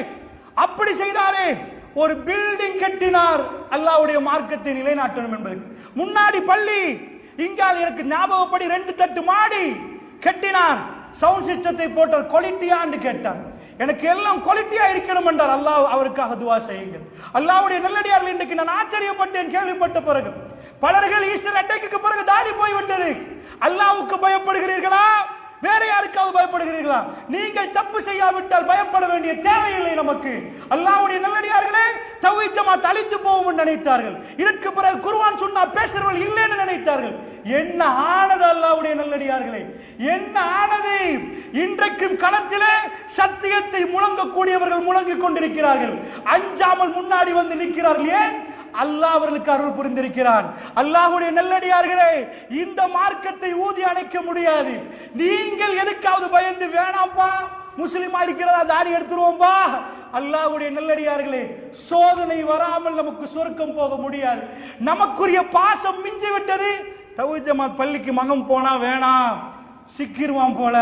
Speaker 1: அப்படி செய்தாரு, ஒரு பில்டிங் கட்டினார் அல்லாஹ்வுடைய மார்க்கத்தை நிலைநாட்டணும் என்பது. முன்னாடி பள்ளி, இங்கால் எனக்கு ஞாபகப்படி 2 தட்டு மாடி கட்டினார். சவுண்ட் சிஸ்டத்தை போட்டார், குவாலிட்டியான்னு கேட்டார். எனக்கு எல்லாம் குவாலிட்டியா இருக்கணும் என்றார். அல்லாஹ் அவருக்காக துவா செய்யுங்கள். அல்லாஹ்வுடைய நல்லடியார்கள், இன்றைக்கு நான் ஆச்சரியப்பட்டேன் கேள்விப்பட்ட பிறகு. பலர்கள் ஈஸ்டர் அட்டாக்கு பிறகு தாடி போய்விட்டது. அல்லாஹ்வுக்கு பயப்படுகிறீர்களா? வேற யாருக்காவது பயப்படுகிறீர்களா? நீங்கள் தப்பு செய்யாவிட்டால் பயப்பட வேண்டிய தேவையில்லை நமக்கு. அல்லாஹ்வுடைய நல்லடியார்களே, தௌஹீத் ஜமாத் அழிந்து போகும் நினைத்தார்கள். இதற்கு பிறகு குர்ஆன் சுன்னா பேசுறவர்கள் இல்லைன்னு நினைத்தார்கள். என்ன ஆனது அல்லாஹ்வுடைய நல்லடியார்களே, என்ன ஆனது? இன்றைக்கும் களத்திலே சத்தியத்தை முழங்கக்கூடியவர்கள் முழங்கிக் கொண்டிருக்கிறார்கள். அஞ்சாமல் முன்னாடி வந்து நிற்கிறார்கள். ஏன்? அல்லாஹ் அவர்களுக்கு அருள் புரிந்திருக்கிறான். அல்லாஹ்வுடைய நல்லடியார்களே, இந்த மார்க்கத்தை ஊதி அணைக்க முடியாது. நீங்கள் எதுக்காவது பயந்து வேணாம்பா, முஸ்லிமா இருக்கிறதா தாடி எடுத்துருவோம்பா. அல்லாஹ்வுடைய நல்லடியார்களே, சோதனை வராமல் நமக்கு சொர்க்கம் போக முடியாது. நமக்குரிய பாசம் மிஞ்சி விட்டது. தௌஹீத் ஜமாத் பள்ளிக்கு மகன் போனா வேணாம், சிக்கிருவான் போல,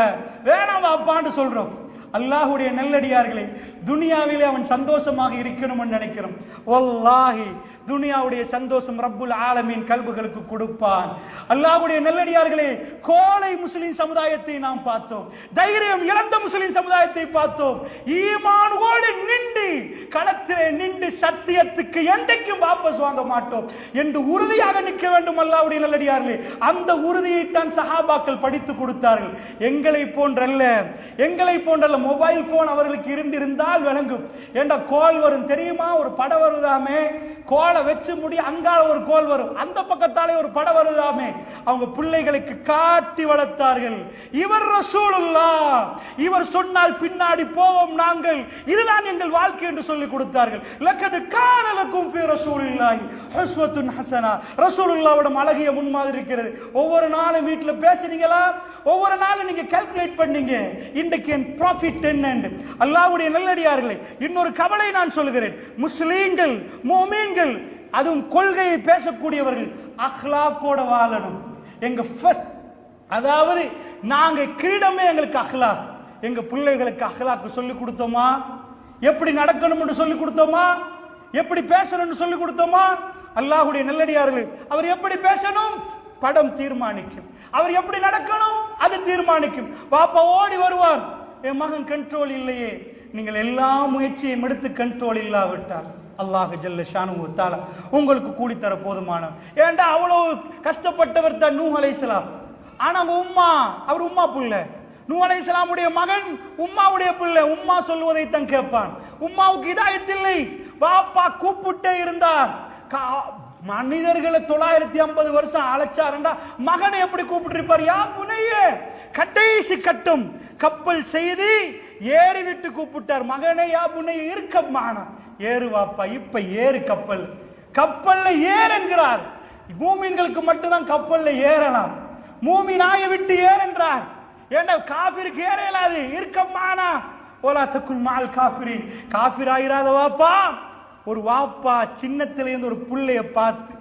Speaker 1: வேணாம் வாப்பான்னு சொல்றோம். அல்லாஹ்வுடைய நல்லடியார்களே, துனியாவிலே அவன் சந்தோஷமாக இருக்கணும்னு நினைக்கிறோம். வல்லாஹி துனியாவுடைய சந்தோஷம் ரப்புல் ஆலமீன் கல்புகளுக்கு கொடுப்பான். அல்லாஹ்வுடைய நல்லடியார்களே, கோலை முஸ்லிம் சமுதாயத்தை நாம் பார்த்தோம், தைரியம் இழந்த முஸ்லிம் சமுதாயத்தை பார்த்தோம். ஈமானோடு நின்று களத்திலே நின்று சத்தியத்துக்கு என்றைக்கும் வாபஸ் வாங்க மாட்டோம் என்று உறுதியாக நிற்க வேண்டும். அல்லாஹ்வுடைய நல்லடியார்களே, அந்த உறுதியை தான் சஹாபாக்கள் படித்து கொடுத்தார்கள். எங்களை போன்றல்ல மொபைல் போன் அவர்களுக்கு இருந்திருந்தால் விளங்கும். ஏண்டா கோல் வரும் தெரியுமா? ஒரு படம் வருதாமே, கோலை வச்சு முடி அங்கால ஒரு கோல் வரும், அந்த பக்கத்தாலே ஒரு படம் வருதாமே. அவங்க பிள்ளைகளுக்கு காட்டி வளர்த்தார்கள். இவர் ரசூலுல்லாஹ், இவர் சொன்னால் பின்னாடி போவோம் நாங்கள், இதுதான் எங்கள் வாழ்க்கை என்று சொல்லி கொடுத்தார்கள். லக்கத் கான லக்கும் ஃபீ ரசூலில்லாஹி உஸ்வத்துன் ஹஸனா. ரசூலுல்லாஹ்வோட அழகிய முன்மாதிரி இருக்கிறது. ஒவ்வொரு நாளும் வீட்டுல பேசுறீங்களா? ஒவ்வொரு நாளும் நீங்க கால்குலேட் பண்ணீங்க, இன்றைக்கு என் ப்ராஃபிட் என்ன? அல்லாஹ்வுடைய நல்லடியார்களே, இன்னொரு கவலை நான் சொல்கிறேன். முஸ்லிம்கள், முஃமின்கள், அதுவும் கொள்கையை பேசக்கூடியவர்கள் அக்லாக்கோட வாழணும். எங்க ஃபர்ஸ்ட், அதாவது நாங்க கிரீடமே எங்களுக்கு அக்லாக். எங்க பிள்ளைகளுக்கு அக்லாக்கு சொல்லி கொடுத்தோமா? எப்படி நடக்கணும்னு சொல்லி கொடுத்தோமா? எப்படி பேசணும்னு சொல்லி கொடுத்தோமா? அல்லாஹ்வுடைய நல்லடியார்களே, அவர் எப்படி பேசணும் படம் தீர்மானிக்கும், அவர் எப்படி நடக்கணும் அது தீர்மானிக்கும். பாப்பா ஓடி வருவார், என் மகன் கண்ட்ரோல் இல்லையே. நீங்கள் எல்லா முயற்சியும் எடுத்து கண்ட்ரோல் இல்லாவிட்டால் அல்லாஹ் ஜல்ல ஷானுஹு வ தஆலா உங்களுக்கு கூலி தர போதுமானவர். ஏண்டா அவ்வளவு கஷ்டப்பட்டவர் தான் நூஹ் அலைஹிஸ்ஸலாம். ஆனா அவர் உம்மா பிள்ளை. நூஹ் அலைஹிஸ்ஸலாமுடைய மகன் உம்மாவுடைய பிள்ளை. உம்மா சொல்வதை தான் கேட்பான். உம்மாவுக்கு இதாயத் இல்லை. பாப்பா கூப்பிட்டே இருந்தார். மனிதர்களை 950 வருஷம் அழைச்சாருண்டா, மகனை எப்படி கூப்பிட்டு இருப்பார்? யா புனையே, கடைசி கட்டும் கப்பல் செய்து ஏறி விட்டு கூப்பிட்டார். மகனை யா புனைய இருக்கமான ஏறு வாப்பா, இப்ப ஏறு கப்பல், கப்பல்ல ஏறு என்கிறார். மூமின்களுக்கு மட்டும்தான் கப்பல்ல ஏறலாம், மூமினாய விட்டு ஏறு என்றார். ஏன்னா காஃபிருக்கு ஏற இயலாது. இருக்கமானா ஓலா தக்குல் மால் காஃபிரின், காஃபிர் ஆயிராத வாப்பா. ஒரு வாப்பா சின்னத்திலிருந்து ஒரு புள்ளைய பார்த்து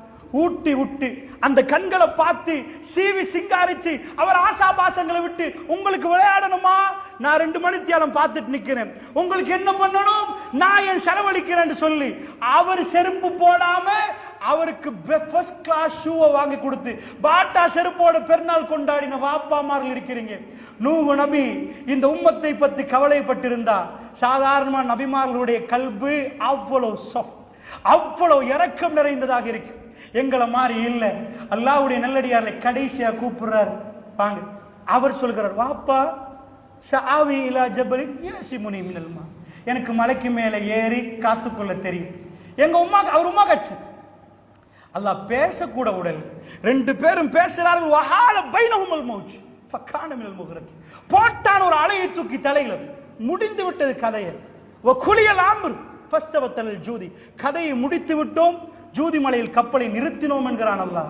Speaker 1: ஊட்டி விட்டு அந்த கண்களை பார்த்து சீவி சிங்காரிச்சு அவர் ஆசாபாசங்களை விட்டு, உங்களுக்கு விளையாடணுமா? நான் 2 மணித்தியாலம் பார்த்துட்டு நிக்கிறேன், உங்களுக்கு என்ன பண்ணணும்? நான் என் செலவழிக்கிறேன்னு சொல்லி அவர் செருப்பு போடாம அவருக்கு ஃபர்ஸ்ட் கிளாஸ் ஷூவை வாங்கி கொடுத்து பாட்டா செருப்போட பெருநாள் கொண்டாடின வாப்பாமார்கள் இருக்கிறீங்க. நூஹ் நபி இந்த உம்மத்தை பத்தி கவலைப்பட்டிருந்தா, சாதாரண நபிமார்களுடைய கல்பு அவ்வளவு இரக்கம் நிறைந்ததாக இருக்கு. எங்களை மாதிரி இல்ல. அல்லாஹ்வுடைய நல்லடியார்களை கடைசியா கூப்பிடுறார், வாங்க. அவர் சொல்கிறார், வாப்பா சாவி இலா ஜபலின் யாசிமுனி மினல் மா, எனக்கு மலைக்கு மேல ஏறி காத்துக்கொள்ள தெரியும். எங்க உம்மா, அவர் உம்மா கட்சி. அல்லாஹ் பேசக்கூட உடல். 2 பேரும் பேசுறார்கள். வஹால பைனஹுமல் மௌஜ் ஃபகான மினல் முக்ரக், போட்டான் ஒரு அலையை தூக்கி தலையில. முடிந்து விட்டது கதையை. வகுலியல் அம்ர் ஃபஸ்தவத்தல் ஜூதி, கதையை முடித்து விட்டோம், ஜூதி மலையில் கப்பலை நிறுத்தினோம் என்கிறான் அல்லாஹ்.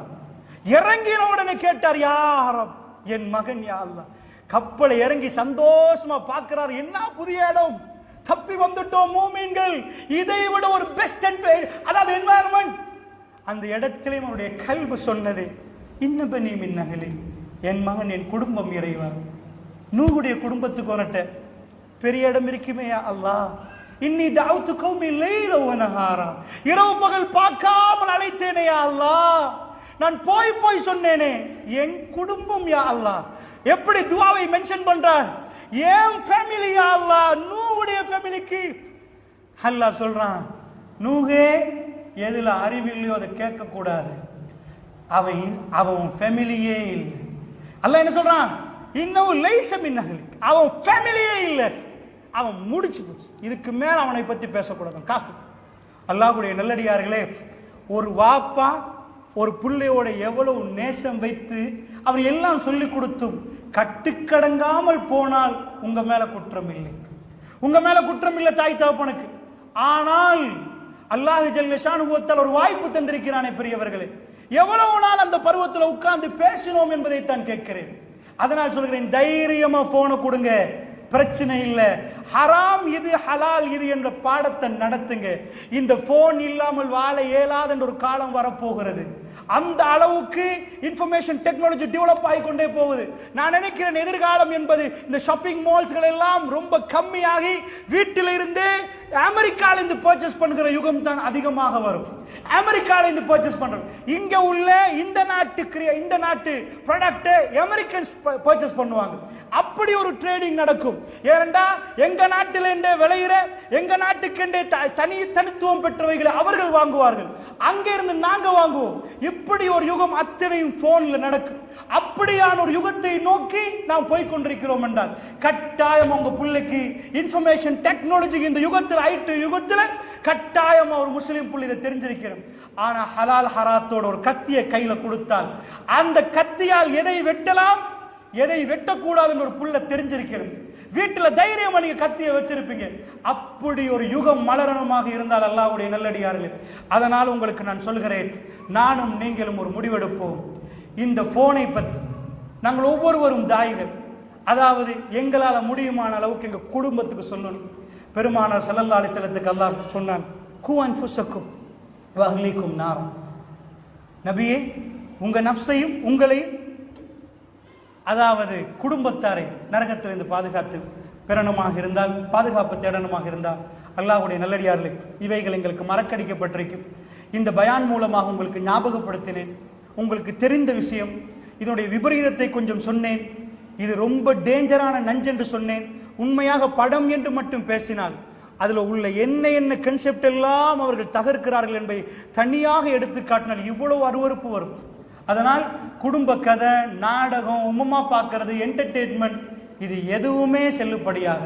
Speaker 1: இறங்கின உடனே கேட்டார், யா ரப், என் மகன் யா அல்லாஹ். கப்பலை இறங்கி சந்தோஷமா பார்க்கிறார். என்ன புதிய இடம், தப்பி வந்துட்டோம் மூமின்கள், இதை விட ஒரு பெஸ்ட் அதாவது என்வாயர்மெண்ட். அந்த இடத்திலேயும் அவருடைய கல்வி சொன்னது, இன்னபனி மின் அஹ்லி, என் மகன் என் குடும்பம் இறைவா. நூஹுடைய குடும்பத்துக்கு வரட்ட பெரிய இடம் இருக்குமே யா அல்லாஹ். இன்னி தஅவுது கௌமி லைல வ நஹாரா, இரவு பகல் பார்க்காமல் அழைத்தேனே யா அல்லாஹ். நான் போய் சொன்னேனே, என் குடும்பம் யா அல்லாஹ். எப்படி துஆவை மென்ஷன் பண்றார்? என் ஃபேமிலி யா அல்லாஹ், நூஹுடைய ஃபேமிலிக்கு. அல்லாஹ் சொல்றான், நூஹே எதுல அறிவில்லையோ அதை கேட்க கூடாது, அவன் ஃபேமிலியே இல்லை. அல்லாஹ் என்ன சொல்றான்? இன்னும் லைஸ மின் அஹ்லிக், அவன் ஃபேமிலியே இல்லை, அவன் முடிச்சு போச்சு. இதுக்கு மேல அவனை பத்தி பேசக்கூடாது. காஃபிர். அல்லாஹ்வுடைய நல்லடியார்களே, ஒரு வாப்பா ஒரு பிள்ளையோட எவ்வளவு நேசம் வைத்து அவர் எல்லாம் சொல்லிக் கொடுத்தும் கட்டுக்கடங்காமல் போனால் உங்க மேல குற்றம் இல்லை, உங்க மேல குற்றம் இல்லை தாய் தகப்பனுக்கு. ஆனால் அல்லாஹ் ஜல்ல ஷானுஹு தஆலா ஒரு வாய்ப்பு தந்திருக்கிறானே பெரியவர்களே, எவ்வளவு நாள் அந்த பருவத்தில் உட்கார்ந்து பேசினோம் என்பதை தான் கேட்கிறேன். அதனால் சொல்கிறேன், தைரியமா போனை கொடுங்க, பிரச்சனை இல்ல. ஹராம் இது ஹலால் இது என்ற பாடத்தை நடத்துங்க. இந்த போன் இல்லாமல் வாழ இயலாத என்ற ஒரு காலம் வரப்போகிறது. அந்த அளவுக்கு இன்ஃபர்மேஷன் டெக்னாலஜி டெவலப் ஆகிக்கொண்டே போகுது. நான் நினைக்கிறேன் எதிர்காலம் என்பது இந்த ஷாப்பிங் மால்ஸ்கள் எல்லாம் ரொம்ப கம்மியாகி வீட்டில் இருந்தே அமெரிக்கால இருந்து பர்ச்சேஸ் பண்ணுகிற யுகம் தான் அதிகமாக வரும். அமெரிக்கால இருந்து பர்ச்சேஸ் பண்றோம். இங்க உள்ள இந்த நாட்டு ப்ராடக்ட் அமெரிக்கன்ஸ் பர்ச்சேஸ் பண்ணுவாங்க. அப்படி ஒரு ட்ரேடிங் நடக்கும். ஏனென்றா எங்க நாட்டில் விளையிற எங்க நாட்டுக்கு தனித்துவம் பெற்றவைகளை அவர்கள் வாங்குவார்கள், அங்க இருந்து நாங்க வாங்குவோம். இப்படி ஒரு யுகம் அத்தனையும் போன்ல நடக்கும். அப்படியான ஒரு யுகத்தை நோக்கி நாம் போய்கொண்டிருக்கிறோம் என்றால் கட்டாயம் உங்க பிள்ளைக்கு இன்ஃபர்மேஷன் டெக்னாலஜி இந்த யுகத்தில் ஐடி யுகத்தில் கட்டாயம் ஒரு முஸ்லிம் புள்ளி இதை தெரிஞ்சிருக்கிறோம். ஆனா ஹலால் ஹராத்தோட ஒரு கத்தியை கையில கொடுத்தால் அந்த கத்தியால் எதை வெட்டலாம் எதை வெட்டக்கூடாதுன்னு ஒரு புள்ள தெரிஞ்சிருக்கிறது. வீட்டுல தைரியமா நீங்க கத்திய வச்சிருப்பீங்க. அப்படி ஒரு யுகம் மலரணுமாக இருந்தால் அல்லாஹ்வுடைய நல்லடியார்களே, அதனால் உங்களுக்கு நான் சொல்கிறேன், நானும் நீங்களும் ஒரு முடிவெடுப்போம். இந்த போனை பற்றி நாங்கள் ஒவ்வொருவரும் தாயிகள், அதாவது எங்களால முடியுமான அளவுக்கு எங்க குடும்பத்துக்கு சொல்லணும். பெருமானார் ஸல்லல்லாஹு அலைஹி வஸல்லத்துக்கு அல்லாஹ் சொன்னான், கூ அன்ஃபுஸக்கும் வ அஹ்லீக்கும் நார். நபியே, உங்க நஃப்ஸையும் உங்களையும், அதாவது குடும்பத்தாரை நரகத்திலிருந்து பாதுகாத்து பெறணுமாக இருந்தால், பாதுகாப்பு தேடணுமாக இருந்தால், அல்லாஹ்வுடைய நல்லடியார்களே, இவைகள் எங்களுக்கு மறக்கடிக்கப்பட்டிருக்கும். இந்த பயான் மூலமாக உங்களுக்கு ஞாபகப்படுத்தினேன். உங்களுக்கு தெரிந்த விஷயம், இதனுடைய விபரீதத்தை கொஞ்சம் சொன்னேன். இது ரொம்ப டேஞ்சரான நஞ்சு என்று சொன்னேன். உண்மையாக படம் என்று மட்டும் பேசினால் அதுல உள்ள என்ன கன்செப்ட் எல்லாம் அவர்கள் தகர்க்கிறார்கள் என்பதை தனியாக எடுத்து காட்டினால் இவ்வளவு அருவருப்பு வரும். அதனால் குடும்ப கதை, நாடகம், உம்மா பார்க்கறது, என்டர்டெயின்மெண்ட், இது எதுவுமே செல்லுபடியாக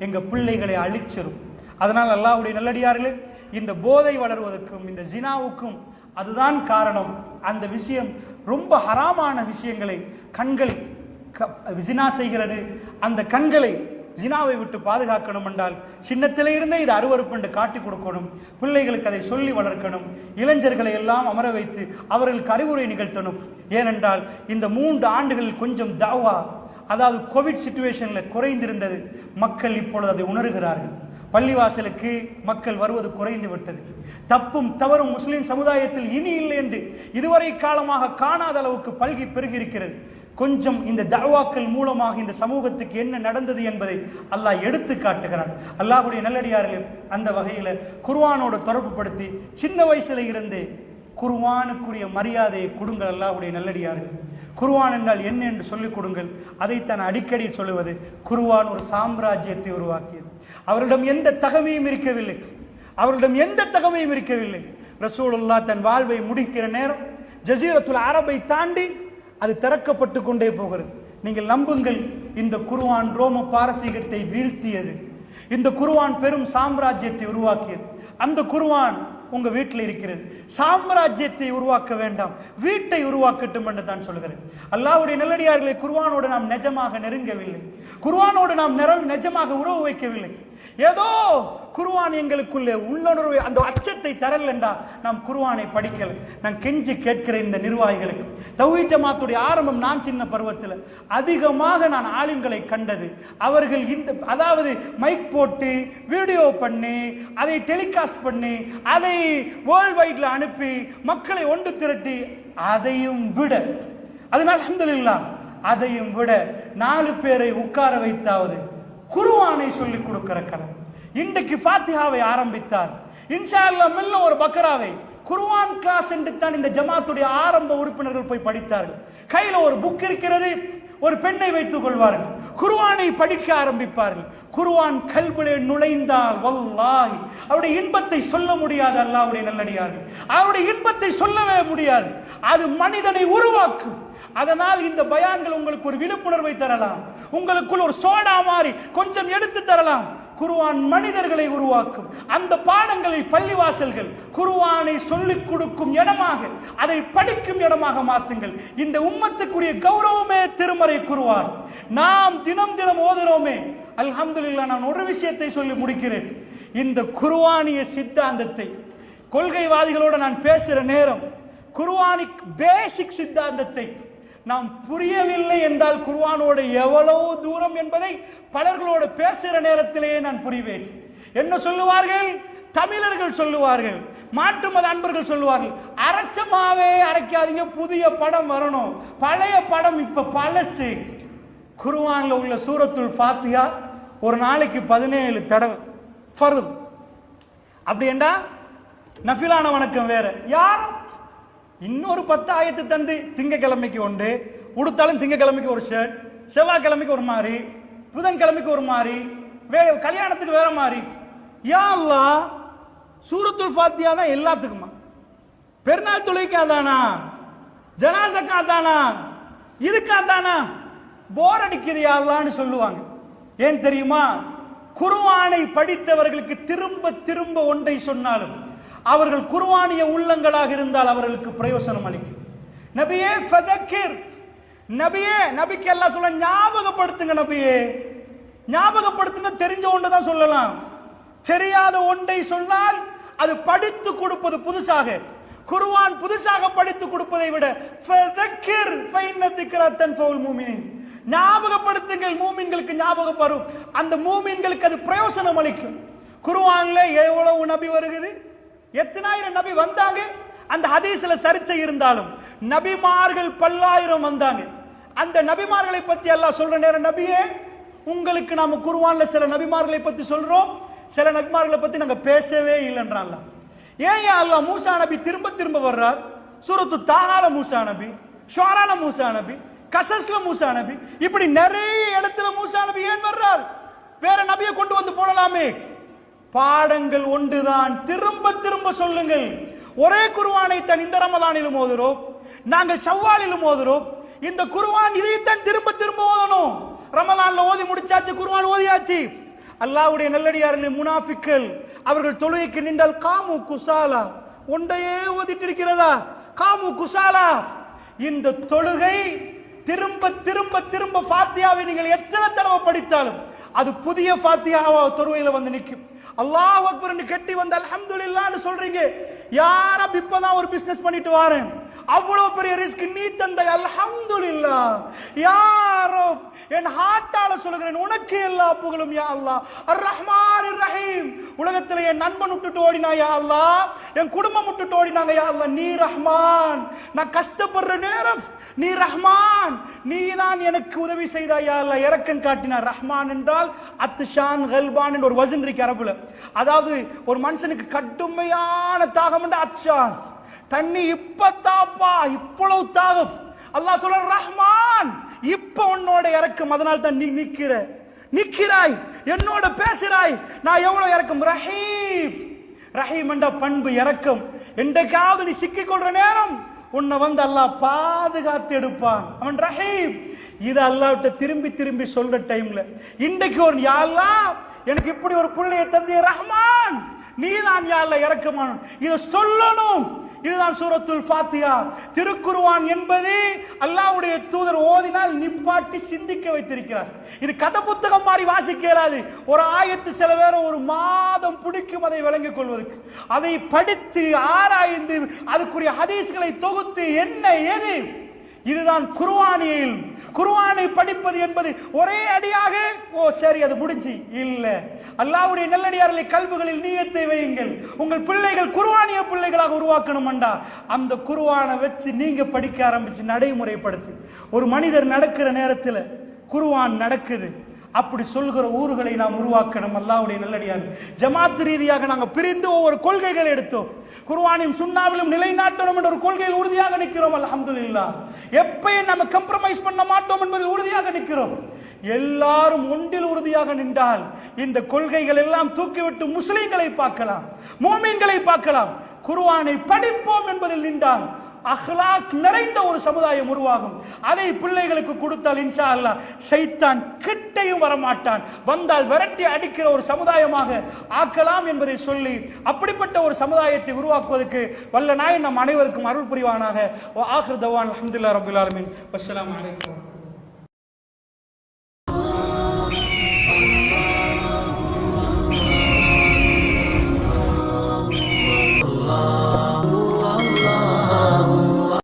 Speaker 1: எங்க பிள்ளைகளை அழிச்சிரும். அதனால் அல்லாஹ்வுடைய நல்லடியார்களே, இந்த போதை வளர்வதற்கும் இந்த ஜினாவுக்கும் அதுதான் காரணம். அந்த விஷயம் ரொம்ப ஹராமான விஷயங்களை கண்கள் ஜினா செய்கிறது. அந்த கண்களை ஜினாவை விட்டு பாதுகாக்கணும் என்றால் சின்னத்திலே இருந்தே இது அருவருப்பு என்று காட்டி கொடுக்கணும். பிள்ளைகளுக்கு அதை சொல்லி வளர்க்கணும். இளைஞர்களை எல்லாம் அமர வைத்து அவர்களுக்கு அறிவுரை நிகழ்த்தணும். ஏனென்றால் இந்த 3 ஆண்டுகளில் கொஞ்சம் தாவா, அதாவது கோவிட் சிச்சுவேஷன்ல குறைந்திருந்தது. மக்கள் இப்பொழுது அதை உணர்கிறார்கள். பள்ளிவாசலுக்கு மக்கள் வருவது குறைந்து விட்டது. தப்பும் தவறும் முஸ்லிம் சமுதாயத்தில் இனி இல்லை என்று இதுவரை காலமாக காணாத அளவுக்கு பல்கி பெருகி இருக்கிறது. கொஞ்சம் இந்த தஅவாக்கள் மூலமாக இந்த சமூகத்துக்கு என்ன நடந்தது என்பதை அல்லாஹ் எடுத்து காட்டுகிறான். அல்லாஹ்வுடைய நல்லடியார்களே, அந்த வகையில குர்ஆனோடு தொடர்பு படுத்தி சின்ன வயசுல இருந்து குர்ஆனுக்குரிய மரியாதையை கொடுங்கள். அல்லாஹ்வுடைய நல்லடியார்கள், குர்ஆன் என்றால் என்ன என்று சொல்லிக் கொடுங்கள். அதைத்தான் அடிக்கடி சொல்லுவது. குர்ஆன் ஒரு சாம்ராஜ்யத்தை உருவாக்கியது. அவரிடம் எந்த தகமையும் இருக்கவில்லை. அவர்களிடம் எந்த தகமையும் இருக்கவில்லை. ரசூலுல்லாஹ் தன் வாழ்வை முடிக்கிற நேரம் ஜஸீரத்துல் அரபை தாண்டி அது திறக்கப்பட்டு கொண்டே போகிறது. நீங்கள் நம்புங்கள், இந்த குர்ஆன் ரோம பாரசீகத்தை வீழ்த்தியது. இந்த குர்ஆன் பெரும் சாம்ராஜ்யத்தை உருவாக்கியது. அந்த குர்ஆன் உங்க வீட்டில் இருக்கிறது. சாம்ராஜ்யத்தை உருவாக்க வேண்டாம், வீட்டை உருவாக்கட்டும் என்று தான் சொல்கிறேன். அல்லாஹ்வுடைய நல்லடியார்களை, குர்ஆனோடு நாம் நிஜமாக நெருங்கவில்லை. குர்ஆனோடு நாம் நிஜமாக உறவு வைக்கவில்லை. ஏதோ குர்ஆன் எங்களுக்குள்ளே உள்ளுணர்வு அந்த அச்சத்தை தரல் என்றா நாம் குர்ஆனை படிக்கல. நான் கெஞ்சி கேட்கிறேன் இந்த நிர்வாகிகளுக்கு. தௌஹீத் ஜமாத்துடைய ஆரம்பம் நான் சின்ன பருவத்தில் அதிகமாக நான் ஆலிம்களை கண்டது. அவர்கள் அதாவது மைக் போட்டு வீடியோ பண்ணி அதை டெலிகாஸ்ட் பண்ணி அதை வேர்ல்ட் வைட்ல அனுப்பி மக்களை ஒன்று திரட்டி, அதையும் விட, அதனால் அல்ஹம்துலில்லாஹ், அதையும் விட 4 பேரை உட்கார வைத்தாவது குர்ஆனை சொல்லிக் கொடுக்கிற கலம். இன்றைக்கு ஃபாத்திஹாவை ஆரம்பித்தார். இன்ஷா அல்லாஹ் மெல்ல ஒரு பக்ராவை குர்ஆன் கிளாஸ் என்று தான் இந்த ஜமாத்துடைய ஆரம்ப உறுப்பினர்கள் போய் படித்தார்கள். கையில ஒரு புக் இருக்கிறது, ஒரு பெண்ணை வைத்துக் கொள்வார்கள், குர்ஆனை படிக்க ஆரம்பிப்பார்கள். குர்ஆன் கல்பிலே நுழைந்தால் வல்லாஹி அவருடைய இன்பத்தை சொல்ல முடியாது. அல்லாஹ்வுடைய நல்லடியார்கள், அவருடைய இன்பத்தை சொல்லவே முடியாது. அது மனிதனை உருவாக்கும். அதனால் இந்த பயான்கள் உங்களுக்கு ஒரு விழிப்புணர்வை தரலாம், உங்களுக்குள் ஒரு சோடா மாதிரி கொஞ்சம் எடுத்து தரலாம். குர்ஆன் மனிதர்களை உருவாக்கும். அந்த பாடங்களை பள்ளிவாசல்கள் குர்ஆனை சொல்லிக் கொடுக்கும் இடமாக, அதை படிக்கும் இடமாக மாற்றுங்கள். இந்த உம்மத்துக்குரிய கௌரவமே திருமறை குர்ஆன். நாம் தினம் தினம் ஓதுறோமே, அல்ஹம்துலில்லாஹ். நான் ஒரு விஷயத்தை சொல்லி முடிக்கிறேன். இந்த குர்ஆனிய சித்தாந்தத்தை கொள்கைவாதிகளோடு நான் பேசுற நேரம், குர்ஆனிக் பேசிக் சித்தாந்தத்தை நாம் புரியவில்லை என்றால் குர்ஆனோட எவ்வளவு தூரம் என்பதை பலர்களோடு பேசுகிற நேரத்திலேயே நான் புரிவேன். என்ன சொல்லுவார்கள்? தமிழர்கள் சொல்லுவார்கள், மாற்று மத அன்பர்கள் சொல்லுவார்கள், அரைச்சமாவே அரைக்காதீங்க, புதிய படம் வரணும், பழைய படம் இப்ப பழசு. குர்ஆன்ல உள்ள சூரத்துல் ஃபாத்திஹா ஒரு நாளைக்கு 17 தடவை ஃபர்து. அப்படி என்றா நஃபிலான வணக்கம் வேற. யாரும் இன்னொரு 10 ஆயத்து தந்து திங்கக்கிழமைக்கு ஒன்று உடுத்தாலும், திங்கக்கிழமைக்கு ஒரு ஷர்ட், செவ்வாய்க்கிழமைக்கு ஒரு மாதிரி, புதன்கிழமைக்கு ஒரு மாதிரி, கல்யாணத்துக்கு வேற மாதிரி. யா அல்லாஹ், சூரத்துல் ஃபாத்திஹா தான் எல்லாத்துக்குமா? பெருநாள் தொழுகைக்கு அதானா? ஜனாஸுக்கு அதானா? இதுக்கு அதானா? போர் அடிக்குது யா அல்லாஹ்னு சொல்லுவாங்க. ஏன் தெரியுமா? குர்ஆனை படித்தவர்களுக்கு திரும்ப திரும்ப ஒன்றை சொன்னாலும் அவர்கள் குர்ஆனிய உள்ளங்களாக இருந்தால் அவர்களுக்கு பிரயோசனம் அளிக்கும். நபியே ஃபதக்கிர், நபியே, நபிக்கு அல்லாஹ் சொல்ல ஞாபகப்படுத்துங்க. நபியே ஞாபகப்படுத்துங்க. தெரிஞ்ச ஒன்றை தான் சொல்லலாம், தெரியாத ஒன்றை சொன்னால் அது படித்து கொடுப்பது புதுசாக. குர்ஆன் புதுசாக படித்து கொடுப்பதை விட ஃபதக்கிர் ஃபைன்ன திக்ரா தன்ஃபவுல் முஃமினீன், ஞாபகப்படுத்துங்கள், மூமின்களுக்கு ஞாபகம் வரும், அந்த மூமின்களுக்கு அது பிரயோசனம் அளிக்கும். குர்ஆன்ல எவ்வளவு நபி வருகிறது, எத்தனாயிரம் நபி வந்தாங்க. அந்த ஹதீஸ்ல சர்ச்சை இருந்தாலும் நபிமார்கள் பல்லாயிரம் வந்தாங்க. அந்த நபிமார்களை பத்தி அல்லாஹ் சொல்ற நேரம், நபியே உங்களுக்கு நாம குர்ஆன்ல சில நபிமார்களை பத்தி சொல்றோம், சில நபிமார்களை பத்தி நாங்க பேசவே இல்லைன்றான். ஏன் யா அல்லாஹ் மூசா நபி திரும்ப திரும்ப வர்றார்? சூரத்து தாஹால மூசா நபி, ஷுஆரால மூசா நபி, கசஸ்ல மூசா நபி, இப்படி நிறைய இடத்துல மூசா நபி ஏன் வர்றார்? வேற நபியை கொண்டு வந்து போடலாமே. பாடங்கள் ஒன்றுதான், திரும்ப திரும்ப சொல்லுங்கள். ஒரே குர்ஆனை தான் இந்த ரமலானிலும் ஓதுறோம், நாங்கள் ஷவ்வாலிலும் ஓதுறோம். இந்த குர்ஆன் இதைத்தான் திரும்ப திரும்ப ஓதணும். ரமலான்ல ஓதி முடிச்சாச்சு, குர்ஆன் ஓதியாச்சு. அல்லாஹ்வுடைய நல்லடியார்களே, முனாஃபிக்கள் அவர்கள் தொழுகைக்கு நின்றால் காமு குசாலா, ஒன்றையே ஓதிட்டு இருக்கிறதா? காமு குசாலா. இந்த தொழுகை திரும்ப திரும்ப திரும்ப ஃபாத்தியாவை நீங்கள் எத்தனை தடவை படித்தாலும் அது புதிய ஃபாத்தியாவா தொழுகையில வந்து நிற்கும். அல்லாஹ் அக்பர்னு கட்டி வந்து அல்ஹம்துலில்லாஹ்னு சொல்றீங்க. யார இப்பதான் ஒரு பிசினஸ் பண்ணிட்டு வரேன், அவ்வளவு பெரிய ரிஸ்க் நீ தந்த, அல்ஹம்துலில்லாஹ். யாரோ என் ஹார்ட்டால சொல்கிறேன், உனக்கு எல்லா புகழும் யா அல்லாஹ். அர் ரஹ்மானிர் ரஹீம். உலகத்துல என் நண்பன் விட்டுட்டு ஓடினா யா அல்லாஹ், என் குடும்பம் விட்டுட்டு ஓடினாங்க யா அல்லாஹ், நீ ரஹ்மான். நான் கஷ்டப்படுற நேரம் நீ ரஹ்மான், நீ தான் எனக்கு உதவி செய்தாய் யா அல்லாஹ், இரக்கம் காட்டினார். ரஹ்மான் என்றால் அத்ஷான் கல்பான் என்ற ஒரு வசன் இருக்கு அரபுல. அதாவது ஒரு மனுஷனுக்கு கடுமையான தாகம் என்ற அத்ஷான், தண்ணி இப்பத்தாப்பா இவ்வளவு தாகம். அல்லாஹ் சொல்ற ரஹ்மான், இப்ப உன்னோட இறக்கம், அதனால் தான் நீ நிக்கிறாய், என்னோட பேசுறாய், நான் எவ்வளவு இறக்கம். ரஹீம், ரஹீம் என்ற பண்பு இறக்கம். என்றைக்காவது நீ சிக்கிக் கொள்ற நேரம் உன்னை வந்து அல்லாஹ் பாதுகாத்து எடுப்பான், அவன் ரஹீம். இது அல்லாஹ்ட்ட திரும்பி திரும்பி சொல்ற டைம்ல இன்றைக்கு ஒரு யா அல்லாஹ் எனக்கு இப்படி ஒரு புள்ளையை தந்திய ரஹ்மான், நீதான் யா அல்லாஹ் இரக்கமான, இதை சொல்லணும். இதுதான் சூரத்துல் ஃபாத்திஹா. திருக்குர்ஆன் என்பது அல்லாஹ்வுடைய தூதர் ஓதினால் நிப்பாட்டி சிந்திக்க வைத்திருக்கிறார். இது கதை புத்தகம் மாதிரி வாசிக்க இயலாது. ஒரு ஆயத்து சில வேற ஒரு மாதம் பிடிக்கும் அதை விளங்கிக் கொள்வதற்கு. அதை படித்து ஆராய்ந்து அதுக்குரிய ஹதீஸ்களை தொகுத்து என்ன ஏது, இதுதான் குர்ஆனியில். குர்ஆனை படிப்பது என்பது ஒரே அடியாக ஓ சரி அது முடிஞ்சு இல்ல. அல்லாஹ்வுடைய நல்லடியார்களை கல்புகளில் நியத்தை வையுங்கள். உங்கள் பிள்ளைகள் குர்ஆனிய பிள்ளைகளாக உருவாக்கணும் என்றா அந்த குர்ஆனை வச்சு நீங்க படிக்க ஆரம்பிச்சு நடைமுறைப்படுத்தி, ஒரு மனிதர் நடக்கிற நேரத்தில் குர்ஆன் நடக்குது அப்படி சொல்கிற ஊர்களை நாம் உருவாக்கணும். அல்லாஹ்வுடைய நல்லடியார், ஜமாத் ரீதியாக நாங்கள் பிரிந்து ஒவ்வொரு கொள்கைகள் எடுத்தோம். குர்ஆனையும் சுன்னாவிலும் நிலைநாட்டணும் என்ற ஒரு கொள்கையில் உறுதியாக நிற்கிறோம். அல்ஹம்துலில்லாஹ். எப்பயும் நம்ம கம்ப்ரமைஸ் பண்ண மாட்டோம் என்பதில் உறுதியாக நிற்கிறோம். எல்லாரும் ஒன்றில் உறுதியாக நின்றால் இந்த கொள்கைகள் எல்லாம் தூக்கிவிட்டு முஸ்லிம்களை பார்க்கலாம், மூமின்களை பார்க்கலாம். குர்ஆனை படிப்போம் என்பதில் நின்றால் அஹ்லாக் நிறைந்த ஒரு சமுதாயம் உருவாகும். அதை பிள்ளைகளுக்கு கொடுத்தால் இன்ஷா அல்லாஹ் ஷைத்தான் கிட்டையும் வரமாட்டான், வந்தால் விரட்டி அடிக்கிற ஒரு சமுதாயமாக ஆக்கலாம் என்பதை சொல்லி அப்படிப்பட்ட ஒரு சமுதாயத்தை உருவாக்குவதற்கு வல்ல நாயன் நம் அனைவருக்கும் அருள் புரிவானாக. ஆகிர் தவான் அல்ஹம்துலில்லாஹி ரப்பில் ஆலமீன். வஸ்ஸலாமு அலைக்கும்.